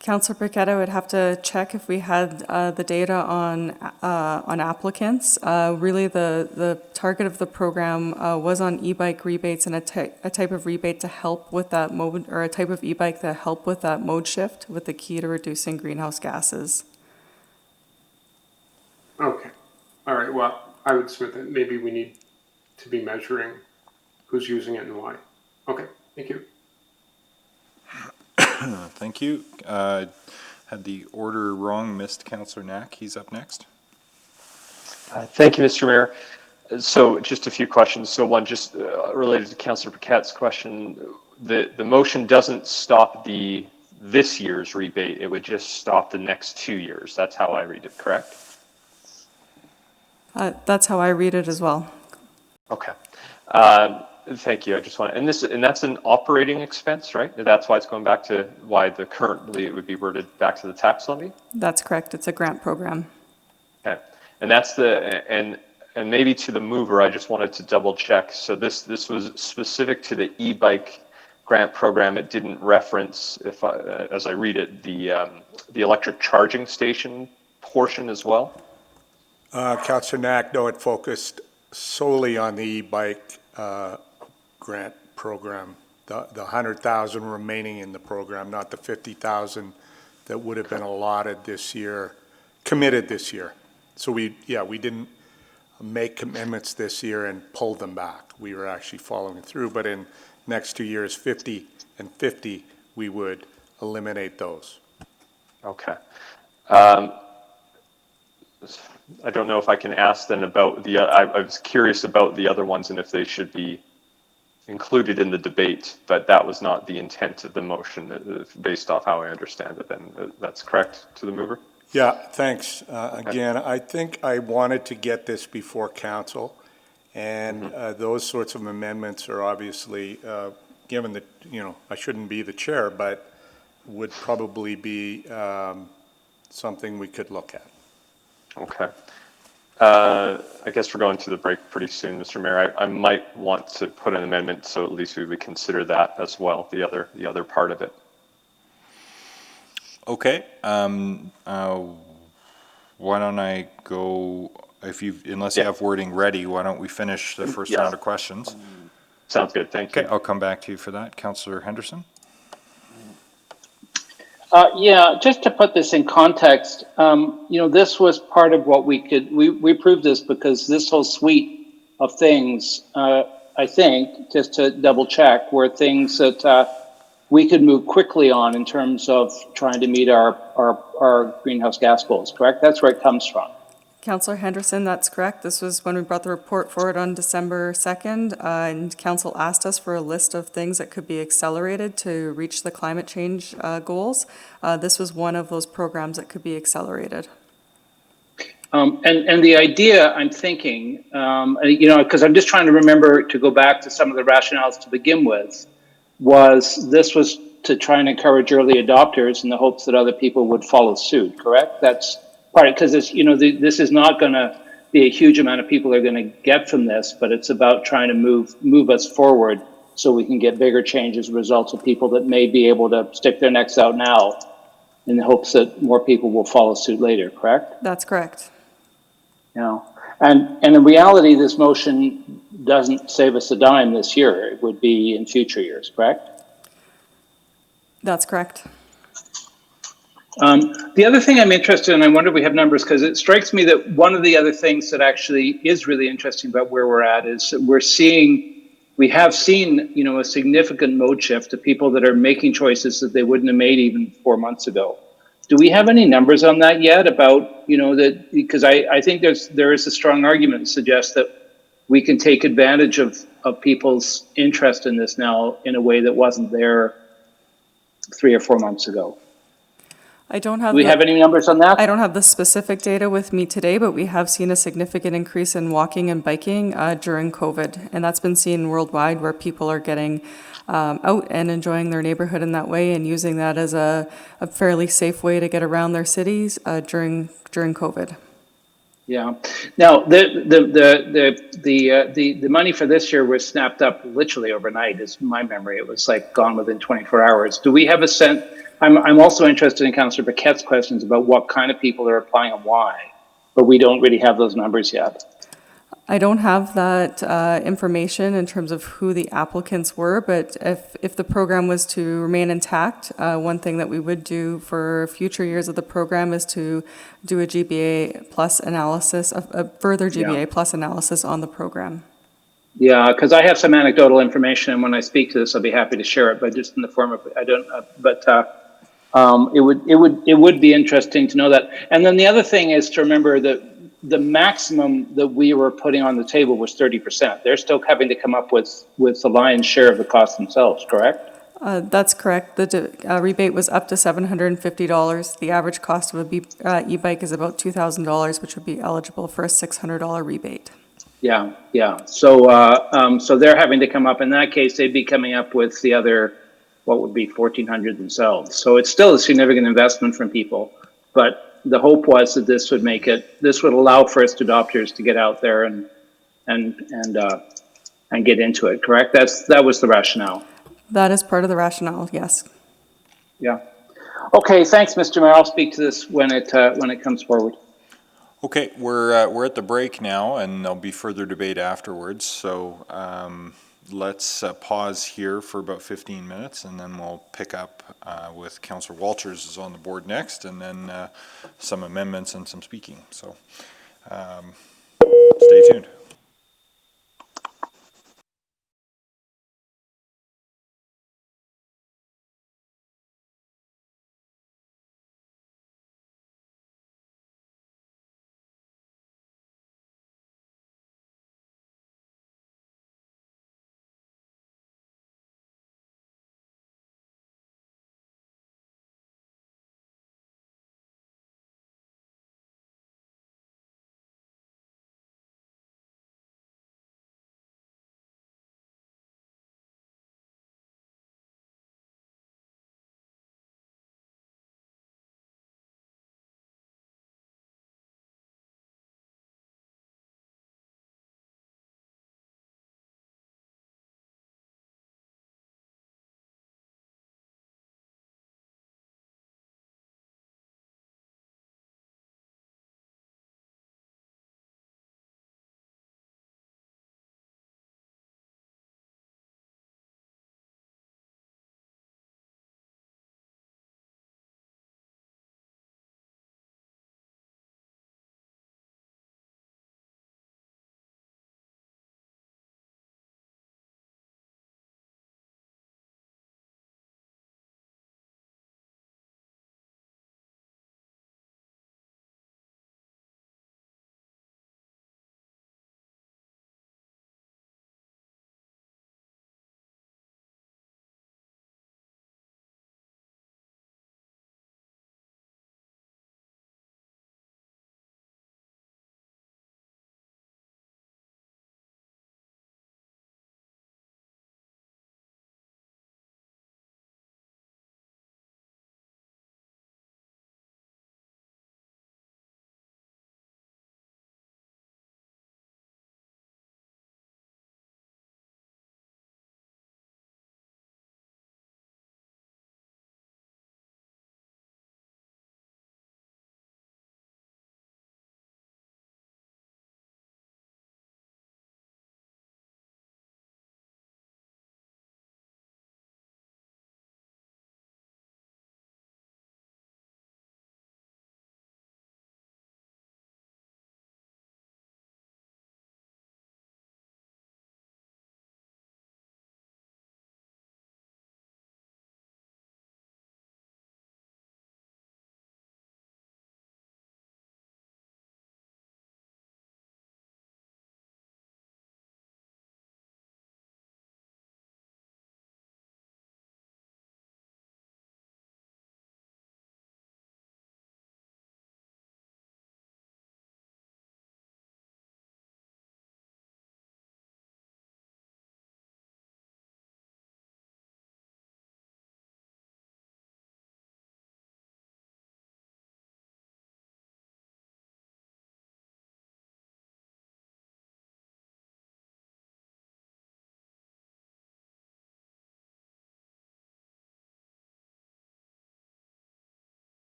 Councillor Paquette, I would have to check if we had the data on applicants. Really, the target of the program was on e-bike rebates and a type of rebate to help with that mode, or a type of e-bike to help with that mode shift, with the key to reducing greenhouse gases. Okay. All right. Well, I would submit that maybe we need to be measuring who's using it and why. Okay. Thank you. Thank you. Had the order wrong, missed Councillor Knack. He's up next. Thank you, Mr. Mayor. So just a few questions. So one, just related to Councillor Paquette's question, the motion doesn't stop this year's rebate. It would just stop the next 2 years. That's how I read it, correct? That's how I read it as well. Okay. Thank you. I just want to, and that's an operating expense, right? That's why it's going back to why currently it would be worded back to the tax levy? That's correct. It's a grant program. Okay. And that's and maybe to the mover, I just wanted to double check. So this was specific to the e-bike grant program. It didn't reference, as I read it, the electric charging station portion as well? Councillor Knack, no, it focused solely on the e-bike grant program, the 100,000 remaining in the program, not the 50,000 that would have been allotted this year, committed this year. So we didn't make commitments this year and pull them back. We were actually following through, but in next 2 years, 50 and 50, we would eliminate those. Okay. I don't know if I can ask then about I was curious about the other ones and if they should be included in the debate, but that was not the intent of the motion based off how I understand it, then that's correct to the mover? Yeah, thanks. Again, I think I wanted to get this before council, and those sorts of amendments are obviously, given that, I shouldn't be the chair, but would probably be something we could look at. Okay. I guess we're going to the break pretty soon, Mr. Mayor. I might want to put an amendment so at least we would consider that as well, the other part of it. Okay. Why don't I go, unless you have wording ready, why don't we finish the first round of questions? Sounds good. Thank you. Okay, I'll come back to you for that. Councillor Henderson? Just to put this in context, this was part of what we approved this because this whole suite of things, I think, just to double check, were things that we could move quickly on in terms of trying to meet our greenhouse gas goals, correct? That's where it comes from. Councillor Henderson, that's correct. This was when we brought the report forward on December 2nd, and council asked us for a list of things that could be accelerated to reach the climate change goals. This was one of those programs that could be accelerated. And the idea, I'm thinking, because I'm just trying to remember to go back to some of the rationales to begin with, was to try and encourage early adopters in the hopes that other people would follow suit, correct? That's part of, because this is not going to be a huge amount of people are going to get from this, but it's about trying to move us forward so we can get bigger change as a result of people that may be able to stick their necks out now in the hopes that more people will follow suit later, correct? That's correct. And in reality, this motion doesn't save us a dime this year. It would be in future years, correct? That's correct. The other thing I'm interested in, I wonder if we have numbers, because it strikes me that one of the other things that actually is really interesting about where we're at is that we have seen, a significant mode shift to people that are making choices that they wouldn't have made even 4 months ago. Do we have any numbers on that yet about, that, because I think there is a strong argument to suggest that we can take advantage of people's interest in this now in a way that wasn't there 3 or 4 months ago. I don't have. Do we have any numbers on that? I don't have the specific data with me today, but we have seen a significant increase in walking and biking during COVID, and that's been seen worldwide, where people are getting out and enjoying their neighborhood in that way, and using that as a fairly safe way to get around their cities during COVID. Yeah. Now the money for this year was snapped up literally overnight, is my memory. It was like gone within 24 hours. Do we have a sense? I'm also interested in Councillor Paquette's questions about what kind of people are applying and why, but we don't really have those numbers yet. I don't have that information in terms of who the applicants were, but if the program was to remain intact, one thing that we would do for future years of the program is to do a GBA plus analysis, a further GBA plus analysis on the program. Yeah, because I have some anecdotal information, and when I speak to this, I'll be happy to share it. But just in the form of, it would be interesting to know that. And then the other thing is to remember that the maximum that we were putting on the table was 30%. They're still having to come up with the lion's share of the cost themselves, correct? That's correct. The rebate was up to $750. The average cost of a e-bike is about $2,000, which would be eligible for a $600 rebate. Yeah. So they're having to come up. In that case, they'd be coming up with the other, what would be $1,400 themselves. So it's still a significant investment from people, but the hope was that this would allow first adopters to get out there and get into it. Correct? That was the rationale. That is part of the rationale. Yes. Yeah. Okay. Thanks, Mr. Mayor. I'll speak to this when it comes forward. Okay, we're at the break now, and there'll be further debate afterwards. So let's pause here for about 15 minutes, and then we'll pick up with Councillor Walters is on the board next, and then some amendments and some speaking. So stay tuned.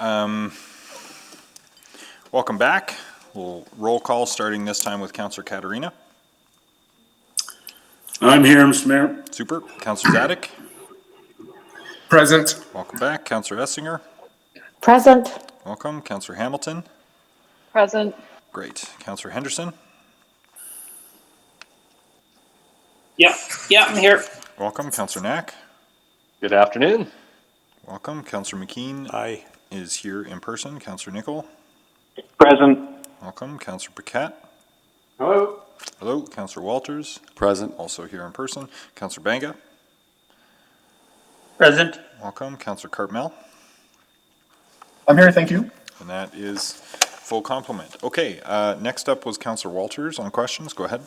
Welcome back. We'll roll call, starting this time with Councillor Katarina. I'm here, Mr. Mayor. Super. Councillor Zadig. Present. Welcome back. Councillor Essinger. Present. Welcome. Councillor Hamilton. Present. Great. Councillor Henderson. Yeah, I'm here. Welcome. Councillor Knack. Good afternoon. Welcome. Councillor McKean. Aye. Is here in person. Councillor Nicol. Present. Welcome. Councillor Paquette. Hello. Hello. Councillor Walters. Present. Also here in person. Councillor Banga. Present. Welcome. Councillor Cartmel. I'm here, thank you. And that is full complement. Okay, next up was Councillor Walters on questions. Go ahead.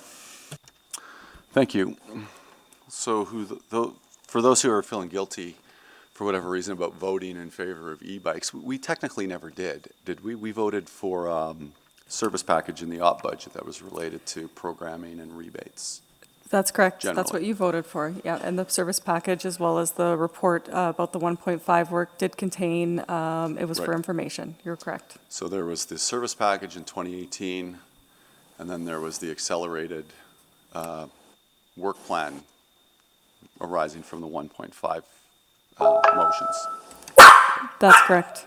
Thank you. So for those who are feeling guilty for whatever reason about voting in favor of e-bikes, we technically never did we? We voted for service package in the op budget that was related to programming and rebates. That's correct. That's Generally. what you voted for, yeah. And the service package, as well as the report about the 1.5 work, did contain, it was for Right. information. You're correct. So there was the service package in 2018, and then there was the accelerated work plan arising from the 1.5 motions. That's correct.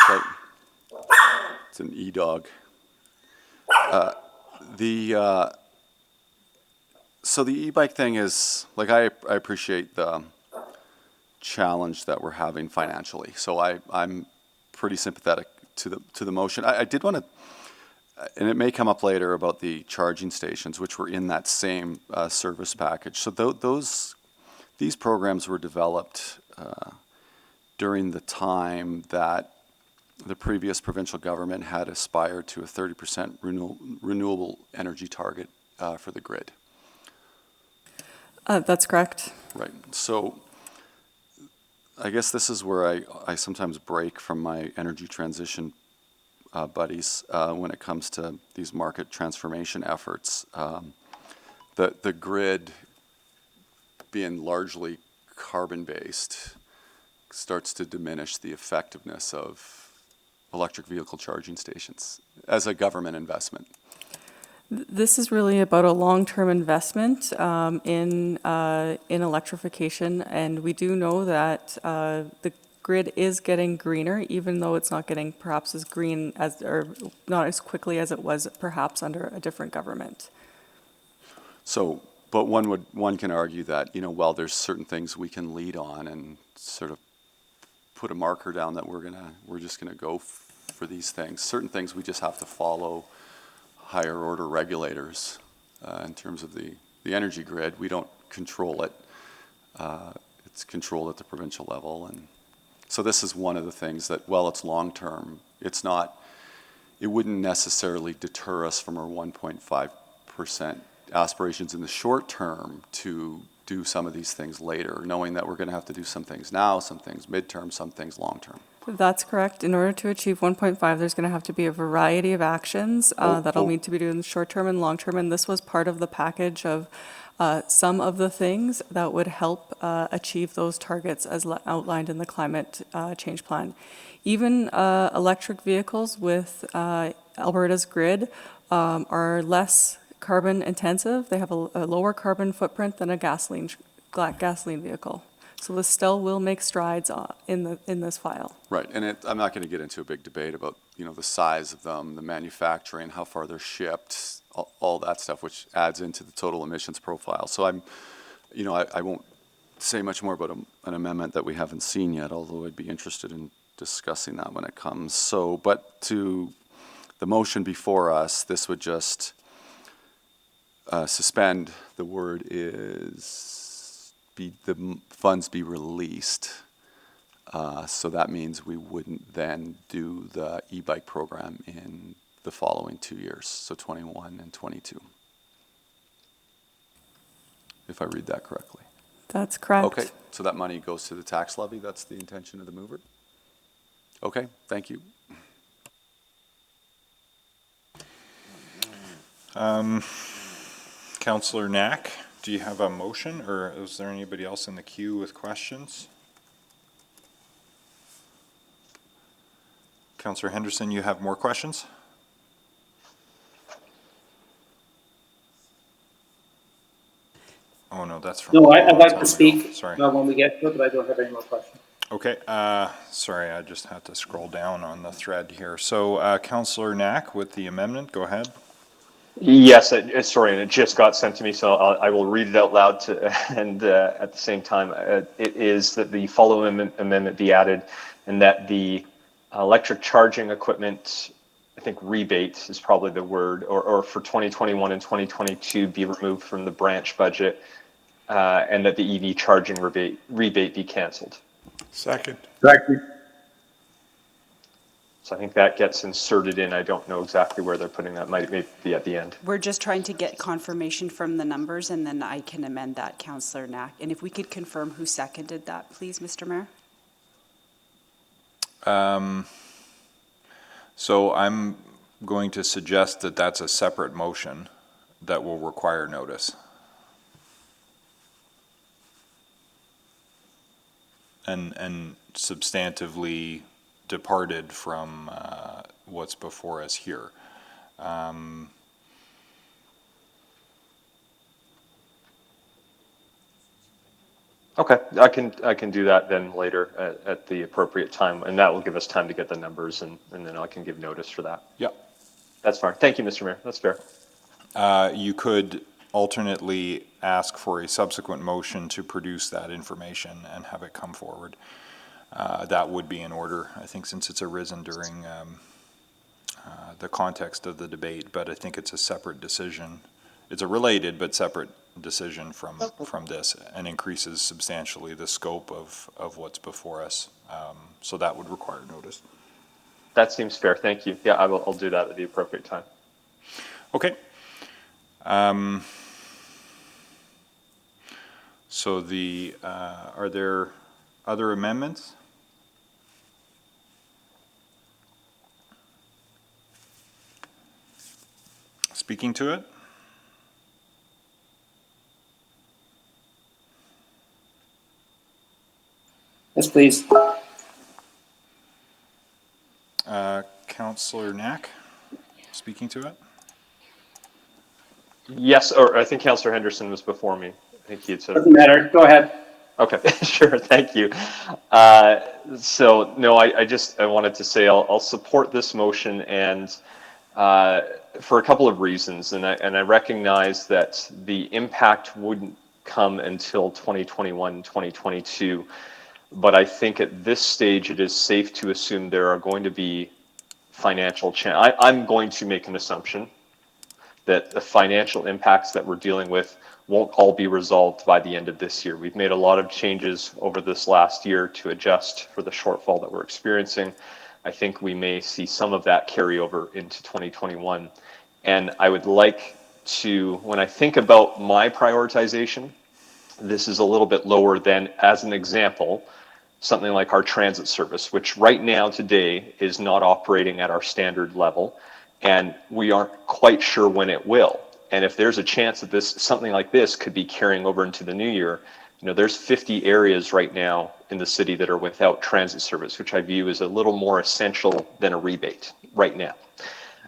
Right. It's an e-dog. So the e-bike thing is, like, I appreciate the challenge that we're having financially. So I'm pretty sympathetic to the motion. I did want to, and it may come up later, about the charging stations, which were in that same service package. So these programs were developed during the time that the previous provincial government had aspired to a 30% renewable energy target for the grid. That's correct. Right. So I guess this is where I sometimes break from my energy transition buddies when it comes to these market transformation efforts. The grid being largely carbon-based starts to diminish the effectiveness of electric vehicle charging stations as a government investment. This is really about a long-term investment in electrification, and we do know that the grid is getting greener, even though it's not getting perhaps as green as, or not as quickly as it was perhaps under a different government. So, but one can argue that, while there's certain things we can lead on and sort of put a marker down that we're just gonna go for these things. Certain things we just have to follow higher order regulators in terms of the energy grid. We don't control it. It's controlled at the provincial level. And so this is one of the things that, while it's long term, it wouldn't necessarily deter us from our 1.5% aspirations in the short term to do some of these things later, knowing that we're going to have to do some things now, some things midterm, some things long term. That's correct. In order to achieve 1.5, there's going to have to be a variety of actions that'll need to be done in the short term and long term, and this was part of the package of some of the things that would help achieve those targets as outlined in the climate change plan. Even electric vehicles with Alberta's grid are less carbon intensive. They have a lower carbon footprint than a gasoline vehicle. So this still will make strides in this file. Right, and I'm not going to get into a big debate about the size of them, the manufacturing, how far they're shipped, all that stuff, which adds into the total emissions profile. So I won't say much more about an amendment that we haven't seen yet, although I'd be interested in discussing that when it comes. So, but to the motion before us, this would just suspend. The word is the funds be released. So that means we wouldn't then do the e-bike program in the following 2 years, so 21 and 22. If I read that correctly. That's correct. Okay, so that money goes to the tax levy. That's the intention of the mover. Okay, thank you. Councillor Knack, do you have a motion, or is there anybody else in the queue with questions? Councillor Henderson, you have more questions? Oh, no, that's from. No, a I'd long like time to ago. speak Sorry. when we get to it, but I don't have any more questions. Okay, sorry, I just had to scroll down on the thread here. So, Councillor Knack with the amendment, go ahead. Yes, sorry, and it just got sent to me, so I will read it out loud and at the same time, it is that the following amendment be added and that the electric charging equipment, I think rebate is probably the word, or for 2021 and 2022 be removed from the branch budget and that the EV charging rebate be canceled. Second. Second. So I think that gets inserted in. I don't know exactly where they're putting that. Might be at the end. We're just trying to get confirmation from the numbers, and then I can amend that, Councillor Knack. And if we could confirm who seconded that, please, Mr. Mayor? So I'm going to suggest that that's a separate motion that will require notice. And substantively departed from what's before us here. Okay, I can do that then later at the appropriate time, and that will give us time to get the numbers, and then I can give notice for that. Yeah. That's fine. Thank you, Mr. Mayor. That's fair. You could alternately ask for a subsequent motion to produce that information and have it come forward. That would be in order, I think, since it's arisen during the context of the debate, but I think it's a separate decision. It's a related but separate decision from this, and increases substantially the scope of what's before us. So that would require notice. That seems fair. Thank you. Yeah, I'll do that at the appropriate time. Okay. So are there other amendments? Speaking to it? Yes, please. Councillor Knack, speaking to it? Yes, or I think Councillor Henderson was before me. I think he had said. Doesn't matter. Go ahead. Okay, sure. Thank you. So no, I wanted to say I'll support this motion, and for a couple of reasons, and I recognize that the impact wouldn't come until 2021, 2022, but I think at this stage it is safe to assume there are going to be financial I'm going to make an assumption that the financial impacts that we're dealing with won't all be resolved by the end of this year. We've made a lot of changes over this last year to adjust for the shortfall that we're experiencing. I think we may see some of that carry over into 2021. And I would like to, when I think about my prioritization, this is a little bit lower than, as an example, something like our transit service, which right now today is not operating at our standard level, and we aren't quite sure when it will. And if there's a chance that something like this could be carrying over into the new year, there's 50 areas right now in the city that are without transit service, which I view as a little more essential than a rebate right now.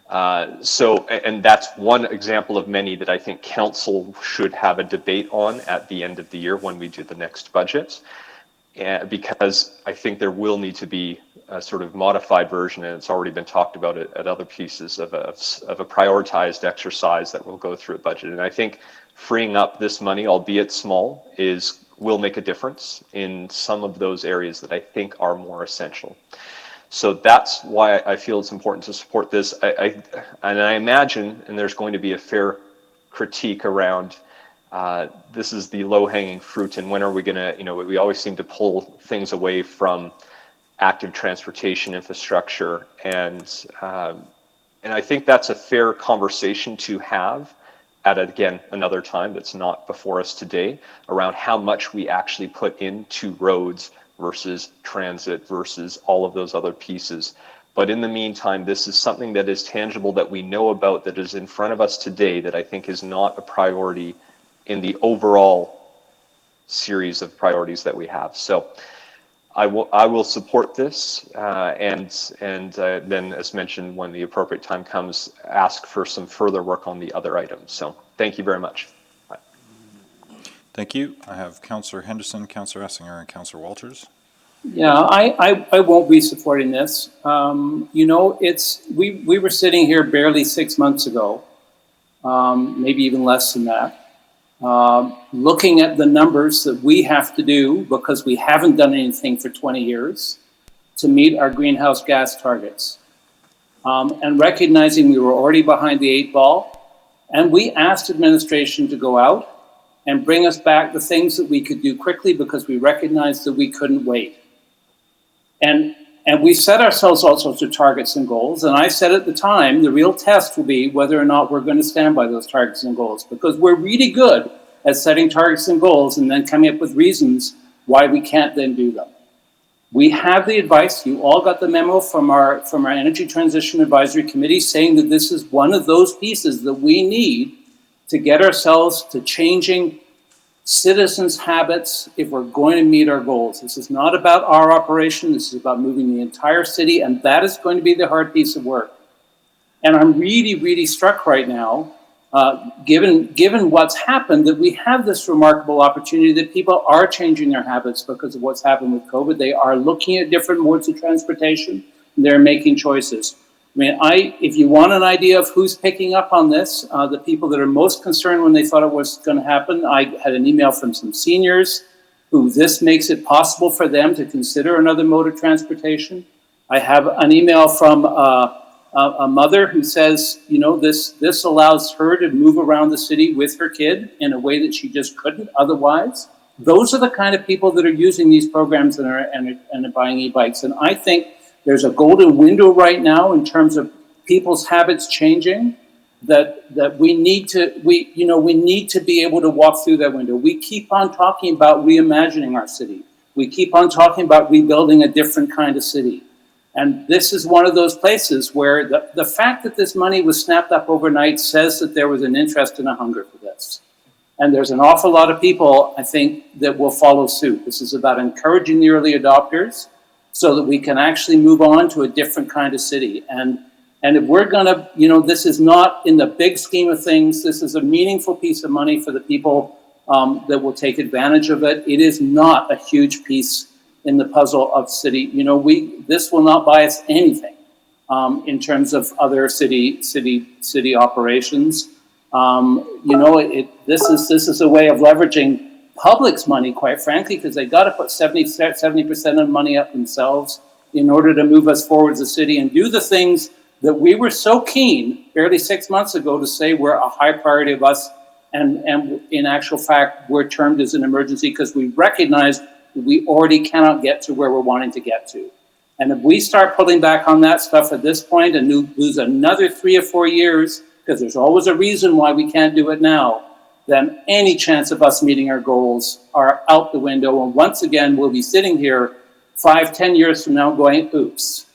And that's one example of many that I think council should have a debate on at the end of the year when we do the next budget. Because I think there will need to be a sort of modified version, and it's already been talked about at other pieces of a prioritized exercise that will go through a budget. And I think freeing up this money, albeit small, will make a difference in some of those areas that I think are more essential. So that's why I feel it's important to support this. And I imagine, and there's going to be a fair critique around this is the low-hanging fruit, and when are we going to, we always seem to pull things away from active transportation infrastructure, and I think that's a fair conversation to have at, again, another time that's not before us today, around how much we actually put into roads versus transit versus all of those other pieces. But in the meantime, this is something that is tangible, that we know about, that is in front of us today, that I think is not a priority in the overall series of priorities that we have. So I will support this, and then, as mentioned, when the appropriate time comes, ask for some further work on the other items. So thank you very much. Bye. Thank you. I have Councillor Henderson, Councillor Essinger, and Councillor Walters. Yeah, I won't be supporting this. You know, we were sitting here barely 6 months ago, maybe even less than that, looking at the numbers that we have to do because we haven't done anything for 20 years to meet our greenhouse gas targets. And recognizing we were already behind the 8 ball, and we asked administration to go out and bring us back the things that we could do quickly because we recognized that we couldn't wait. And we set ourselves all sorts of targets and goals. And I said at the time, the real test will be whether or not we're going to stand by those targets and goals, because we're really good at setting targets and goals and then coming up with reasons why we can't then do them. We have the advice. You all got the memo from our Energy Transition Advisory Committee saying that this is one of those pieces that we need to get ourselves to changing citizens' habits if we're going to meet our goals. This is not about our operation. This is about moving the entire city, and that is going to be the hard piece of work. And I'm really, really struck right now, given what's happened, that we have this remarkable opportunity that people are changing their habits because of what's happened with COVID. They are looking at different modes of transportation, and they're making choices. I mean, if you want an idea of who's picking up on this, the people that are most concerned when they thought it was going to happen, I had an email from some seniors who this makes it possible for them to consider another mode of transportation. I have an email from a mother who says, you know, this allows her to move around the city with her kid in a way that she just couldn't otherwise. Those are the kind of people that are using these programs and are buying e-bikes. And I think there's a golden window right now in terms of people's habits changing that we need to be able to walk through that window. We keep on talking about reimagining our city. We keep on talking about rebuilding a different kind of city. And this is one of those places where the fact that this money was snapped up overnight says that there was an interest and a hunger for this. And there's an awful lot of people, I think, that will follow suit. This is about encouraging the early adopters so that we can actually move on to a different kind of city. And if we're gonna, you know, this is not in the big scheme of things, this is a meaningful piece of money for the people that will take advantage of it. It is not a huge piece in the puzzle of city. You know, this will not buy us anything in terms of other city operations. You know, this is a way of leveraging public's money, quite frankly, because they got to put 70% of the money up themselves in order to move us forward as a city and do the things that we were so keen barely 6 months ago to say were a high priority of us, and in actual fact we're termed as an emergency because we recognize that we already cannot get to where we're wanting to get to. And if we start pulling back on that stuff at this point and lose another 3 or 4 years, because there's always a reason why we can't do it now, then any chance of us meeting our goals are out the window. And once again, we'll be sitting here 5-10 years from now going, oops.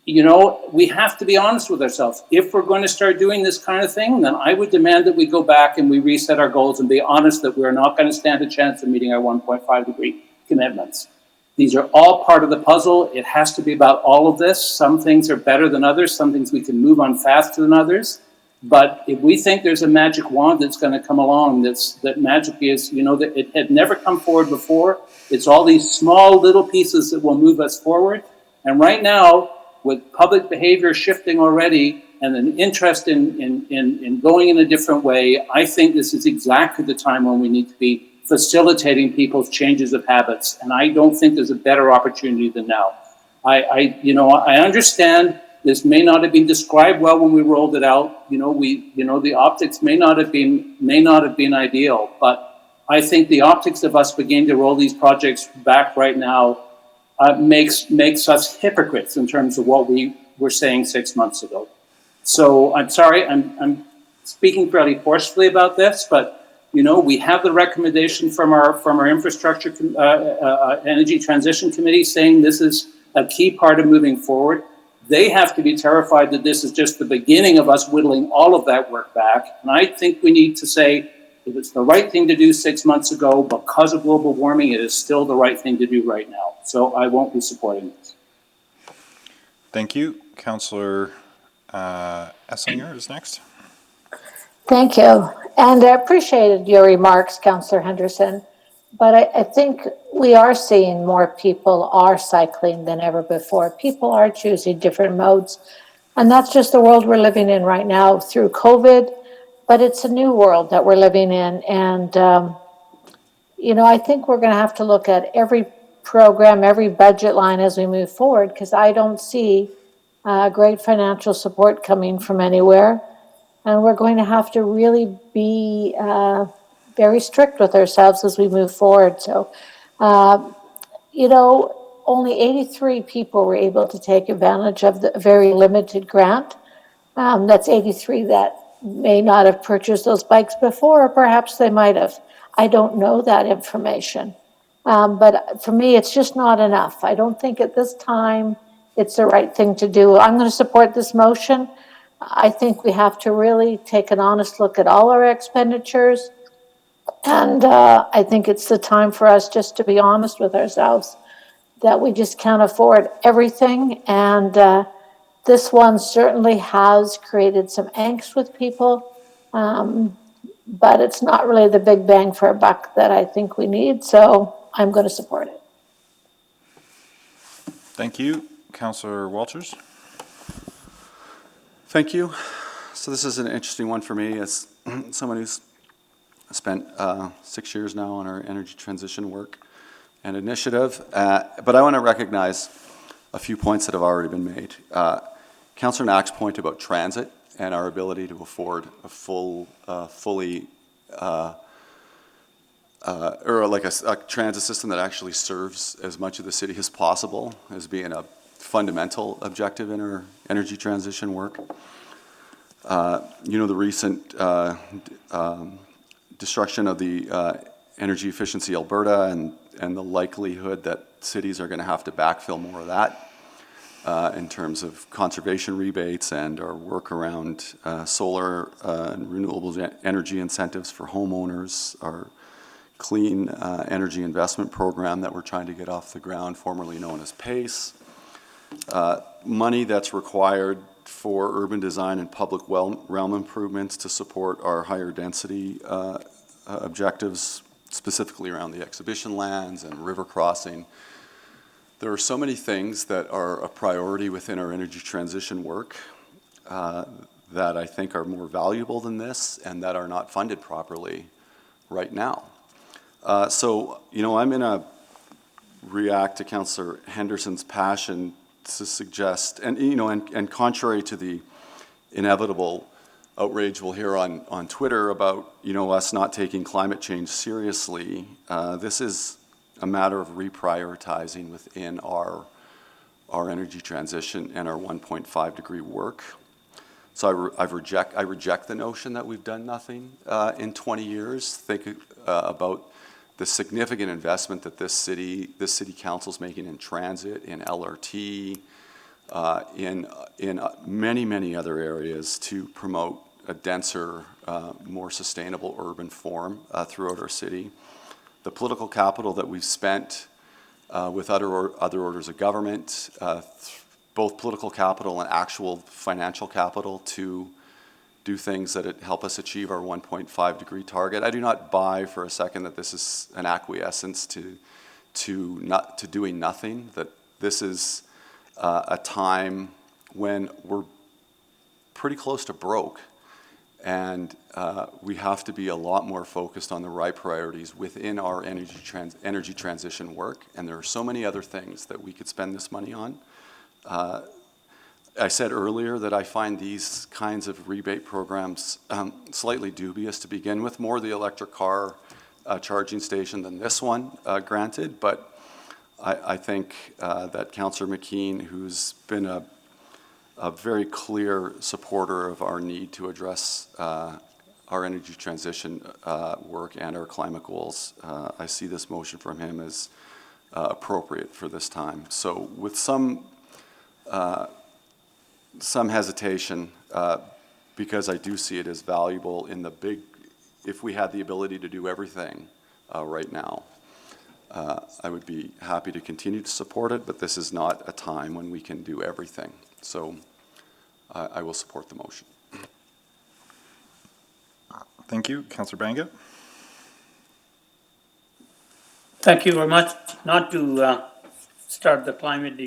You know, we have to be honest with ourselves. If we're going to start doing this kind of thing, then I would demand that we go back and we reset our goals and be honest that we're not going to stand a chance of meeting our 1.5 degree commitments. These are all part of the puzzle. It has to be about all of this. Some things are better than others. Some things we can move on faster than others. But if we think there's a magic wand that's going to come along, that magic is, you know, that it had never come forward before. It's all these small little pieces that will move us forward. And right now, with public behavior shifting already and an interest in going in a different way, I think this is exactly the time when we need to be facilitating people's changes of habits. And I don't think there's a better opportunity than now. I understand this may not have been described well when we rolled it out. The optics may not have been ideal, but I think the optics of us beginning to roll these projects back right now makes us hypocrites in terms of what we were saying 6 months ago. So I'm sorry, I'm speaking fairly forcefully about this, but you know, we have the recommendation from our infrastructure energy transition committee saying this is a key part of moving forward. They have to be terrified that this is just the beginning of us whittling all of that work back. And I think we need to say, If it's the right thing to do 6 months ago, because of global warming, it is still the right thing to do right now. So I won't be supporting this. Thank you. Councillor Essinger is next. Thank you. And I appreciated your remarks, Councillor Henderson. But I think we are seeing more people are cycling than ever before. People are choosing different modes. And that's just the world we're living in right now through COVID. But it's a new world that we're living in. And, I think we're going to have to look at every program, every budget line as we move forward, because I don't see great financial support coming from anywhere. And we're going to have to really be very strict with ourselves as we move forward. So, only 83 people were able to take advantage of the very limited grant. That's 83 that may not have purchased those bikes before, or perhaps they might have. I don't know that information. But for me, it's just not enough. I don't think at this time it's the right thing to do. I'm going to support this motion. I think we have to really take an honest look at all our expenditures. And I think it's the time for us just to be honest with ourselves that we just can't afford everything. And this one certainly has created some angst with people. But it's not really the big bang for a buck that I think we need. So I'm going to support it. Thank you. Councillor Walters. Thank you. So this is an interesting one for me as someone who's spent 6 years now on our energy transition work and initiative. But I want to recognize a few points that have already been made. Councillor Knack's point about transit and our ability to afford a fully or like a transit system that actually serves as much of the city as possible as being a fundamental objective in our energy transition work. The recent destruction of the Energy Efficiency Alberta and the likelihood that cities are going to have to backfill more of that in terms of conservation rebates and our work around solar and renewable energy incentives for homeowners, our clean energy investment program that we're trying to get off the ground, formerly known as PACE. Money that's required for urban design and public realm improvements to support our higher density objectives, specifically around the exhibition lands and river crossing. There are so many things that are a priority within our energy transition work that I think are more valuable than this and that are not funded properly right now. So I'm going to react to Councillor Henderson's passion to suggest, and contrary to the inevitable outrage we'll hear on Twitter about, us not taking climate change seriously, this is a matter of reprioritizing within our energy transition and our 1.5 degree work. So I reject the notion that we've done nothing in 20 years. Think about the significant investment that this city council's making in transit, in LRT, in many other areas to promote a denser, more sustainable urban form throughout our city. The political capital that we've spent with other orders of government, both political capital and actual financial capital to do things that help us achieve our 1.5 degree target. I do not buy for a second that this is an acquiescence to doing nothing, that this is a time when we're pretty close to broke, and we have to be a lot more focused on the right priorities within our energy transition work, and there are so many other things that we could spend this money on. I said earlier that I find these kinds of rebate programs slightly dubious to begin with, more the electric car charging station than this one, granted, but I think that Councillor McKean, who's been a very clear supporter of our need to address our energy transition work and our climate goals, I see this motion from him as appropriate for this time. So with some hesitation, because I do see it as valuable in the if we had the ability to do everything right now, I would be happy to continue to support it, but this is not a time when we can do everything. So I will support the motion. Thank you. Councillor Banga? Thank you very much. Not to start the climate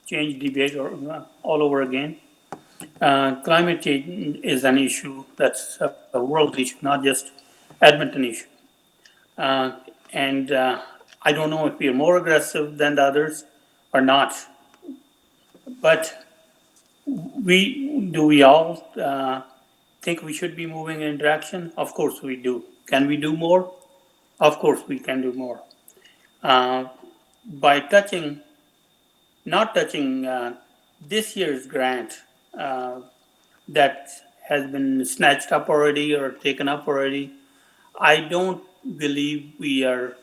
change debate all over again. Climate change is an issue that's a world issue, not just Edmonton issue. And I don't know if we are more aggressive than the others or not. But do we all think we should be moving in direction? Of course we do. Can we do more? Of course we can do more. By not touching this year's grant that has been snatched up already or taken up already, I don't believe we are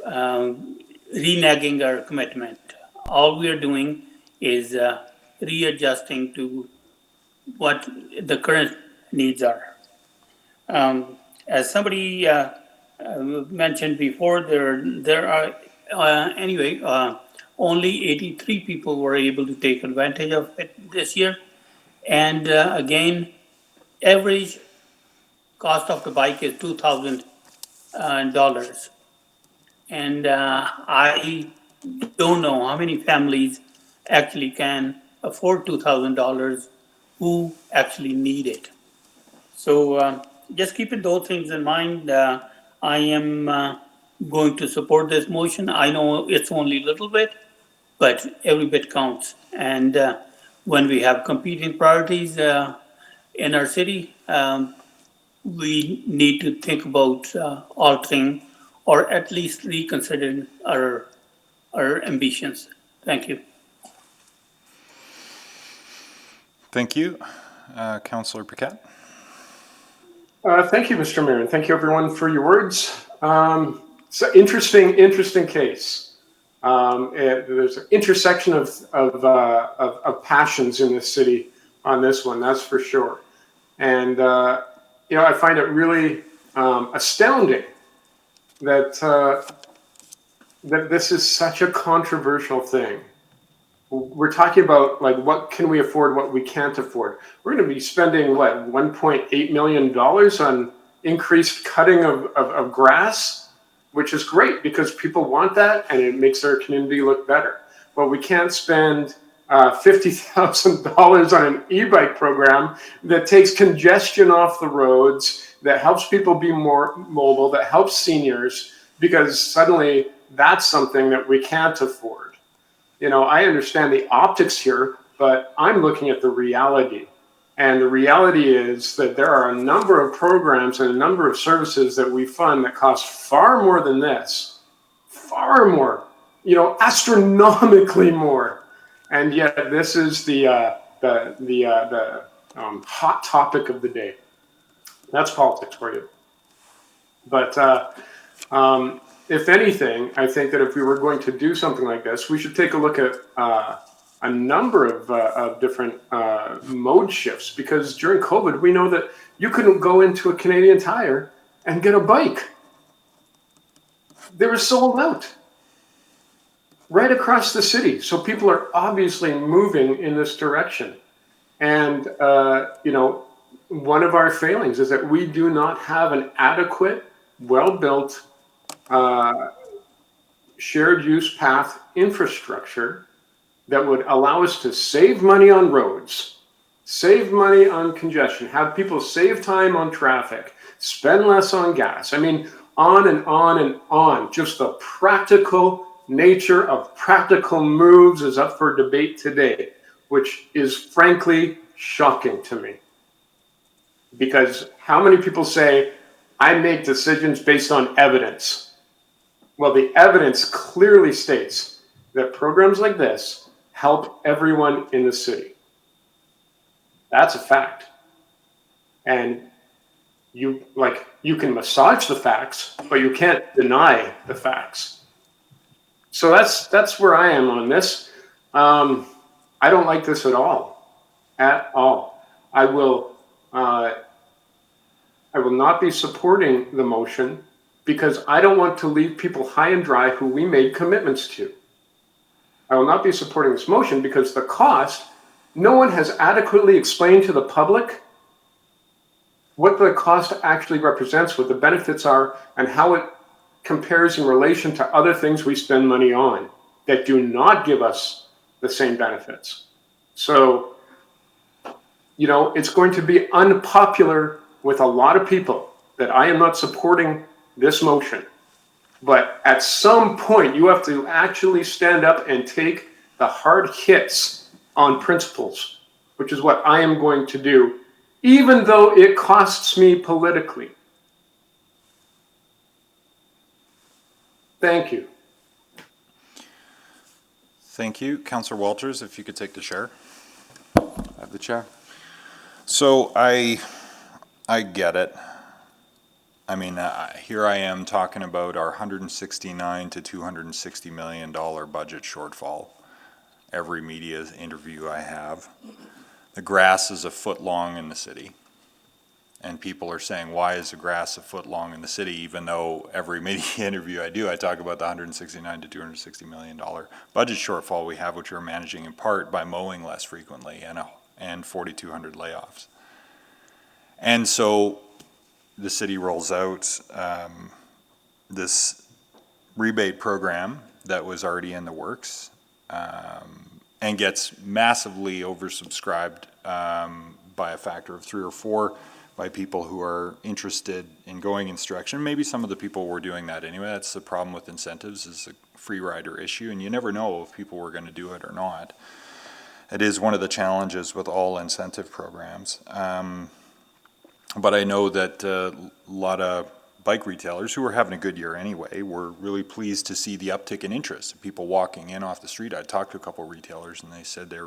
reneging our commitment. All we are doing is readjusting to what the current needs are. As somebody mentioned before, there are only 83 people were able to take advantage of it this year. And again, average cost of the bike is $2,000. And I don't know how many families actually can afford $2,000 who actually need it. So just keeping those things in mind, I am going to support this motion. I know it's only a little bit, but every bit counts. And when we have competing priorities in our city, we need to think about altering or at least reconsidering our ambitions. Thank you. Thank you. Councillor Paquette? Thank you, Mr. Mayor, and thank you everyone for your words. It's an interesting case. There's an intersection of passions in this city on this one, that's for sure. And I find it really astounding that that this is such a controversial thing. We're talking about like what can we afford, what we can't afford. We're going to be spending what, $1.8 million on increased cutting of grass, which is great because people want that and it makes our community look better. But we can't spend $50,000 on an e-bike program that takes congestion off the roads, that helps people be more mobile, that helps seniors, because suddenly that's something that we can't afford. I understand the optics here, but I'm looking at the reality. And the reality is that there are a number of programs and a number of services that we fund that cost far more than this. Far more. Astronomically more. And yet this is the hot topic of the day. That's politics for you. But if anything, I think that if we were going to do something like this, we should take a look at a number of different mode shifts, because during COVID, we know that you couldn't go into a Canadian Tire and get a bike. They were sold out right across the city. So people are obviously moving in this direction. And, one of our failings is that we do not have an adequate, well-built, shared use path infrastructure that would allow us to save money on roads, save money on congestion, have people save time on traffic, spend less on gas. I mean, on and on and on. Just the practical nature of practical moves is up for debate today, which is frankly shocking to me. Because how many people say, I make decisions based on evidence? Well, the evidence clearly states that programs like this help everyone in the city. That's a fact. And you can massage the facts, but you can't deny the facts. So that's where I am on this. I don't like this at all. At all. I I will not be supporting the motion because I don't want to leave people high and dry who we made commitments to. I will not be supporting this motion because the cost, no one has adequately explained to the public what the cost actually represents, what the benefits are, and how it compares in relation to other things we spend money on that do not give us the same benefits. So, you know, it's going to be unpopular with a lot of people that I am not supporting this motion. But at some point, you have to actually stand up and take the hard hits on principles, which is what I am going to do, even though it costs me politically. Thank you. Thank you. Councillor Walters, if you could take the chair. I have the chair. So I get it. I mean, here I am talking about our $169 to $260 million budget shortfall. Every media interview I have, the grass is a foot long in the city. And people are saying, why is the grass a foot long in the city? Even though every media interview I do, I talk about the $169 to $260 million budget shortfall we have, which we're managing in part by mowing less frequently and 4,200 layoffs. And so the city rolls out this rebate program that was already in the works and gets massively oversubscribed by a factor of 3 or 4 by people who are interested in going in this direction. Maybe some of the people were doing that anyway. That's the problem with incentives, is a free rider issue, and you never know if people were going to do it or not. It is one of the challenges with all incentive programs. But I know that a lot of bike retailers who were having a good year anyway were really pleased to see the uptick in interest. People walking in off the street. I talked to a couple of retailers and they said a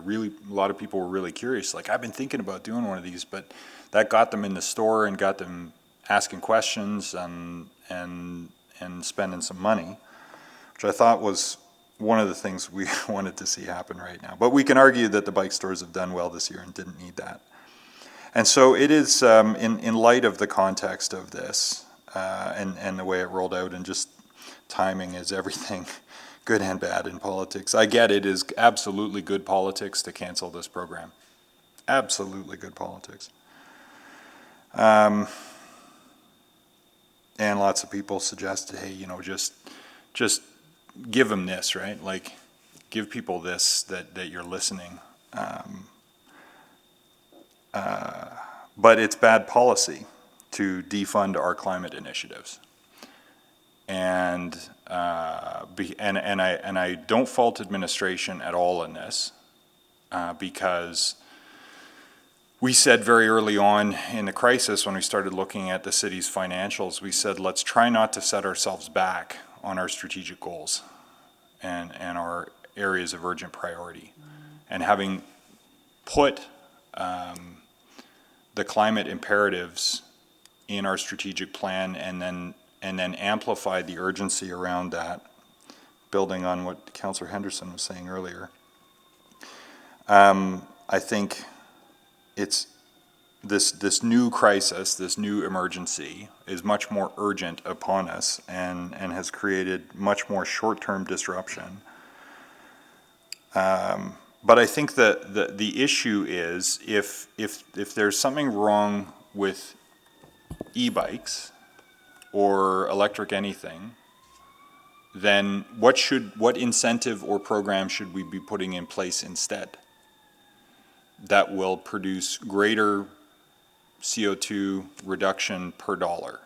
lot of people were really curious. Like, I've been thinking about doing one of these, but that got them in the store and got them asking questions and spending some money, which I thought was one of the things we wanted to see happen right now. But we can argue that the bike stores have done well this year and didn't need that. And so it is, in light of the context of this and the way it rolled out, and just timing is everything, good and bad in politics. I get it is absolutely good politics to cancel this program. Absolutely good politics. And lots of people suggested, hey, you know, just give them this, right? Like, give people this, that you're listening. But it's bad policy to defund our climate initiatives. And I don't fault administration at all in this, because we said very early on in the crisis, when we started looking at the city's financials, we said, let's try not to set ourselves back on our strategic goals and our areas of urgent priority. And having put the climate imperatives in our strategic plan and then amplify the urgency around that, building on what Councillor Henderson was saying earlier. I think it's this new crisis, this new emergency is much more urgent upon us and has created much more short-term disruption. But I think that the issue is if there's something wrong with e-bikes or electric anything, then what incentive or program should we be putting in place instead that will produce greater CO2 reduction per dollar?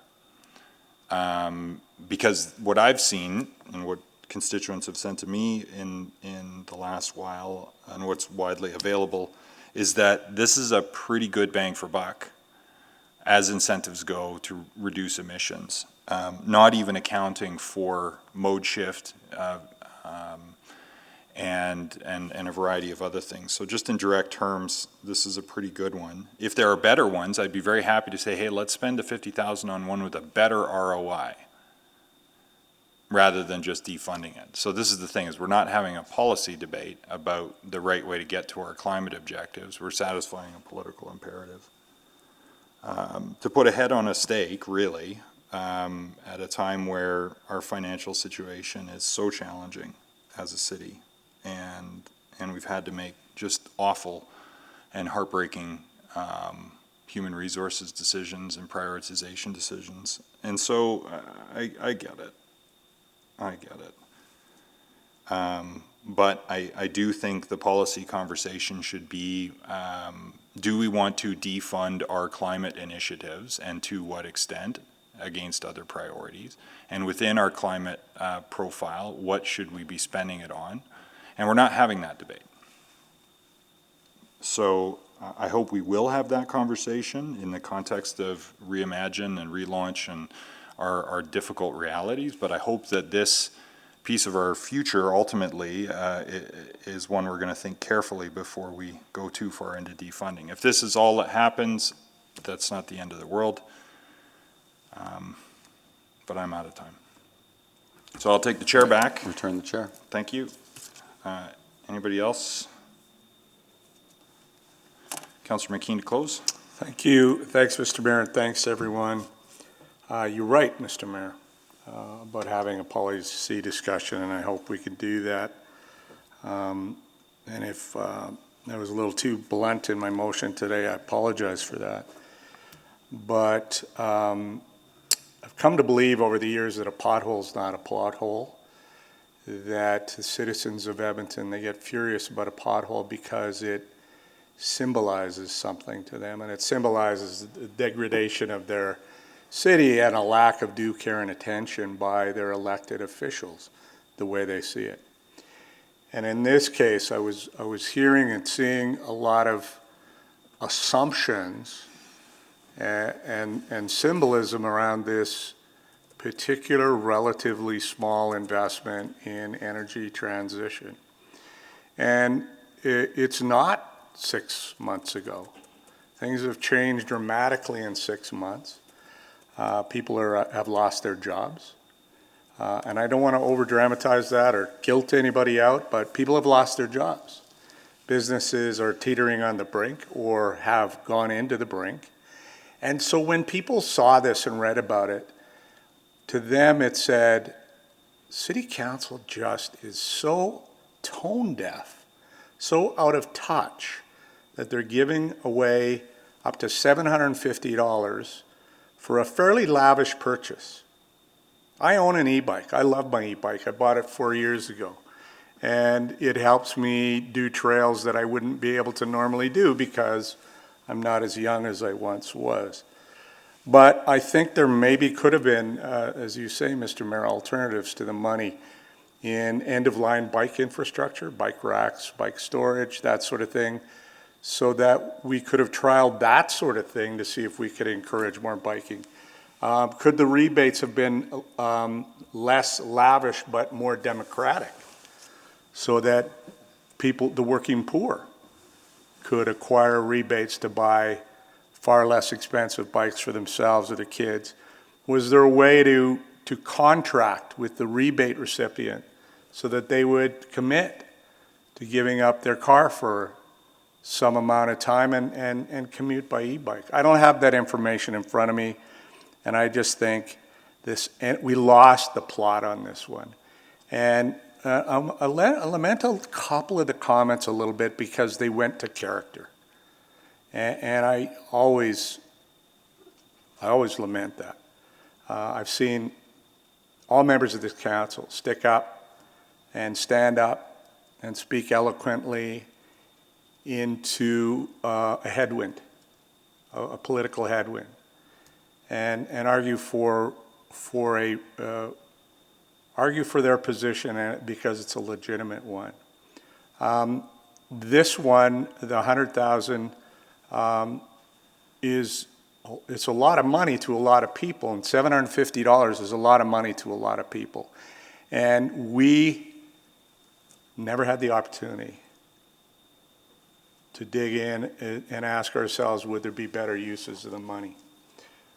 Because what I've seen and what constituents have sent to me in the last while and what's widely available is that this is a pretty good bang for buck as incentives go to reduce emissions, not even accounting for mode shift and a variety of other things. So just in direct terms, this is a pretty good one. If there are better ones, I'd be very happy to say, hey, let's spend the $50,000 on one with a better ROI rather than just defunding it. So this is the thing, is we're not having a policy debate about the right way to get to our climate objectives. We're satisfying a political imperative. to put a head on a stake, really, at a time where our financial situation is so challenging as a city, and we've had to make just awful and heartbreaking human resources decisions and prioritization decisions. And so I get it. I get it. But I do think the policy conversation should be, do we want to defund our climate initiatives, and to what extent, against other priorities? And within our climate profile, what should we be spending it on? And we're not having that debate. So I hope we will have that conversation in the context of reimagine and relaunch and our difficult realities, but I hope that this piece of our future ultimately is one we're going to think carefully before we go too far into defunding. If this is all that happens, that's not the end of the world, but I'm out of time. So I'll take the chair back. Return the chair. Thank you. Anybody else? Councillor McKean to close. Thank you. Thanks, Mr. Mayor, and thanks, everyone. You're right, Mr. Mayor, about having a policy discussion, and I hope we can do that. And if I was a little too blunt in my motion today, I apologize for that. But I've come to believe over the years that a pothole is not a plot hole, that the citizens of Edmonton, they get furious about a pothole because it symbolizes something to them, and it symbolizes the degradation of their city and a lack of due care and attention by their elected officials, the way they see it. And in this case, I was hearing and seeing a lot of assumptions and symbolism around this particular relatively small investment in energy transition. And it's not 6 months ago. Things have changed dramatically in 6 months. People have lost their jobs. And I don't want to over-dramatize that or guilt anybody out, but people have lost their jobs. Businesses are teetering on the brink or have gone into the brink. And so when people saw this and read about it, to them it said, City Council just is so tone deaf, so out of touch, that they're giving away up to $750 for a fairly lavish purchase. I own an e-bike. I love my e-bike. I bought it 4 years ago. And it helps me do trails that I wouldn't be able to normally do because I'm not as young as I once was. But I think there maybe could have been, as you say, Mr. Mayor, alternatives to the money in end-of-line bike infrastructure, bike racks, bike storage, that sort of thing, so that we could have trialed that sort of thing to see if we could encourage more biking. Could the rebates have been less lavish but more democratic, so that people, the working poor, could acquire rebates to buy far less expensive bikes for themselves or their kids? Was there a way to contract with the rebate recipient so that they would commit to giving up their car for some amount of time and commute by e-bike? I don't have that information in front of me, and I just think we lost the plot on this one. And I lament a couple of the comments a little bit because they went to character. And I always lament that. I've seen all members of this council stick up and stand up and speak eloquently into a headwind, a political headwind, and argue for their position because it's a legitimate one. This one, the 100,000, it's a lot of money to a lot of people, and $750 is a lot of money to a lot of people. And we never had the opportunity to dig in and ask ourselves, would there be better uses of the money,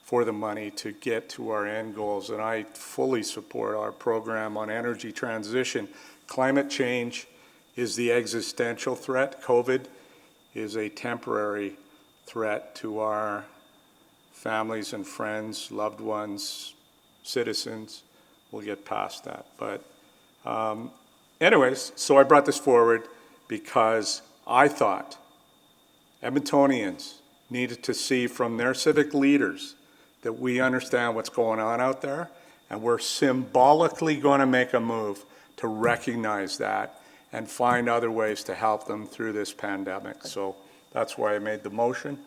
for the money to get to our end goals? And I fully support our program on energy transition. Climate change is the existential threat. COVID is a temporary threat to our families and friends, loved ones, citizens will get past that. But anyways, so I brought this forward because I thought Edmontonians needed to see from their civic leaders that we understand what's going on out there, and we're symbolically going to make a move to recognize that and find other ways to help them through this pandemic. So that's why I made the motion.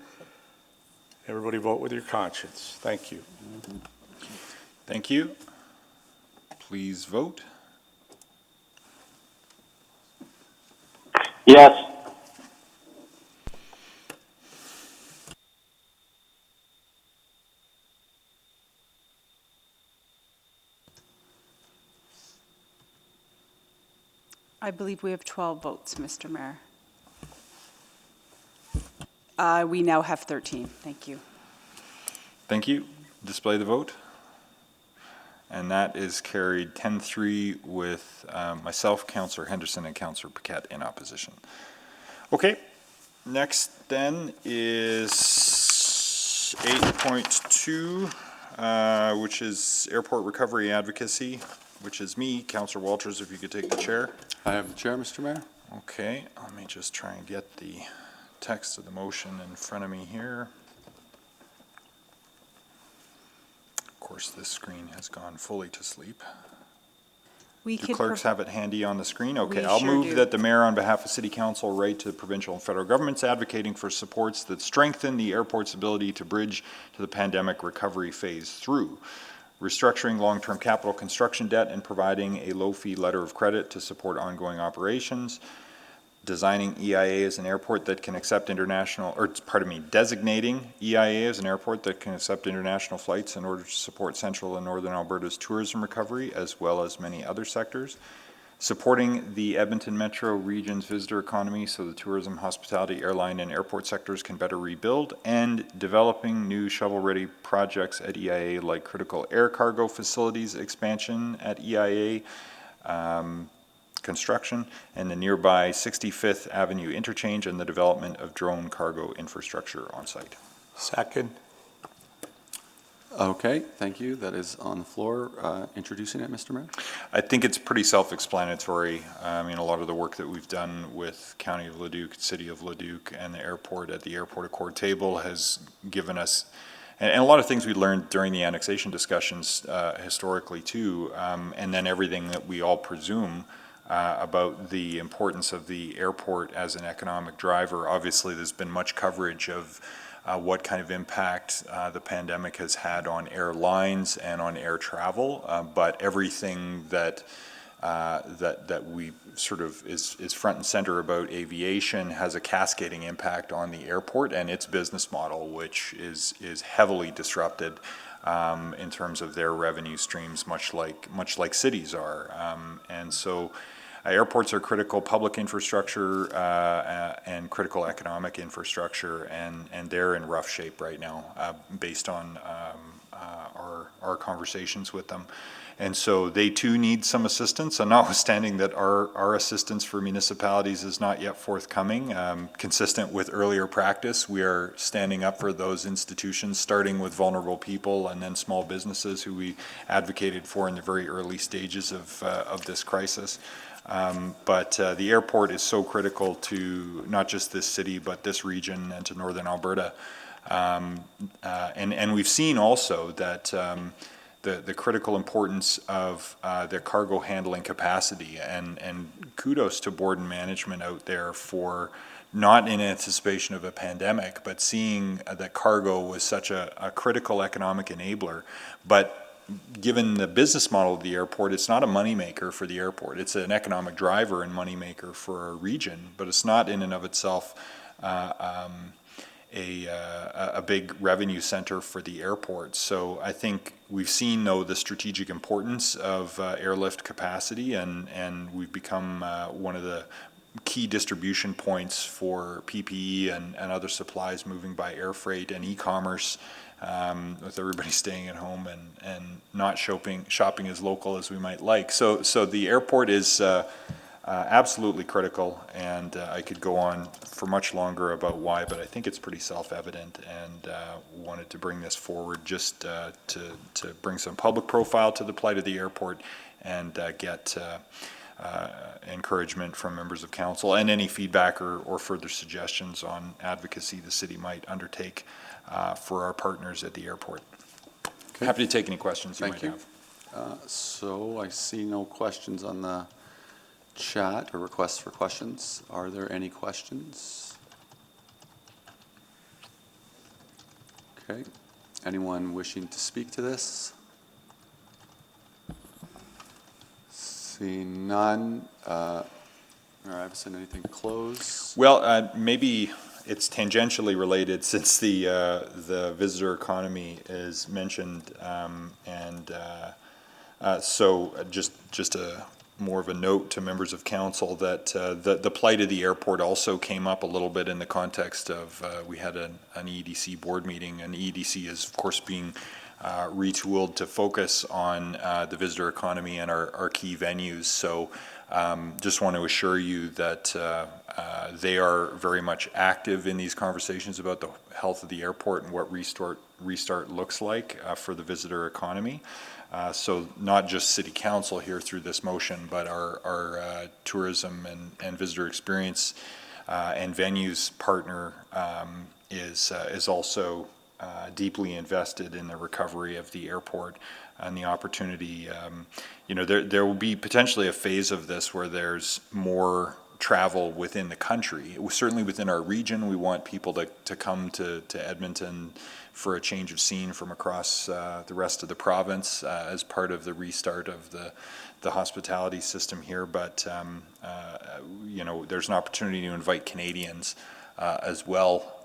Everybody vote with your conscience. Thank you. Thank you. Please vote. Yes. I believe we have 12 votes, Mr. Mayor. We now have 13. Thank you. Thank you. Display the vote. And that is carried 10-3 with myself, Councillor Henderson, and Councillor Paquette in opposition. Okay, next then is 8.2, which is airport recovery advocacy, which is me, Councillor Walters, if you could take the chair. I have the chair, Mr. Mayor. Okay, let me just try and get the text of the motion in front of me here. Of course, this screen has gone fully to sleep. Do clerks have it handy on the screen? Okay, I'll move that the mayor, on behalf of City Council, write to the provincial and federal governments advocating for supports that strengthen the airport's ability to bridge to the pandemic recovery phase through restructuring long-term capital construction debt and providing a low-fee letter of credit to support ongoing operations, designing EIA as an airport that can accept international, or pardon me, designating EIA as an airport that can accept international flights in order to support central and northern Alberta's tourism recovery, as well as many other sectors, supporting the Edmonton Metro region's visitor economy so the tourism, hospitality, airline, and airport sectors can better rebuild, and developing new shovel-ready projects at EIA like critical air cargo facilities expansion at EIA, construction, and the nearby 65th Avenue interchange and the development of drone cargo infrastructure on site. Second. Okay, thank you. That is on the floor. Introducing it, Mr. Mayor. I think it's pretty self-explanatory. I mean, a lot of the work that we've done with County of Leduc, City of Leduc, and the airport at the Airport Accord table has given us, and a lot of things we learned during the annexation discussions historically too, and then everything that we all presume about the importance of the airport as an economic driver. Obviously, there's been much coverage of what kind of impact the pandemic has had on airlines and on air travel, but everything that we sort of is front and center about aviation has a cascading impact on the airport and its business model, which is heavily disrupted in terms of their revenue streams, much like cities are, and so. Airports are critical public infrastructure and critical economic infrastructure, and they're in rough shape right now based on our conversations with them. And so they too need some assistance, and notwithstanding that our assistance for municipalities is not yet forthcoming, consistent with earlier practice, we are standing up for those institutions, starting with vulnerable people and then small businesses who we advocated for in the very early stages of this crisis. But the airport is so critical to not just this city, but this region and to northern Alberta. And we've seen also that the critical importance of their cargo handling capacity, and kudos to board and management out there for not in anticipation of a pandemic, but seeing that cargo was such a critical economic enabler. But given the business model of the airport, it's not a moneymaker for the airport. It's an economic driver and moneymaker for our region, but it's not in and of itself a big revenue center for the airport. So I think we've seen, though, the strategic importance of airlift capacity, and we've become one of the key distribution points for PPE and other supplies moving by air freight and e-commerce, with everybody staying at home and not shopping as local as we might like. So the airport is absolutely critical, and I could go on for much longer about why, but I think it's pretty self-evident, and wanted to bring this forward just to bring some public profile to the plight of the airport and get encouragement from members of council and any feedback or further suggestions on advocacy the city might undertake for our partners at the airport. Okay. Happy to take any questions you Thank might you. have. So I see no questions on the chat or requests for questions. Are there any questions? Okay. Anyone wishing to speak to this? Seeing none. Mayor Iveson, anything to close? Well, maybe it's tangentially related since the visitor economy is mentioned, so just a more of a note to members of council that the plight of the airport also came up a little bit in the context of we had an EDC board meeting, and EDC is of course being retooled to focus on the visitor economy and our key venues. So just want to assure you that they are very much active in these conversations about the health of the airport and what restart looks like for the visitor economy. So not just City Council here through this motion, but our tourism and visitor experience and venues partner is also deeply invested in the recovery of the airport and the opportunity. There will be potentially a phase of this where there's more travel within the country. Certainly within our region, we want people to come to Edmonton for a change of scene from across the rest of the province as part of the restart of the hospitality system here. But there's an opportunity to invite Canadians as well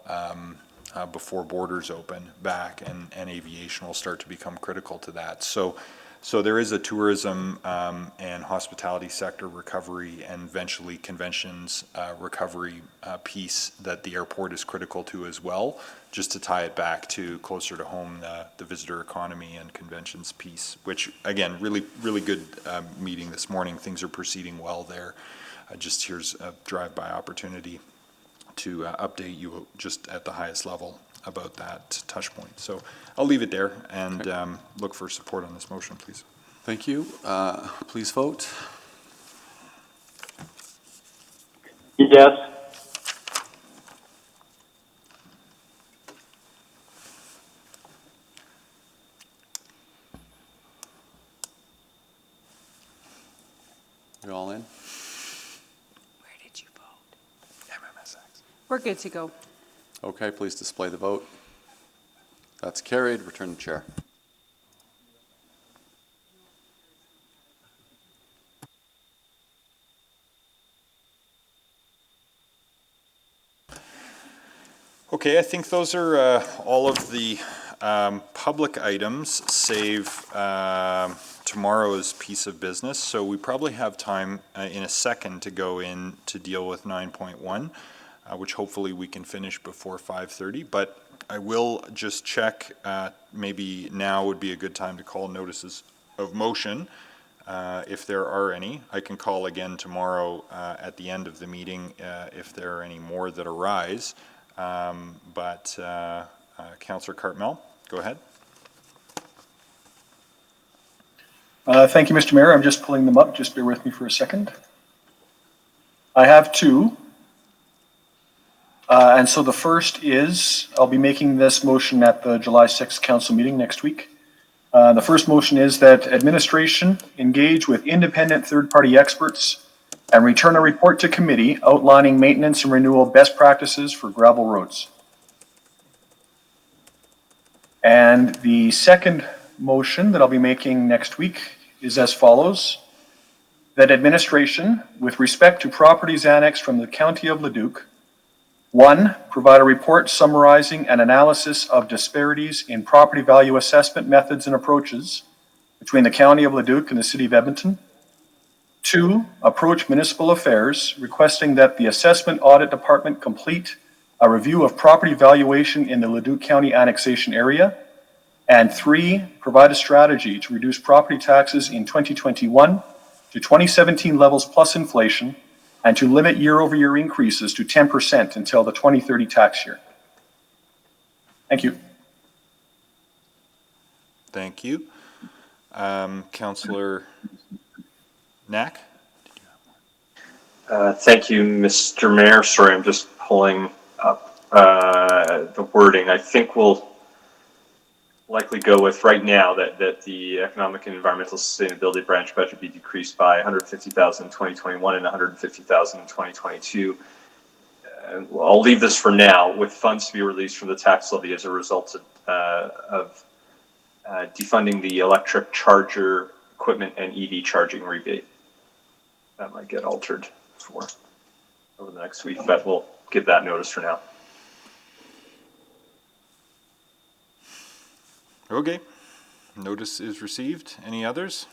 before borders open back, and aviation will start to become critical to that. So there is a tourism and hospitality sector recovery and eventually conventions recovery piece that the airport is critical to as well, just to tie it back to closer to home, the visitor economy and conventions piece, which again, really good meeting this morning. Things are proceeding well there. Just here's a drive-by opportunity to update you just at the highest level about that touch point. So I'll leave it there and look for support on this motion, please. Thank you. Please vote. Yes. You all in? Where did you vote? MMSX. We're good to go. Okay, please display the vote. That's carried. Return the chair. Okay, I think those are all of the public items, save tomorrow's piece of business. So we probably have time in a second to go in to deal with 9.1, which hopefully we can finish before 5:30. But I will just check, maybe now would be a good time to call notices of motion, if there are any. I can call again tomorrow at the end of the meeting if there are any more that arise. Councillor Cartmell, go ahead. Thank you, Mr. Mayor. I'm just pulling them up. Just bear with me for a second. I have two. And so the first is, I'll be making this motion at the July 6th council meeting next week. The first motion is that administration engage with independent third-party experts and return a report to committee outlining maintenance and renewal best practices for gravel roads. And the second motion that I'll be making next week is as follows: that administration, with respect to properties annexed from the County of Leduc, 1, provide a report summarizing an analysis of disparities in property value assessment methods and approaches between the County of Leduc and the City of Edmonton. 2, approach municipal affairs, requesting that the Assessment Audit Department complete a review of property valuation in the Leduc County annexation area. And 3, provide a strategy to reduce property taxes in 2021 to to 2017 levels plus inflation, and to limit year-over-year increases to 10% until the 2030 tax year. Thank you. Thank you. Councillor Knack? Thank you, Mr. Mayor. Sorry, I'm just pulling up the wording. I think we'll likely go with right now that the economic and environmental sustainability branch budget be decreased by 150,000 in 2021 and 150,000 in 2022. I'll leave this for now, with funds to be released from the tax levy as a result of defunding the electric charger equipment and EV charging rebate. That might get altered for over the next week, but we'll give that notice for now. Okay. Notice is received. Any others?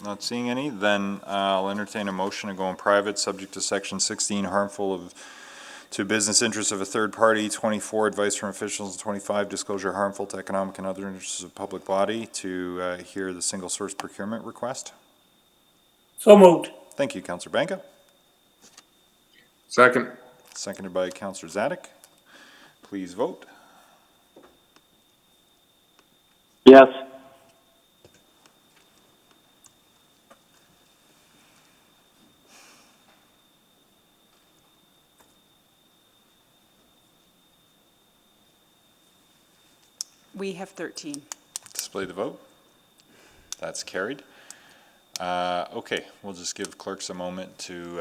Not seeing any. Then I'll entertain a motion to go in private, subject to Section 16, harmful to business interests of a third party, 24, advice from officials, 25, disclosure harmful to economic and other interests of public body, to hear the single source procurement request. So moved. Thank you, Councillor Banka. Second. Seconded by Councillor Zadek. Please vote. Yes. We have 13. Display the vote. That's carried. Okay, we'll just give clerks a moment to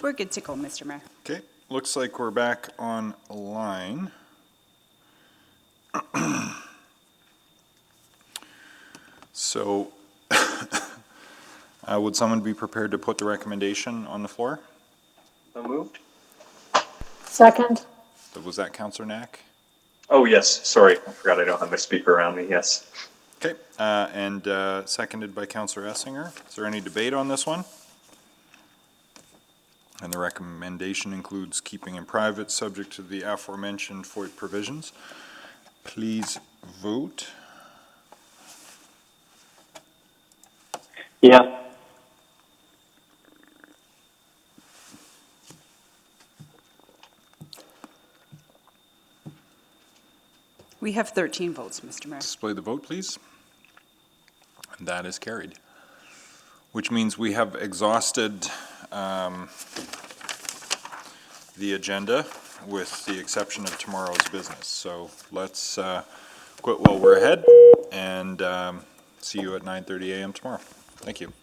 We're good to go, Mr. Mayor. Okay, looks like we're back online. So, would someone be prepared to put the recommendation on the floor? So moved. Second? Was that Councillor Knack? Oh, yes, sorry, I forgot I don't have my speaker around me, yes. Okay, and seconded by Councillor Essinger. Is there any debate on this one? And the recommendation includes keeping in private, subject to the aforementioned FOIP provisions. Please vote. Yeah. We have 13 votes, Mr. Mayor. Display the vote, please. And that is carried. Which means we have exhausted the agenda with the exception of tomorrow's business. So let's quit while we're ahead and see you at 9:30 a.m. tomorrow. Thank you.